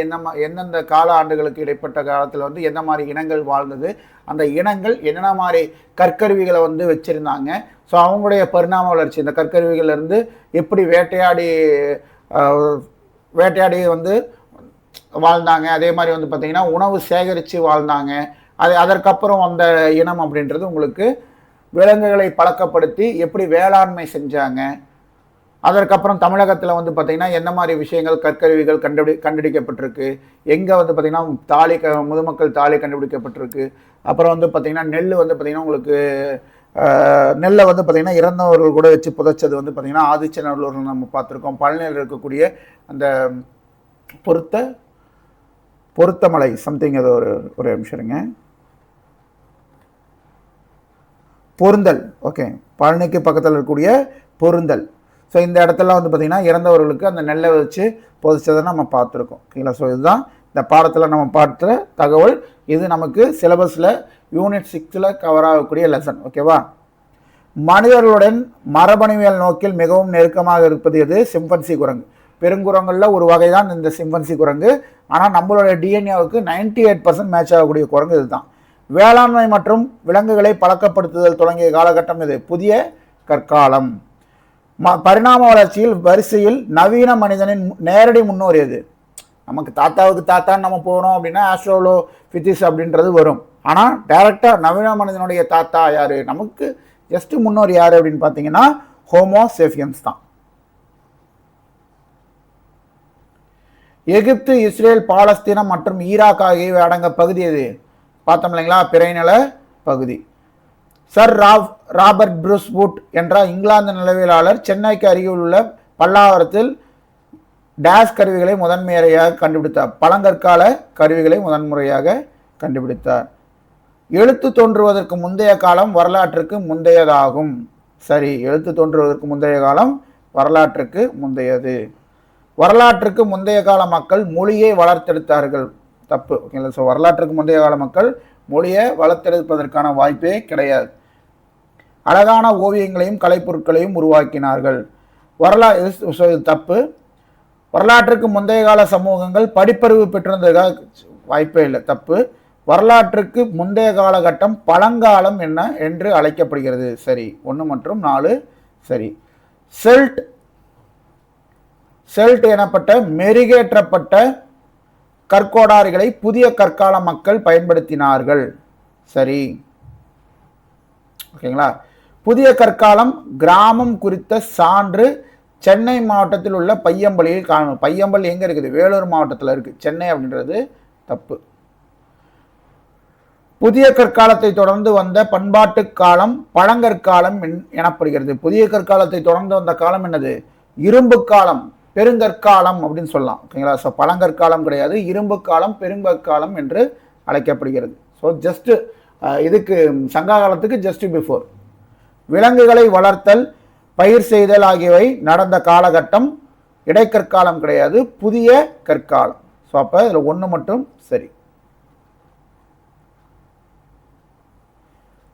எந்தெந்த கால ஆண்டுகளுக்கு இடைப்பட்ட காலத்தில் வந்து எந்த மாதிரி இனங்கள் வாழ்ந்தது, அந்த இனங்கள் என்னென்ன மாதிரி கற்கருவிகளை வந்து வச்சுருந்தாங்க, ஸோ அவங்களுடைய பரிணாம வளர்ச்சி, இந்த கற்கருவிகள்லேருந்து எப்படி வேட்டையாடி வந்து வாழ்ந்தாங்க, அதே மாதிரி வந்து பார்த்திங்கன்னா உணவு சேகரித்து வாழ்ந்தாங்க, அதற்கப்புறம் வந்த இனம் அப்படின்றது உங்களுக்கு விலங்குகளை பழக்கப்படுத்தி எப்படி வேளாண்மை செஞ்சாங்க, அதற்கப்புறம் தமிழகத்தில் வந்து பார்த்திங்கன்னா எந்த மாதிரி விஷயங்கள் கற்கருவிகள் கண்டுபிடிக்கப்பட்டிருக்கு, எங்கே வந்து பார்த்திங்கன்னா முதுமக்கள் தாலி கண்டுபிடிக்கப்பட்டிருக்கு. அப்புறம் வந்து பார்த்திங்கன்னா நெல் வந்து பார்த்திங்கன்னா உங்களுக்கு நெல்லை வந்து பார்த்திங்கன்னா இறந்தவர்கள் கூட வச்சு புதைச்சது வந்து பார்த்திங்கன்னா ஆதிச்சநல்லூரில் நம்ம பார்த்துருக்கோம். பழனியில் இருக்கக்கூடிய அந்த பொருத்தமலை சம்திங் அது ஒரு நிமிஷருங்க, பொருந்தல். ஓகே, பழனிக்கு பக்கத்தில் இருக்கக்கூடிய பொருந்தல். ஸோ இந்த இடத்துல வந்து பார்த்திங்கன்னா இறந்தவர்களுக்கு அந்த நெல்லை வச்சு புதைச்சதை நம்ம பார்த்துருக்கோம். ஓகேங்களா? ஸோ இதுதான் இந்த பாடத்தில் நம்ம பார்த்த தகவல். இது நமக்கு சிலபஸில் யூனிட் 6ல் கவர் ஆகக்கூடிய லெசன். ஓகேவா? மனிதர்களுடன் மரபணுவியல் நோக்கில் மிகவும் நெருக்கமாக இருப்பது எது? சிம்பன்சி குரங்கு. பெருங்குரங்களில் ஒரு வகை தான் இந்த சிம்பன்சி குரங்கு. ஆனால் நம்மளோட டிஎன்ஏவுக்கு 98% மேட்ச் ஆகக்கூடிய குரங்கு இதுதான். வேளாண்மை மற்றும் விலங்குகளை பழக்கப்படுத்துதல் தொடங்கிய காலகட்டம் இது புதிய கற்காலம். பரிணாம வளர்ச்சியில் வரிசையில் நவீன மனிதனின் நேரடி முன்னோர் எது? நமக்கு தாத்தாவுக்கு தாத்தான்னு நம்ம போனோம் அப்படின்னா ஆஸ்ட்ரோலோபித்திஸ் அப்படின்றது வரும். ஆனால் டைரக்டாக நவீன மனிதனுடைய தாத்தா யார், நமக்கு ஜஸ்ட் முன்னோர் யார் அப்படின்னு பார்த்தீங்கன்னா ஹோமோசேபியன்ஸ் தான். எகிப்து, இஸ்ரேல், பாலஸ்தீனம் மற்றும் ஈராக் ஆகியவை அடங்க பகுதி எது? பார்த்தோம் இல்லைங்களா, பிறைநில பகுதி. சர் ராபர்ட் ப்ரூஸ் வூட் என்ற இங்கிலாந்து நிலவியலாளர் சென்னைக்கு அருகில் உள்ள பல்லாவரத்தில் டேஷ் கருவிகளை முதன்முறையாக கண்டுபிடித்தார். பழங்கற்கால கருவிகளை முதன்முறையாக கண்டுபிடித்தார். எழுத்து தோன்றுவதற்கு முந்தைய காலம் வரலாற்றுக்கு முந்தையதாகும். சரி, எழுத்து தோன்றுவதற்கு முந்தைய காலம் வரலாற்றுக்கு முந்தையது. வரலாற்றுக்கு முந்தைய கால மக்கள் மொழியை வளர்த்தெடுத்தார்கள். தப்பு. ஓகேங்களா? ஸோ வரலாற்றுக்கு முந்தைய கால மக்கள் மொழியை வளர்த்தெடுப்பதற்கான வாய்ப்பே கிடையாது. அழகான ஓவியங்களையும் கலைப்பொருட்களையும் உருவாக்கினார்கள். தப்பு. வரலாற்றுக்கு முந்தைய கால சமூகங்கள் படிப்பறிவு பெற்றிருந்ததாக வாய்ப்பே இல்லை. தப்பு. வரலாற்றுக்கு முந்தைய காலகட்டம் பழங்காலம் என்ன என்று அழைக்கப்படுகிறது. சரி, 1 மற்றும் 4 சரி. செல்ட் எனப்பட்ட மெருகேற்றப்பட்ட கற்கோடாரிகளை புதிய கற்கால மக்கள் பயன்படுத்தினார்கள். சரி, ஓகேங்களா? புதிய கற்காலம் கிராமம் குறித்த சான்று சென்னை மாவட்டத்தில் உள்ள பையம்பள்ளியில் காணும். பையம்பள்ளி எங்க இருக்குது? வேலூர் மாவட்டத்தில் இருக்கு. சென்னை அப்படின்றது தப்பு. புதிய கற்காலத்தை தொடர்ந்து வந்த பண்பாட்டு காலம் பழங்கற்காலம் எனப்படுகிறது. புதிய கற்காலத்தை தொடர்ந்து வந்த காலம் என்னது? இரும்பு காலம், பெருங்கற்காலம் அப்படின்னு சொல்லலாம். ஓகேங்களா? ஸோ பழங்கற்காலம் கிடையாது, இரும்பு காலம் பெருங்கற்காலம் என்று அழைக்கப்படுகிறது. ஸோ ஜஸ்ட் இதுக்கு சங்க காலத்துக்கு ஜஸ்ட் பிஃபோர். விலங்குகளை வளர்த்தல், பயிர் செய்தல் ஆகியவை நடந்த காலகட்டம் இடைக்கற்காலம் கிடையாது, புதிய கற்காலம். ஸோ அப்போ இதில் 1 மட்டும் சரி.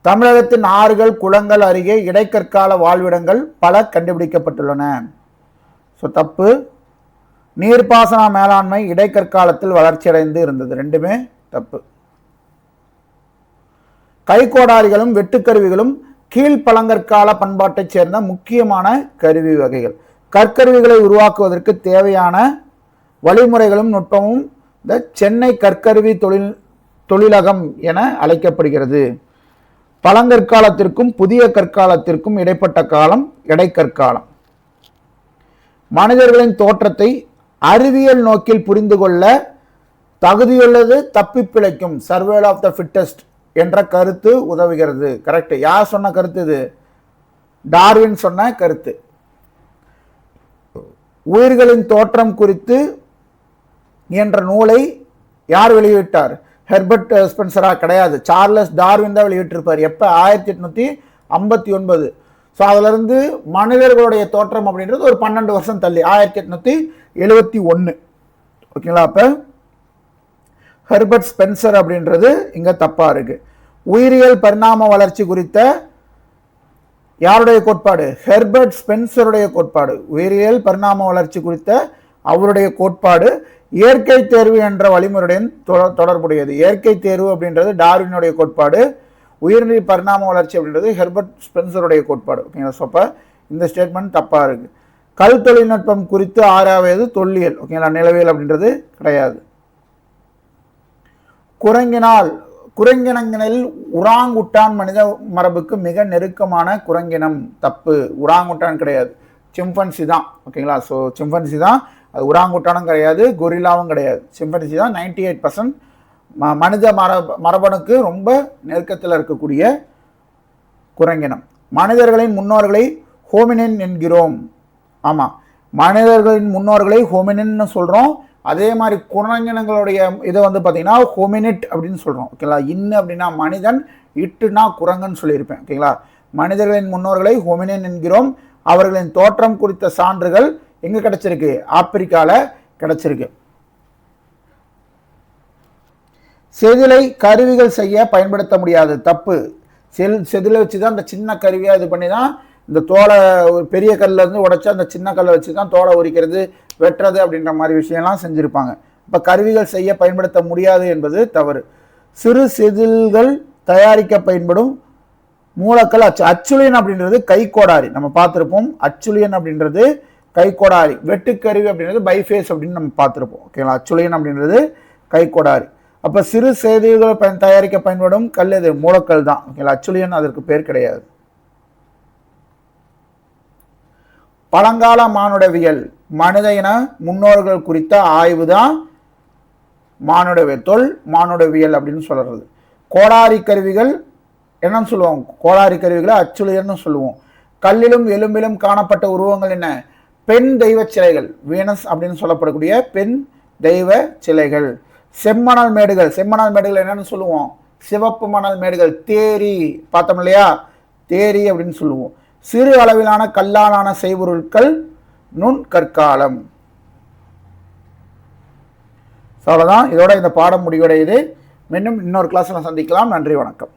தமிழகத்தின் ஆறுகள் குளங்கள் அருகே இடைக்கற்கால வாழ்விடங்கள் பல கண்டுபிடிக்கப்பட்டுள்ளன. ஸோ தப்பு. நீர்ப்பாசன மேலாண்மை இடைக்கற்காலத்தில் வளர்ச்சியடைந்து இருந்தது. 2மே தப்பு. கைக்கோடாரிகளும் வெட்டுக்கருவிகளும் கீழ்பழங்கற்கால பண்பாட்டைச் சேர்ந்த முக்கியமான கருவி வகைகள். கற்கருவிகளை உருவாக்குவதற்கு தேவையான வழிமுறைகளும் நுட்பமும் இந்த சென்னை கற்கருவி தொழிலகம் என அழைக்கப்படுகிறது. பழங்கற்காலத்திற்கும் புதிய கற்காலத்திற்கும் இடைப்பட்ட காலம் இடைக்கற்காலம். மனிதர்களின் தோற்றத்தை அறிவியல் நோக்கில் புரிந்து கொள்ள தகுதியுள்ளது தப்பி பிழைக்கும், சர்வைவல் ஆஃப் த ஃபிட்டஸ்ட் என்ற கருத்து உதவுகிறது. கரெக்ட். யார் சொன்ன கருத்து இது? டார்வின் சொன்ன கருத்து. உயிர்களின் தோற்றம் குறித்து என்ற நூலை யார் வெளியிட்டார்? ஹெர்பர்ட் ஸ்பென்சரா? கிடையாது, சார்லஸ் டார்வின் தான் வெளியிட்டிருப்பார். எப்போ? 1859. ஸோ அதிலிருந்து மனிதர்களுடைய தோற்றம் அப்படின்றது ஒரு 12 வருஷம் தள்ளி 1871. ஓகேங்களா? அப்போ ஹெர்பர்ட் ஸ்பென்சர் அப்படின்றது இங்கே தப்பாக இருக்கு. உயிரியல் பரிணாம வளர்ச்சி குறித்த யாருடைய கோட்பாடு? ஹெர்பர்ட் ஸ்பென்சருடைய கோட்பாடு. உயிரியல் பரிணாம வளர்ச்சி குறித்த அவருடைய கோட்பாடு இயற்கை தேர்வு என்ற வழிமுறையுடன் தொடர்புடையது. இயற்கை தேர்வு அப்படின்றது டார்வினுடைய கோட்பாடு, உயிரியல் பரிணாம வளர்ச்சி அப்படின்றது ஹெர்பர்ட் ஸ்பென்சருடைய கோட்பாடு. ஓகேங்களா? ஸோ அப்போ இந்த ஸ்டேட்மெண்ட் தப்பாக இருக்கு. கல் தொழில்நுட்பம் குறித்து ஆராய்வது தொல்லியல். ஓகேங்களா? நிலவியல் அப்படின்றது கிடையாது. குரங்கினங்களில் உராங்குட்டான் மனித மரபுக்கு மிக நெருக்கமான குரங்கினம். தப்பு. உராங்குட்டான் கிடையாது. சிம்பன்சி தான். ஓகேங்களா? ஸோ சிம்பன்சி தான், அது உராங்குட்டானும் கிடையாது, கொரில்லாவும் கிடையாது. சிம்பன்சி தான் 98% மனித மரபணுக்கு ரொம்ப நெருக்கத்தில் இருக்கக்கூடிய குரங்கினம். மனிதர்களின் முன்னோர்களை ஹோமினின் என்கிறோம். ஆமாம், மனிதர்களின் முன்னோர்களை ஹோமினின்னு சொல்கிறோம். அதே மாதிரி குரங்கினங்களுடைய இதை வந்து பார்த்தீங்கன்னா ஹோமினிட் அப்படின்னு சொல்கிறோம். ஓகேங்களா? இன்னு அப்படின்னா மனிதன், இட்டுனா குரங்குன்னு சொல்லியிருப்பேன். ஓகேங்களா? மனிதர்களின் முன்னோர்களை ஹோமினின் என்கிறோம். அவர்களின் தோற்றம் குறித்த சான்றுகள் எங்கே கிடைச்சிருக்கு? ஆப்பிரிக்காவில் கிடைச்சிருக்கு. செதிலை கருவிகள் செய்ய பயன்படுத்த முடியாது. தப்பு. செதிலை வச்சு தான் அந்த சின்ன கருவியாக இது பண்ணி தான் இந்த தோலை ஒரு பெரிய கல்ல இருந்து உடைச்சு அந்த சின்ன கல்லை வச்சு தான் தோலை உரிக்கிறது, வெட்டுறது அப்படின்ற மாதிரி விஷயம்லாம் செஞ்சுருப்பாங்க. இப்போ கருவிகள் செய்ய பயன்படுத்த முடியாது என்பது தவறு. சிறு செதில்கள் தயாரிக்க பயன்படும் மூலக்கல் அச்சுலியன் அப்படின்றது கைக்கோடாரி, நம்ம பார்த்துருப்போம். அச்சுலியன் அப்படின்றது கைக்கோடாரி. வெட்டுக்கருவி அப்படின்றது பைஃபேஸ் அப்படின்னு நம்ம பார்த்துருப்போம். ஓகேங்களா? அச்சுலியன் அப்படின்றது கைக்கோடாரி. அப்போ சிறு செதில்களை தயாரிக்க பயன்படும் கல் எது? மூலக்கல் தான். ஓகேங்களா? அச்சுலியன் அதற்கு பேர் கிடையாது. பழங்கால மானுடவியல், மனித இன முன்னோர்கள் குறித்த ஆய்வு தான் மானுடவியல், மானுடவியல் அப்படின்னு சொல்றது. கோடாரி கருவிகள் என்னன்னு சொல்லுவோம்? கோடாரி கருவிகளை அச்சுலியன்னு சொல்லுவோம். கல்லிலும் எலும்பிலும் காணப்பட்ட உருவங்கள் என்ன? பெண் தெய்வ சிலைகள், வீனஸ் அப்படின்னு சொல்லப்படக்கூடிய பெண் தெய்வ சிலைகள். செம்மணல் மேடுகள், செம்மணல் மேடுகள் என்னன்னு சொல்லுவோம்? சிவப்பு மணல் மேடுகள், தேரி பார்த்தோம் இல்லையா? தேரி அப்படின்னு சொல்லுவோம். சிறு அளவிலான கல்லாலான செய்பொருட்கள் நுண் கற்காலம். அவ்வளோதான், இதோட இந்த பாடம் முடிவடையுது. மீண்டும் இன்னொரு கிளாஸ்ல சந்திக்கலாம். நன்றி, வணக்கம்.